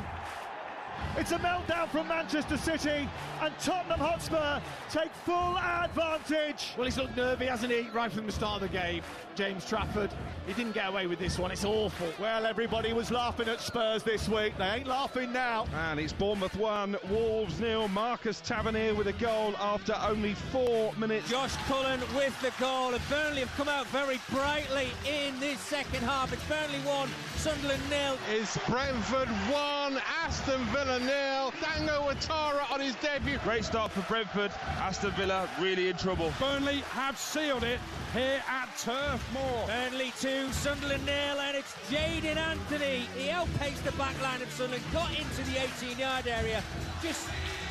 It's a meltdown from Manchester City, and Tottenham Hotspur take full advantage. Well, he's looked nervy, hasn't he, right from the start of the game, James Trafford. He didn't get away with this one, it's awful. Well, everybody was laughing at Spurs this week. They ain't laughing now. And it's Bournemouth 1, Wolves 0. Marcus Tavernier with a goal after only 4 minutes. Josh Cullen with the goal, and Burnley have come out very brightly in this second half. It's Burnley 1, Sunderland 0. It's Brentford 1, Aston Villa 0. Dango Ouattara on his debut. Great start for Brentford. Aston Villa really in trouble. Burnley have sealed it here at Turf Moor. Burnley 2, Sunderland 0, and it's Jayden Anthony. He outpaced the back line of Sunderland, got into the 18-yard area, just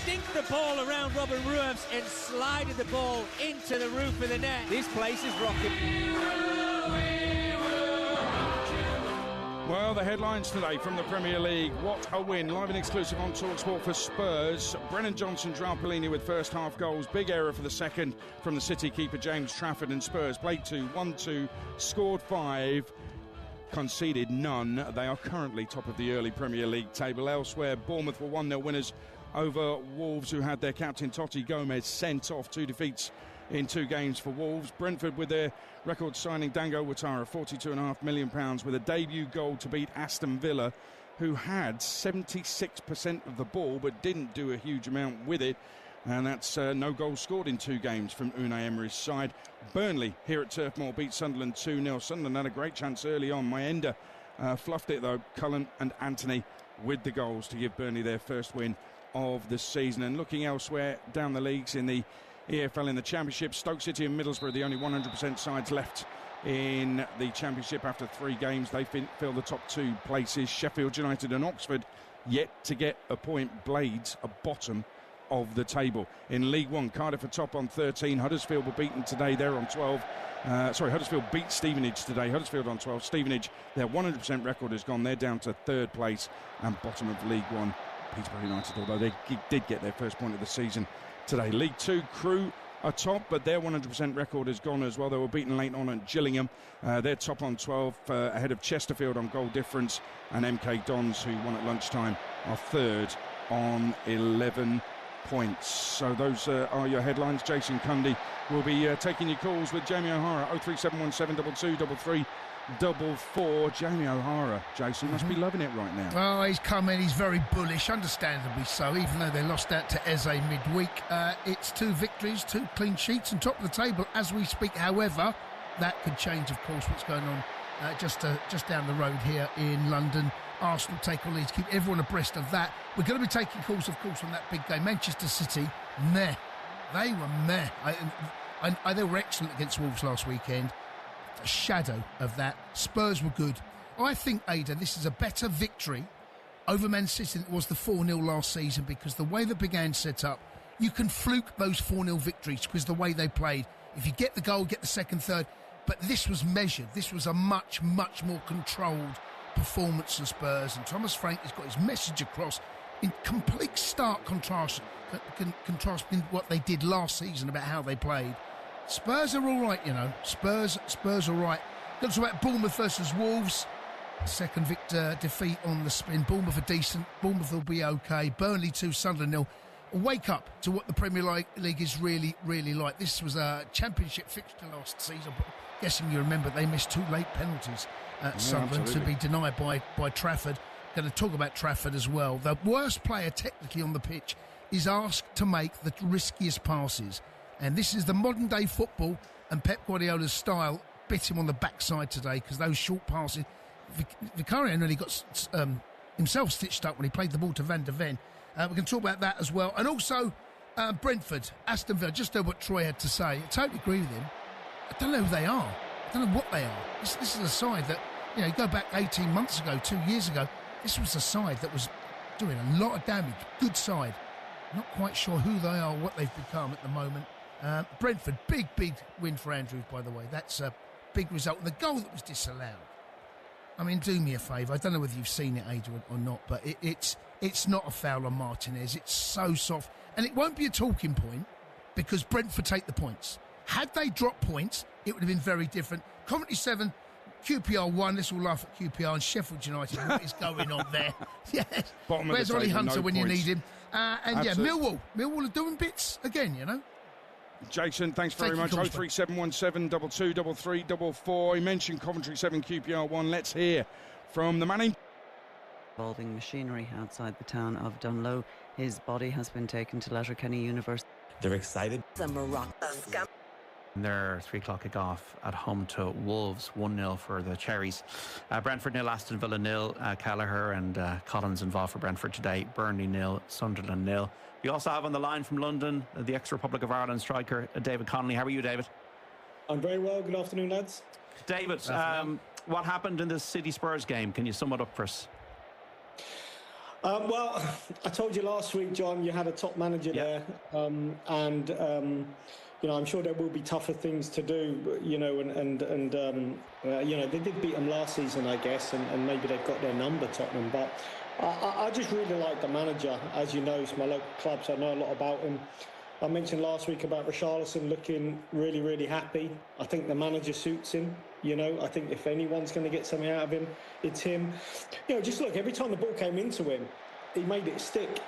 dinked the ball around Robin Ruems and slided the ball into the roof of the net. This place is rocking. Well, the headlines today from the Premier League. What a win. Live and exclusive on TalkSport for Spurs. Brennan Johnson, Joao Polini with first half goals. Big error for the second from the City keeper James Trafford, and Spurs played 2, 1-2, scored 5, conceded none. They are currently top of the early Premier League table. Elsewhere, Bournemouth were 1-0 winners over Wolves, who had their captain Totti Gomez sent off. 2 defeats in 2 games for Wolves. Brentford with their record signing Dango Ouattara, £42.5 million, with a debut goal to beat Aston Villa, who had 76% of the ball but didn't do a huge amount with it. And that's no goals scored in 2 games from Unai Emery's side. Burnley here at Turf Moor beat Sunderland 2-0. Sunderland had a great chance early on. Mayenda fluffed it though. Cullen and Anthony with the goals to give Burnley their first win of the season. And looking elsewhere down the leagues in the EFL, in the Championship, Stoke City and Middlesbrough, the only 100% sides left in the Championship after 3 games. They fill the top 2 places. Sheffield United and Oxford yet to get a point. Blades are bottom of the table. In League 1, Cardiff are top on 13. Huddersfield were beaten today. They're on 12. Huddersfield beat Stevenage today. Huddersfield on 12. Stevenage, their 100% record is gone. They're down to 3rd place and bottom of League 1. Peterborough United, although they did get their first point of the season today. League 2, Crewe are top, but their 100% record is gone as well. They were beaten late on at Gillingham. They're top on 12, ahead of Chesterfield on goal difference, and MK Dons, who won at lunchtime, are 3rd on 11 points. So those are your headlines. Jason Cundy will be taking your calls with Jamie O'Hara. 03717 22 33 Jamie O'Hara, Jason, must be loving it right now. Well, he's come in, he's very bullish, understandably so, even though they lost out to Eze midweek. It's 2 victories, 2 clean sheets, and top of the table as we speak. However, that could change, of course, what's going on just down the road here in London. Arsenal take all leads, keep everyone abreast of that. We're going to be taking calls, of course, on that big game. Manchester City, meh. They were meh. They were excellent against Wolves last weekend. A shadow of that. Spurs were good. I think, Ada, this is a better victory over Man City than it was the 4-0 last season, because the way that began set up, you can fluke those 4-0 victories because the way they played. If you get the goal, get the second, third. But this was measured. This was a much, much more controlled performance than Spurs. And Thomas Frank has got his message across in complete stark contrast with what they did last season about how they played. Spurs are all right, you know. Spurs are right. Let's talk about Bournemouth versus Wolves. Second defeat on the spin. Bournemouth are decent. Bournemouth will be okay. Burnley 2, Sunderland 0. Wake up to what the Premier League is really, really like. This was a championship fixture last season. But guessing you remember they missed 2 late penalties at Sunderland to be denied by Trafford. Going to talk about Trafford as well. The worst player technically on the pitch is asked to make the riskiest passes. And this is the modern day football, and Pep Guardiola's style bit him on the backside today, because those short passes, Vicario nearly got himself stitched up when he played the ball to Van der Ven. We can talk about that as well. And also Brentford, Aston Villa, just heard what Troy had to say. I totally agree with him. I don't know who they are. I don't know what they are. This is a side that, you know, go back 18 months ago, 2 years ago, this was a side that was doing a lot of damage. Good side. Not quite sure who they are, what they've become at the moment. Brentford, big win for Andrews, by the way. That's a big result. And the goal that was disallowed, I mean, do me a favour. I don't know whether you've seen it, Adrian, or not, but it's not a foul on Martinez. It's so soft. And it won't be a talking point because Brentford take the points. Had they dropped points, it would have been very different. Coventry 7, QPR 1. Let's all laugh at QPR. And Sheffield United, what is going on there? Yes. Where's Ollie Hunter when you need him? And Absolutely. Millwall are doing bits again, you know. Jason, thanks very much. 03717 22 He mentioned Coventry 7, QPR 1. Let's hear from the man involving machinery outside the town of Dunlow. His body has been taken to Letterkenny University. They're excited. The Morocco. Their 3 o'clock kick-off at home to Wolves, 1-0 for the Cherries. Brentford 0, Aston Villa 0. Callagher and Collins involved for Brentford today. Burnley 0, Sunderland 0. We also have on the line from London the ex-Republic of Ireland striker David Connolly. How are you, David? I'm very well. Good afternoon, lads. David, what happened in the City Spurs game? Can you sum it up for us? Well, I told you last week, John, you had a top manager there, and you know, I'm sure there will be tougher things to do, you know, and you know, they did beat them last season, I guess, and maybe they've got their number, Tottenham, but I just really like the manager. As you know, it's my local club, so I know a lot about him. I mentioned last week about Richarlison looking really, really happy. I think the manager suits him. You know, I think if anyone's going to get something out of him, it's him. You know, just look, every time the ball came into him, he made it stick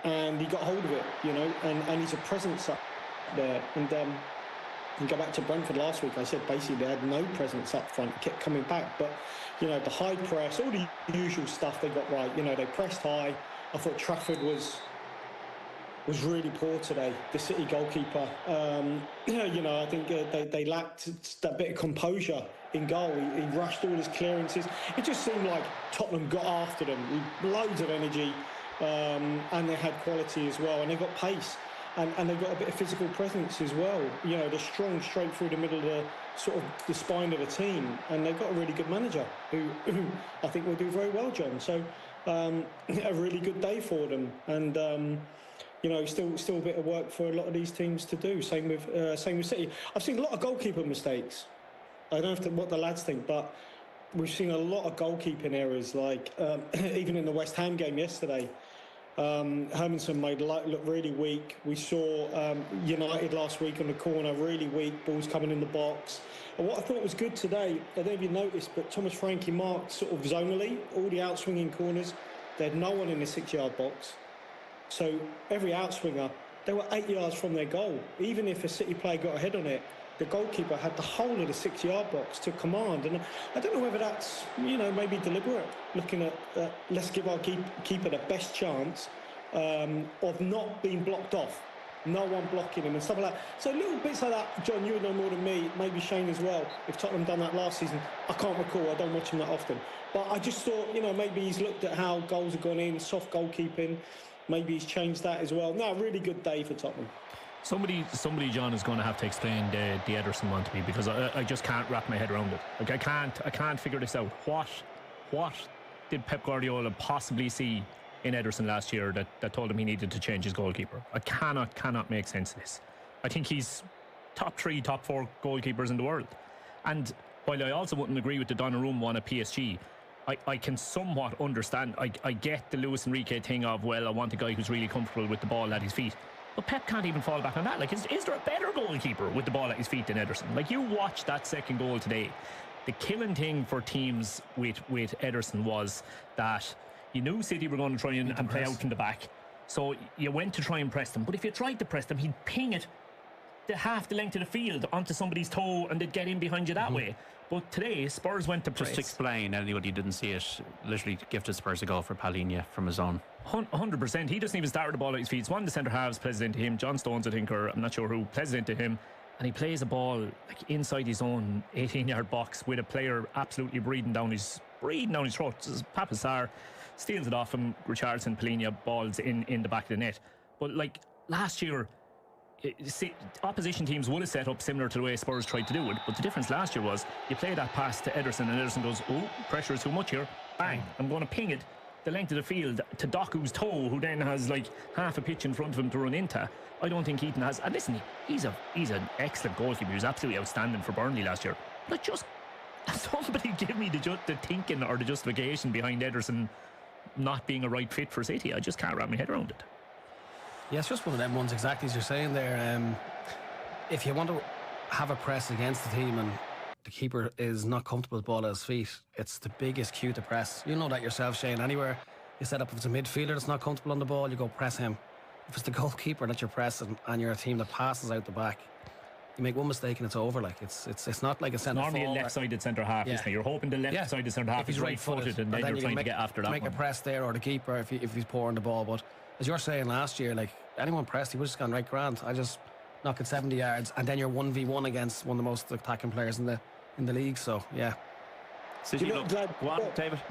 and he got hold of it, you know, and he's a presence up there. And go back to Brentford last week, I said basically they had no presence up front, kept coming back. But, you know, the high press, all the usual stuff they got right. You know, they pressed high. I thought Trafford was really poor today, the City goalkeeper. You know, I think they lacked that bit of composure in goal. He rushed all his clearances. It just seemed like Tottenham got after them with loads of energy, and they had quality as well, and they got pace. And they've got a bit of physical presence as well. You know, they're strong straight through the middle of the sort of the spine of the team. And they've got a really good manager who I think will do very well, John. So a really good day for them. And, you know, still a bit of work for a lot of these teams to do. Same with City. I've seen a lot of goalkeeper mistakes. I don't know what the lads think, but we've seen a lot of goalkeeping errors, like even in the West Ham game yesterday. Hermanson made look really weak. We saw United last week on the corner, really weak, balls coming in the box. And what I thought was good today, I don't know if you noticed, but Thomas Frankie marked sort of zonally, all the outswinging corners. They had no one in the 6-yard box. So every outswinger, they were 8 yards from their goal. Even if a City player got a head on it, the goalkeeper had the whole of the 6-yard box to command. And I don't know whether that's, maybe deliberate, looking at let's give our keeper the best chance of not being blocked off. No one blocking him and stuff like that. So little bits like that, John, you would know more than me, maybe Shane as well. If Tottenham done that last season, I can't recall. I don't watch him that often. But I just thought, maybe he's looked at how goals have gone in, soft goalkeeping. Maybe he's changed that as well. No, really good day for Tottenham. Somebody, John, is going to have to explain the Ederson one to me, because I just can't wrap my head around it. Like I can't figure this out. What did Pep Guardiola possibly see in Ederson last year that told him he needed to change his goalkeeper? I cannot make sense of this. I think he's top 3, top 4 goalkeepers in the world. And while I also wouldn't agree with the Donnarumma one at PSG, I can somewhat understand. I get the Luis Enrique thing of, well, I want a guy who's really comfortable with the ball at his feet. But Pep can't even fall back on that. Like, is there a better goalkeeper with the ball at his feet than Ederson? Like, you watch that second goal today. The killing thing for teams with Ederson was that you knew City were going to try and play out from the back. So you went to try and press them. But if you tried to press them, he'd ping it half the length of the field onto somebody's toe, and they'd get in behind you that way. But today, Spurs went to press. Just to explain, anybody who didn't see it, literally gifted Spurs a goal for Palhinha from his own. 100%. He doesn't even start with the ball at his feet. It's one of the centre halves plays into him. John Stones, I think, or I'm not sure who, plays into him. And he plays a ball like inside his own 18-yard box with a player absolutely breathing down his throat. Papa Sarr steals it off him. Richarlison, Palhinha balls in the back of the net. But like last year, opposition teams would have set up similar to the way Spurs tried to do it, but the difference last year was you play that pass to Ederson and Ederson goes, oh, pressure is too much here, bang, I'm going to ping it the length of the field to Doku's toe, who then has like half a pitch in front of him to run into. I don't think Heaton has, and listen, he's an excellent goalkeeper. He was absolutely outstanding for Burnley last year, but just somebody give me the thinking or the justification behind Ederson not being a right fit for City. I just can't wrap my head around it. Yeah, it's just one of them ones, exactly as you're saying there. If you want to have a press against the team and the keeper is not comfortable with the ball at his feet, it's the biggest cue to press. You know that yourself, Shane. Anywhere you set up, if it's a midfielder that's not comfortable on the ball, you go press him. If it's the goalkeeper that you're pressing and you're a team that passes out the back, you make one mistake and it's over. Like it's not like a centre forward. Normally a left-sided centre half, isn't it? You're hoping the left-sided centre half is right-footed, and then you're trying to get after that. Make a press there, or the keeper if he's pouring the ball. But as you're saying last year, like anyone pressed, he would have just gone right grand. I just knock it 70 yards, and then you're 1v1 against one of the most attacking players in the league. So yeah. So go on, David.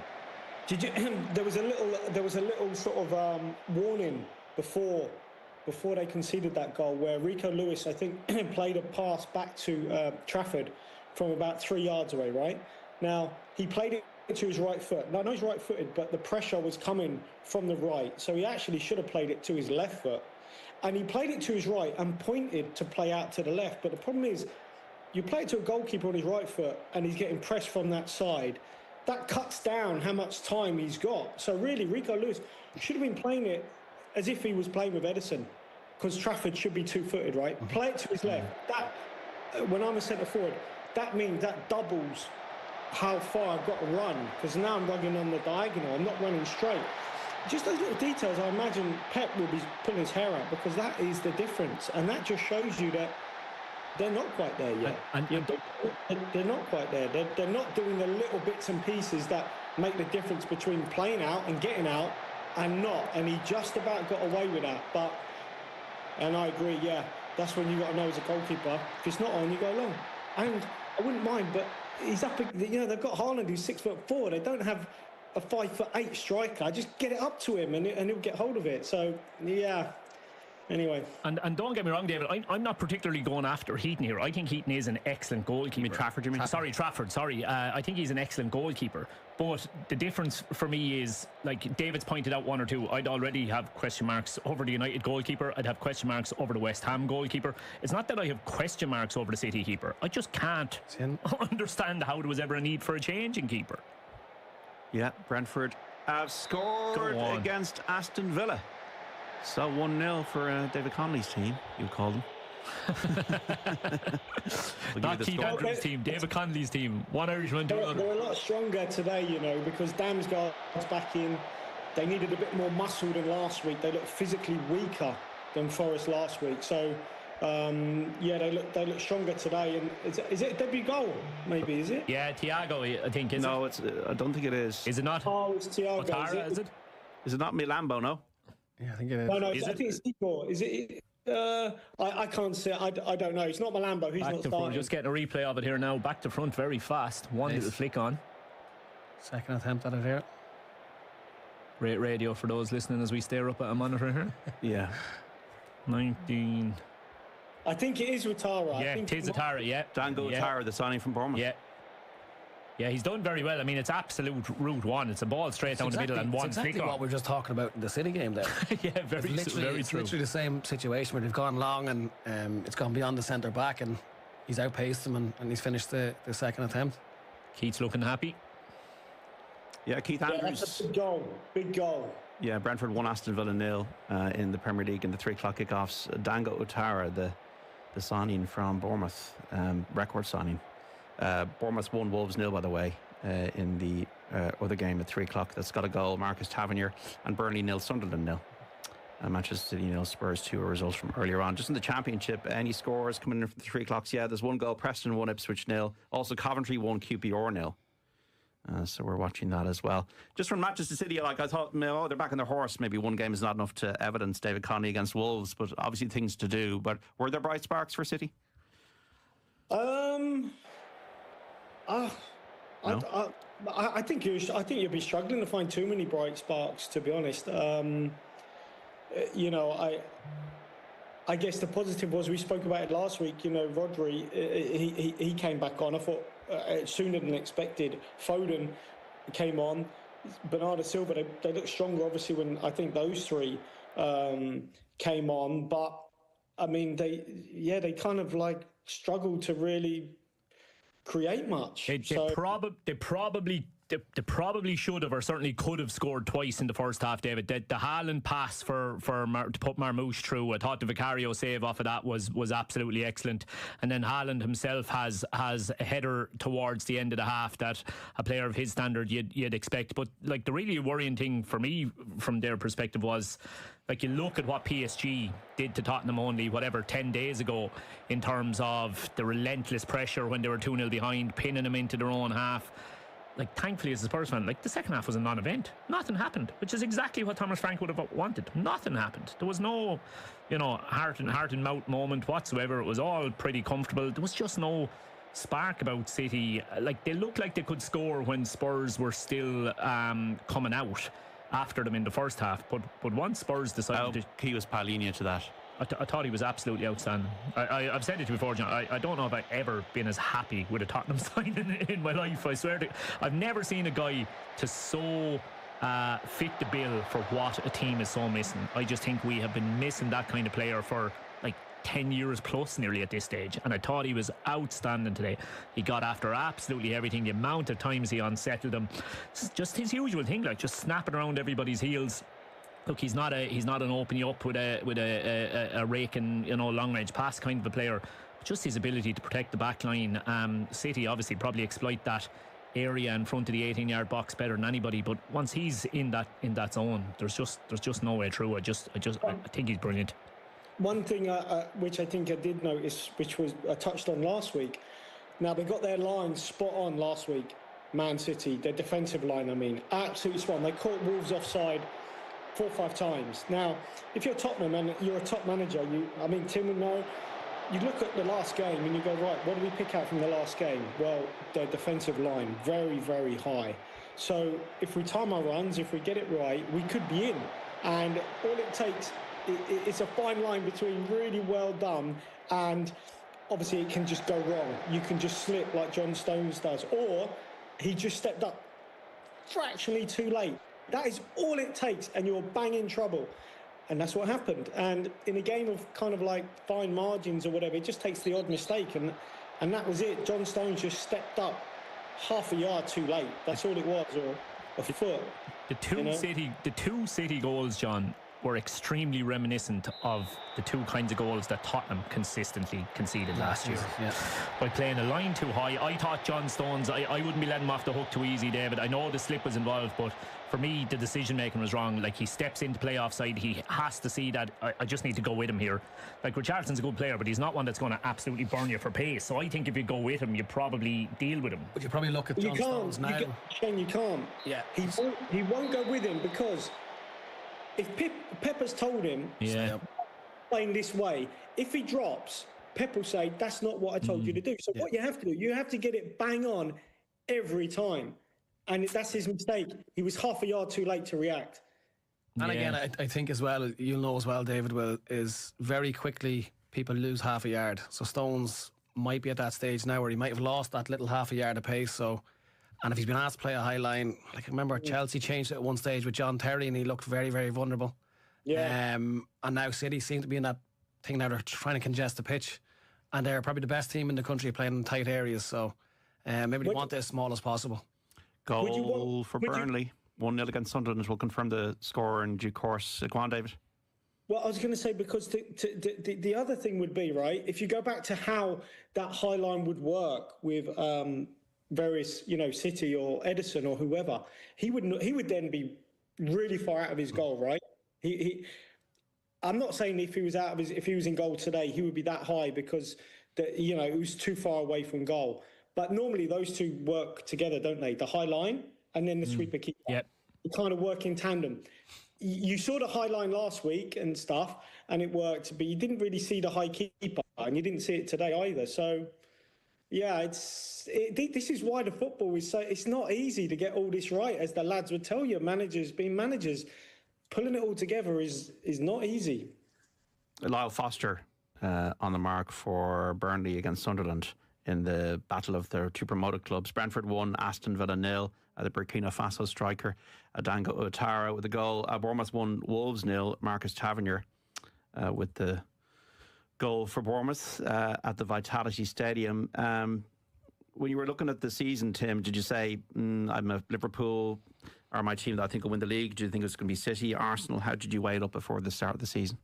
Did you? There was a little sort of warning before they conceded that goal, where Rico Lewis, I think, played a pass back to Trafford from about 3 yards away. Right now, he played it to his right foot. Now, I know he's right-footed, but the pressure was coming from the right, so he actually should have played it to his left foot. And he played it to his right and pointed to play out to the left. But the problem is, you play it to a goalkeeper on his right foot and he's getting pressed from that side. That cuts down how much time he's got. So really, Rico Lewis should have been playing it as if he was playing with Ederson, because Trafford should be two-footed, right? Play it to his left. That, when I'm a centre forward, that means that doubles how far I've got to run, because now I'm running on the diagonal. I'm not running straight. Just those little details, I imagine Pep will be pulling his hair out, because that is the difference, and that just shows you that they're not quite there yet. They're not quite there. They're not doing the little bits and pieces that make the difference between playing out and getting out and not. And he just about got away with that. And I agree, yeah, that's when you got to know as a goalkeeper. If it's not on, you go along. And I wouldn't mind, but he's up. They've got Haaland, who's 6'4". They don't have a 5'8" striker. Just get it up to him, and he'll get hold of it. So yeah. Anyway, and don't get me wrong, David, I'm not particularly going after Heaton here. I think Heaton is an excellent goalkeeper. You mean Trafford, you mean? Trafford, sorry. I think he's an excellent goalkeeper. But the difference for me is, like David's pointed out one or two, I'd already have question marks over the United goalkeeper. I'd have question marks over the West Ham goalkeeper. It's not that I have question marks over the City keeper. I just can't understand how there was ever a need for a change in keeper. Yeah, Brentford have scored against Aston Villa. So 1-0 for David Conley's team, you call them. Not Keith Andrews' team, David Conley's team. One Irishman, they're a lot stronger today, because Damsgaard's back in. they needed a bit more muscle than last week. They looked physically weaker than Forest last week. So, they look stronger today. And is it a debut goal? Maybe, is it? Yeah, Thiago, I think. No, I don't think it is. Is it not? Oh, it's Thiago. Ouattara, is it? Is it not Milambo? No. Yeah, I think it is. No, I think it's Igor. Is it? I can't say. I don't know. It's not Milambo. He's Back not to starting. front. Just getting a replay of it here now. Back to front very fast. One little flick on. Second attempt at it here. Great radio for those listening as we stare up at a monitor here. Yeah. 19. I think it is Ouattara. Yeah, it is Ouattara, yeah. Dango Ouattara, the signing from Bournemouth. Yeah. Yeah, he's done very well. I mean, it's absolute route one. It's a ball straight down the middle and one exactly flick on. what we were just talking about in the City game there. Yeah, very true. It's literally the same situation where they've gone long and it's gone beyond the centre back and he's outpaced him and he's finished the second attempt. Keith's looking happy. Yeah, Keith Andrews. That's a big goal. Big goal. Yeah, Brentford 1, Aston Villa 0 in the Premier League in the 3 o'clock kickoffs. Dango Ouattara, the signing from Bournemouth, record signing. Bournemouth 1, Wolves 0, by the way, in the other game at 3 o'clock. That's got a goal. Marcus Tavernier. And Burnley 0, Sunderland 0. Manchester City 0, Spurs 2, a result from earlier on. Just in the Championship, any scores coming in from the 3 o'clocks? Yeah, there's 1 goal. Preston 1, Ipswich 0. Also Coventry 1, QPR 0. So we're watching that as well. Just from Manchester City, I thought, they're back on their horse. Maybe one game is not enough to evidence David Connolly against Wolves, but obviously things to do. But were there bright sparks for City? No? I think you'll be struggling to find too many bright sparks, to be honest. I guess the positive was we spoke about it last week. Rodri, he came back on. I thought sooner than expected. Foden came on. Bernardo Silva, they looked stronger, obviously, when I think those three came on. But I mean, they kind of like struggled to really create much. They probably should have, or certainly could have, scored twice in the first half, David. The Haaland pass to put Marmoush through, I thought the Vicario save off of that was absolutely excellent. And then Haaland himself has a header towards the end of the half that a player of his standard you'd expect. But like the really worrying thing for me from their perspective was, like, you look at what PSG did to Tottenham only 10 days ago in terms of the relentless pressure when they were 2-0 behind, pinning them into their own half. Like, thankfully, as a Spurs fan, the second half was a non-event. Nothing happened, which is exactly what Thomas Frank would have wanted. Nothing happened. There was no, heart and mouth moment whatsoever. It was all pretty comfortable. There was just no spark about City. Like, they looked like they could score when Spurs were still coming out after them in the first half. But once Spurs decided he was Paulinho to that. I thought he was absolutely outstanding. I've said it before, John. I don't know if I've ever been as happy with a Tottenham signing in my life. I swear to you, I've never seen a guy to so fit the bill for what a team is so missing. I just think we have been missing that kind of player for like 10 years plus nearly at this stage, and I thought he was outstanding today. He got after absolutely everything. The amount of times he unsettled them, it's just his usual thing, like just snapping around everybody's heels. Look, he's not an open you up with a raking, long range pass kind of a player. Just his ability to protect the back line. City obviously probably exploit that area in front of the 18-yard box better than anybody. But once he's in that zone, there's just no way through. I think he's brilliant. One thing which I think I did notice, which was I touched on last week. Now, they got their line spot on last week. Man City, their defensive line. I mean, absolutely spot on. They caught Wolves offside 4 or 5 times. Now, if you're Tottenham and you're a top manager, Tim would know, you look at the last game and you go, right, what do we pick out from the last game? Well, their defensive line, very, very high. So if we time our runs, if we get it right, we could be in. And all it takes, it's a fine line between really well done and obviously it can just go wrong. You can just slip like John Stones does, or he just stepped up fractionally too late. That is all it takes, and you're bang in trouble. And that's what happened. And in a game of kind of like fine margins or whatever, it just takes the odd mistake, and that was it. John Stones just stepped up half a yard too late. That's all it was, or a foot. The two City goals, John, were extremely reminiscent of the two kinds of goals that Tottenham consistently conceded last year. By playing a line too high, I thought John Stones, I wouldn't be letting him off the hook too easy, David. I know the slip was involved, but for me, the decision making was wrong. Like, he steps into play offside, he has to see that I just need to go with him here. Like, Richardson's a good player, but he's not one that's going to absolutely burn you for pace. So I think if you go with him, you probably deal with him. But you probably look at John Stones now. You can't. Yeah. He won't go with him, because if Pepper's told him playing this way, if he drops, Pep will say, that's not what I told you to do. So what you have to do, you have to get it bang on every time. And that's his mistake. He was half a yard too late to react. And again, I think as well, you'll know as well, David, is very quickly people lose half a yard. So Stones might be at that stage now where he might have lost that little half a yard of pace. And if he's been asked to play a high line, like I remember Chelsea changed it at one stage with John Terry, and he looked very, very vulnerable. Yeah. And now City seem to be in that thing now, they're trying to congest the pitch, and they're probably the best team in the country playing in tight areas. So maybe they want it as small as possible. Goal for Burnley, 1-0 against Sunderland. We'll confirm the score in due course. Go on, David. Well, I was going to say, because the other thing would be, right, if you go back to how that high line would work with various, City or Edison or whoever, he would then be really far out of his goal, right? I'm not saying if he was in goal today, he would be that high, because it was too far away from goal. But normally those two work together, don't they? The high line and then the sweeper keeper. Yep. They kind of work in tandem. You saw the high line last week and stuff, and it worked, but you didn't really see the high keeper, and you didn't see it today either. So, yeah, this is why the football is so. It's not easy to get all this right, as the lads would tell you. Being managers, pulling it all together is not easy. Lyle Foster on the mark for Burnley against Sunderland in the battle of their two promoted clubs. Brentford 1, Aston Villa 0. The Burkina Faso striker Dango Ouattara with a goal. Bournemouth 1, Wolves 0. Marcus Tavernier with the goal for Bournemouth at the Vitality Stadium. When you were looking at the season, Tim, did you say, I'm a Liverpool, or my team that I think will win the league? Do you think it's going to be City, Arsenal? How did you weigh it up before the start of the season?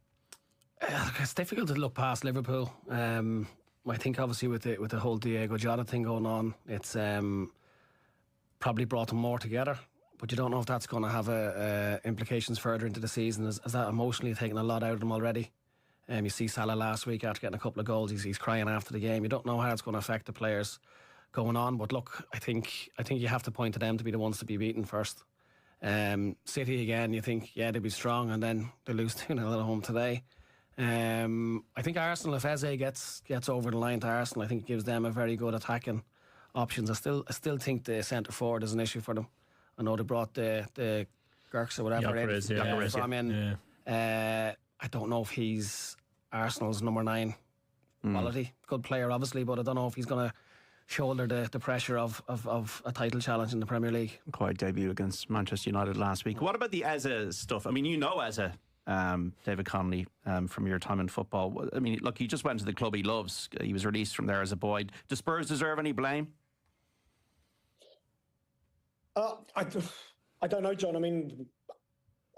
It's difficult to look past Liverpool. I think obviously with the whole Diego Jota thing going on, it's probably brought them more together. But you don't know if that's going to have implications further into the season. As that emotionally taken a lot out of them already. You see Salah last week after getting a couple of goals, he's crying after the game. You don't know how it's going to affect the players going on. But look, I think you have to point to them to be the ones to be beaten first. City again, you think they'd be strong, and then they lose 2-0 at home today. I think Arsenal, if Eze gets over the line to Arsenal, I think it gives them a very good attacking options. I still think the centre forward is an issue for them. I know they brought the Gerks or whatever from in. I don't know if he's Arsenal's number 9 quality. Good player, obviously, but I don't know if he's going to shoulder the pressure of a title challenge in the Premier League. Quite debut against Manchester United last week. What about the Eze stuff? I mean, Eze. David Connolly, from your time in football. I mean, look, he just went to the club he loves. He was released from there as a boy. Do Spurs deserve any blame? I don't know, John. I mean,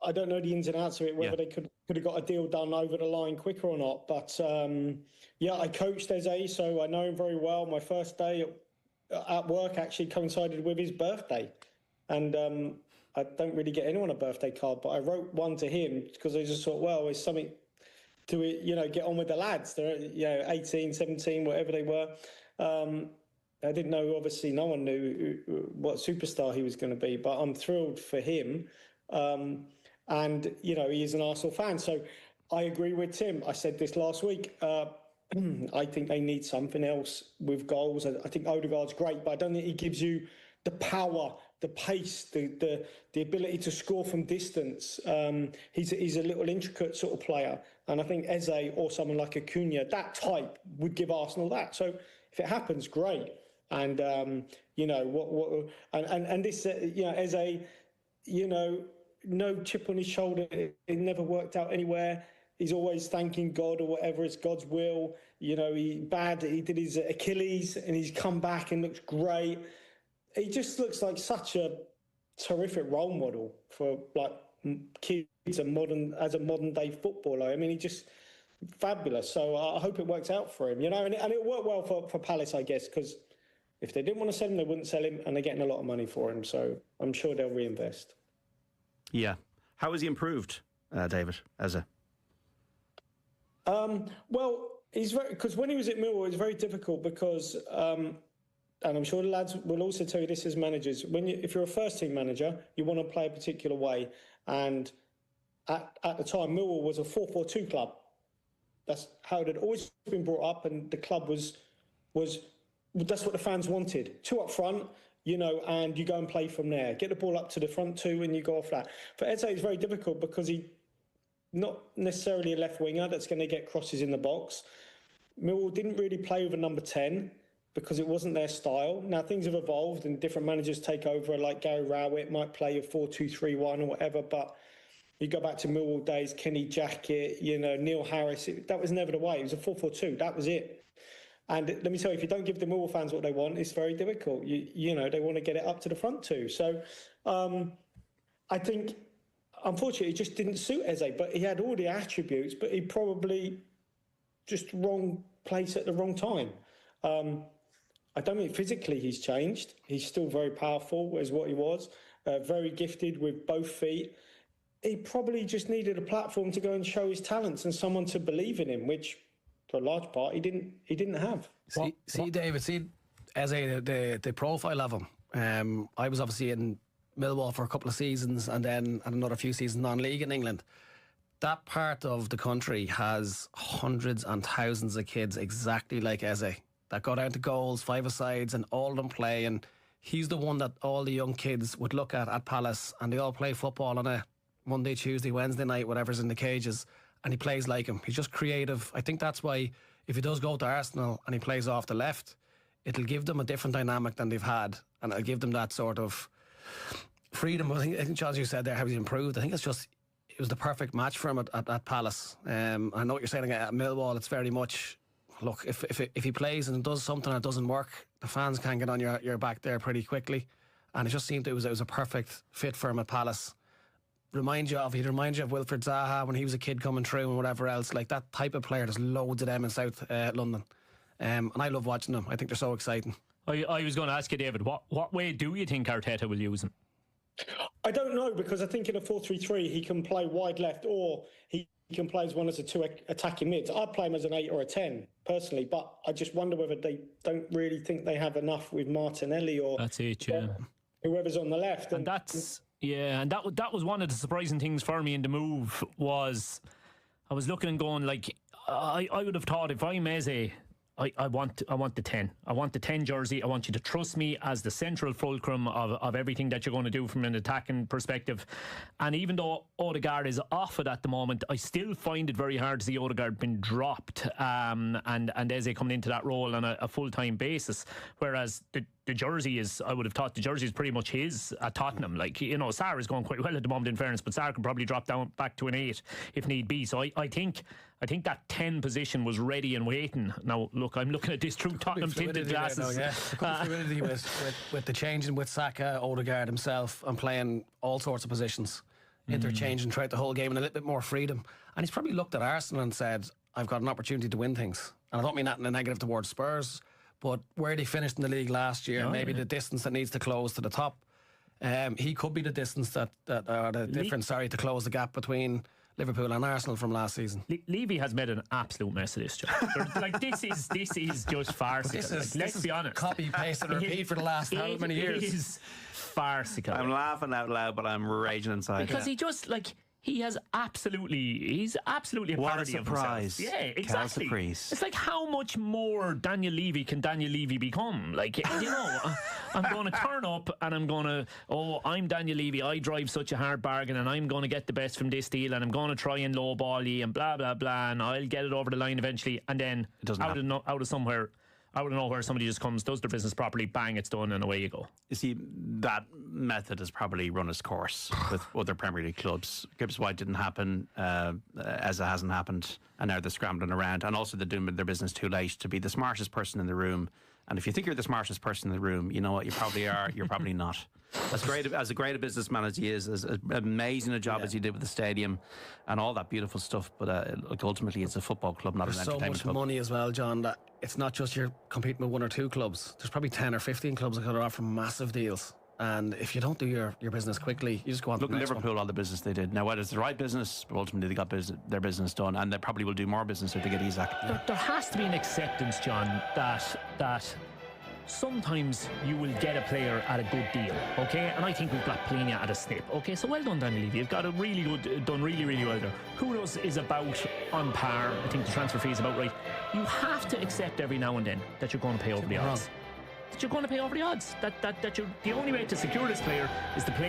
I don't know the ins and outs of it, whether they could have got a deal done over the line quicker or not. But I coached Eze, so I know him very well. My first day at work actually coincided with his birthday, and I don't really get anyone a birthday card, but I wrote one to him because I just thought, well, it's something to, get on with the lads. They're, 18, 17, whatever they were. I didn't know, obviously, no one knew what superstar he was going to be, but I'm thrilled for him. And, he is an Arsenal fan. So I agree with Tim. I said this last week. I think they need something else with goals. I think Odegaard's great, but I don't think he gives you the power, the pace, the ability to score from distance. He's a little intricate sort of player. And I think Eze or someone like Acuna, that type, would give Arsenal that. So if it happens, great. And, and this, Eze, no chip on his shoulder. It never worked out anywhere. He's always thanking God or whatever. It's God's will. He did his Achilles and he's come back and looks great. He just looks like such a terrific role model for kids as a modern day footballer. I mean, he just fabulous. So I hope it works out for him, and it'll work well for Palace, I guess, because if they didn't want to sell him, they wouldn't sell him, and they're getting a lot of money for him. So I'm sure they'll reinvest. Yeah. How has he improved, David, Eze? Well, because when he was at Millwall, it was very difficult because, and I'm sure the lads will also tell you this as managers, if you're a first-team manager, you want to play a particular way. And at the time, Millwall was a 4-4-2 club. That's how it had always been brought up, and the club was that's what the fans wanted. 2 up front, and you go and play from there. Get the ball up to the front 2 and you go off that. For Eze, it's very difficult because he not necessarily a left winger that's going to get crosses in the box. Millwall didn't really play with a number 10 because it wasn't their style. Now, things have evolved and different managers take over, like Gary Rowett might play a 4-2-3-1 or whatever, but you go back to Millwall days, Kenny Jackett, Neil Harris, that was never the way. It was a 4-4-2, that was it. And let me tell you, if you don't give the Millwall fans what they want, it's very difficult. They want to get it up to the front too. So I think, unfortunately, it just didn't suit Eze, but he had all the attributes, but he probably just wrong place at the wrong time. I don't think physically he's changed. He's still very powerful as what he was, very gifted with both feet. He probably just needed a platform to go and show his talents and someone to believe in him, which for a large part he didn't have. See David, Eze, the profile of him. I was obviously in Millwall for a couple of seasons and then another few seasons non-league in England. That part of the country has hundreds and thousands of kids exactly like Eze that go down to goals, 5-a-sides, and all of them play. And he's the one that all the young kids would look at Palace, and they all play football on a Monday, Tuesday, Wednesday night, whatever's in the cages, and he plays like him. He's just creative. I think that's why if he does go to Arsenal and he plays off the left, it'll give them a different dynamic than they've had, and it'll give them that sort of freedom. I think John, you said there how he's improved. I think it was the perfect match for him at Palace. I know what you're saying at Millwall. It's very much, look, if he plays and does something that doesn't work, the fans can get on your back there pretty quickly. And it just seemed it was a perfect fit for him at Palace. He'd remind you of Wilfried Zaha when he was a kid coming through and whatever else. Like that type of player, there's loads of them in South London. And I love watching them. I think they're so exciting. I was going to ask you, David, what way do you think Arteta will use him? I don't know, because I think in a 4-3-3 he can play wide left, or he can play as one as a 2 attacking mids. I'd play him as an 8 or a 10 personally, but I just wonder whether they don't really think they have enough with Martinelli or that's it, yeah, whoever's on the left. And that's and that was one of the surprising things for me in the move. Was I was looking and going, like, I would have thought if I'm Eze, I want the 10. I want the 10 jersey. I want you to trust me as the central fulcrum of everything that you're going to do from an attacking perspective. And even though Odegaard is off it at the moment, I still find it very hard to see Odegaard being dropped and Eze coming into that role on a full-time basis. Whereas the jersey is, I would have thought the jersey is pretty much his at Tottenham. Like, Sarr is going quite well at the moment in fairness, but Sarr can probably drop down back to an 8 if need be. So I think that 10 position was ready and waiting. Now, look, I'm looking at this through Tottenham tinted glasses. Fluidity with the changing with Saka, Odegaard himself, and playing all sorts of positions, interchanging throughout the whole game, and a little bit more freedom. And he's probably looked at Arsenal and said, I've got an opportunity to win things. And I don't mean that in a negative towards Spurs, but where they finished in the league last year, maybe the distance that needs to close to the top. He could be the distance to close the gap between Liverpool and Arsenal from last season. Levy has made an absolute mess of this job. Like, this is just farcical. Let's be honest. Copy, paste and repeat for the last how many years? It is farcical. I'm laughing out loud, but I'm raging inside. Because he just, like, he's absolutely a parody of himself. Yeah, exactly. It's like, how much more Daniel Levy can Daniel Levy become? Like, I'm going to turn up and I'm going to, I'm Daniel Levy, I drive such a hard bargain and I'm going to get the best from this deal and I'm going to try and lowball you and blah, blah, blah, and I'll get it over the line eventually. And then out of nowhere, somebody just comes, does their business properly, bang, it's done, and away you go. You see, that method has probably run its course with other Premier League clubs. Gibbs White didn't happen, as it hasn't happened, and now they're scrambling around, and also they're doing their business too late to be the smartest person in the room And if you think you're the smartest person in the room, you know what, you probably are, you're probably not. As great a businessman as he is, as amazing a job as he did with the stadium and all that beautiful stuff, but look, ultimately it's a football club, not an entertainment club. There's so much money as well, John, that it's not just you're competing with 1 or 2 clubs. There's probably 10 or 15 clubs that could offer massive deals. And if you don't do your business quickly, you just go on to the next Liverpool, all the business they did. Now, whether it's the right business, but ultimately they got their business done, and they probably will do more business if they get Isak. There has to be an acceptance, John, that sometimes you will get a player at a good deal, okay? And I think we've got Polina at a snip, okay? So well done, Danny Levy. You've got a done really, really well there. Kudos is about on par. I think the transfer fee is about right. You have to accept every now and then that you're going to pay over the odds. That you're going to pay over the odds. That the only way to secure this player is to play him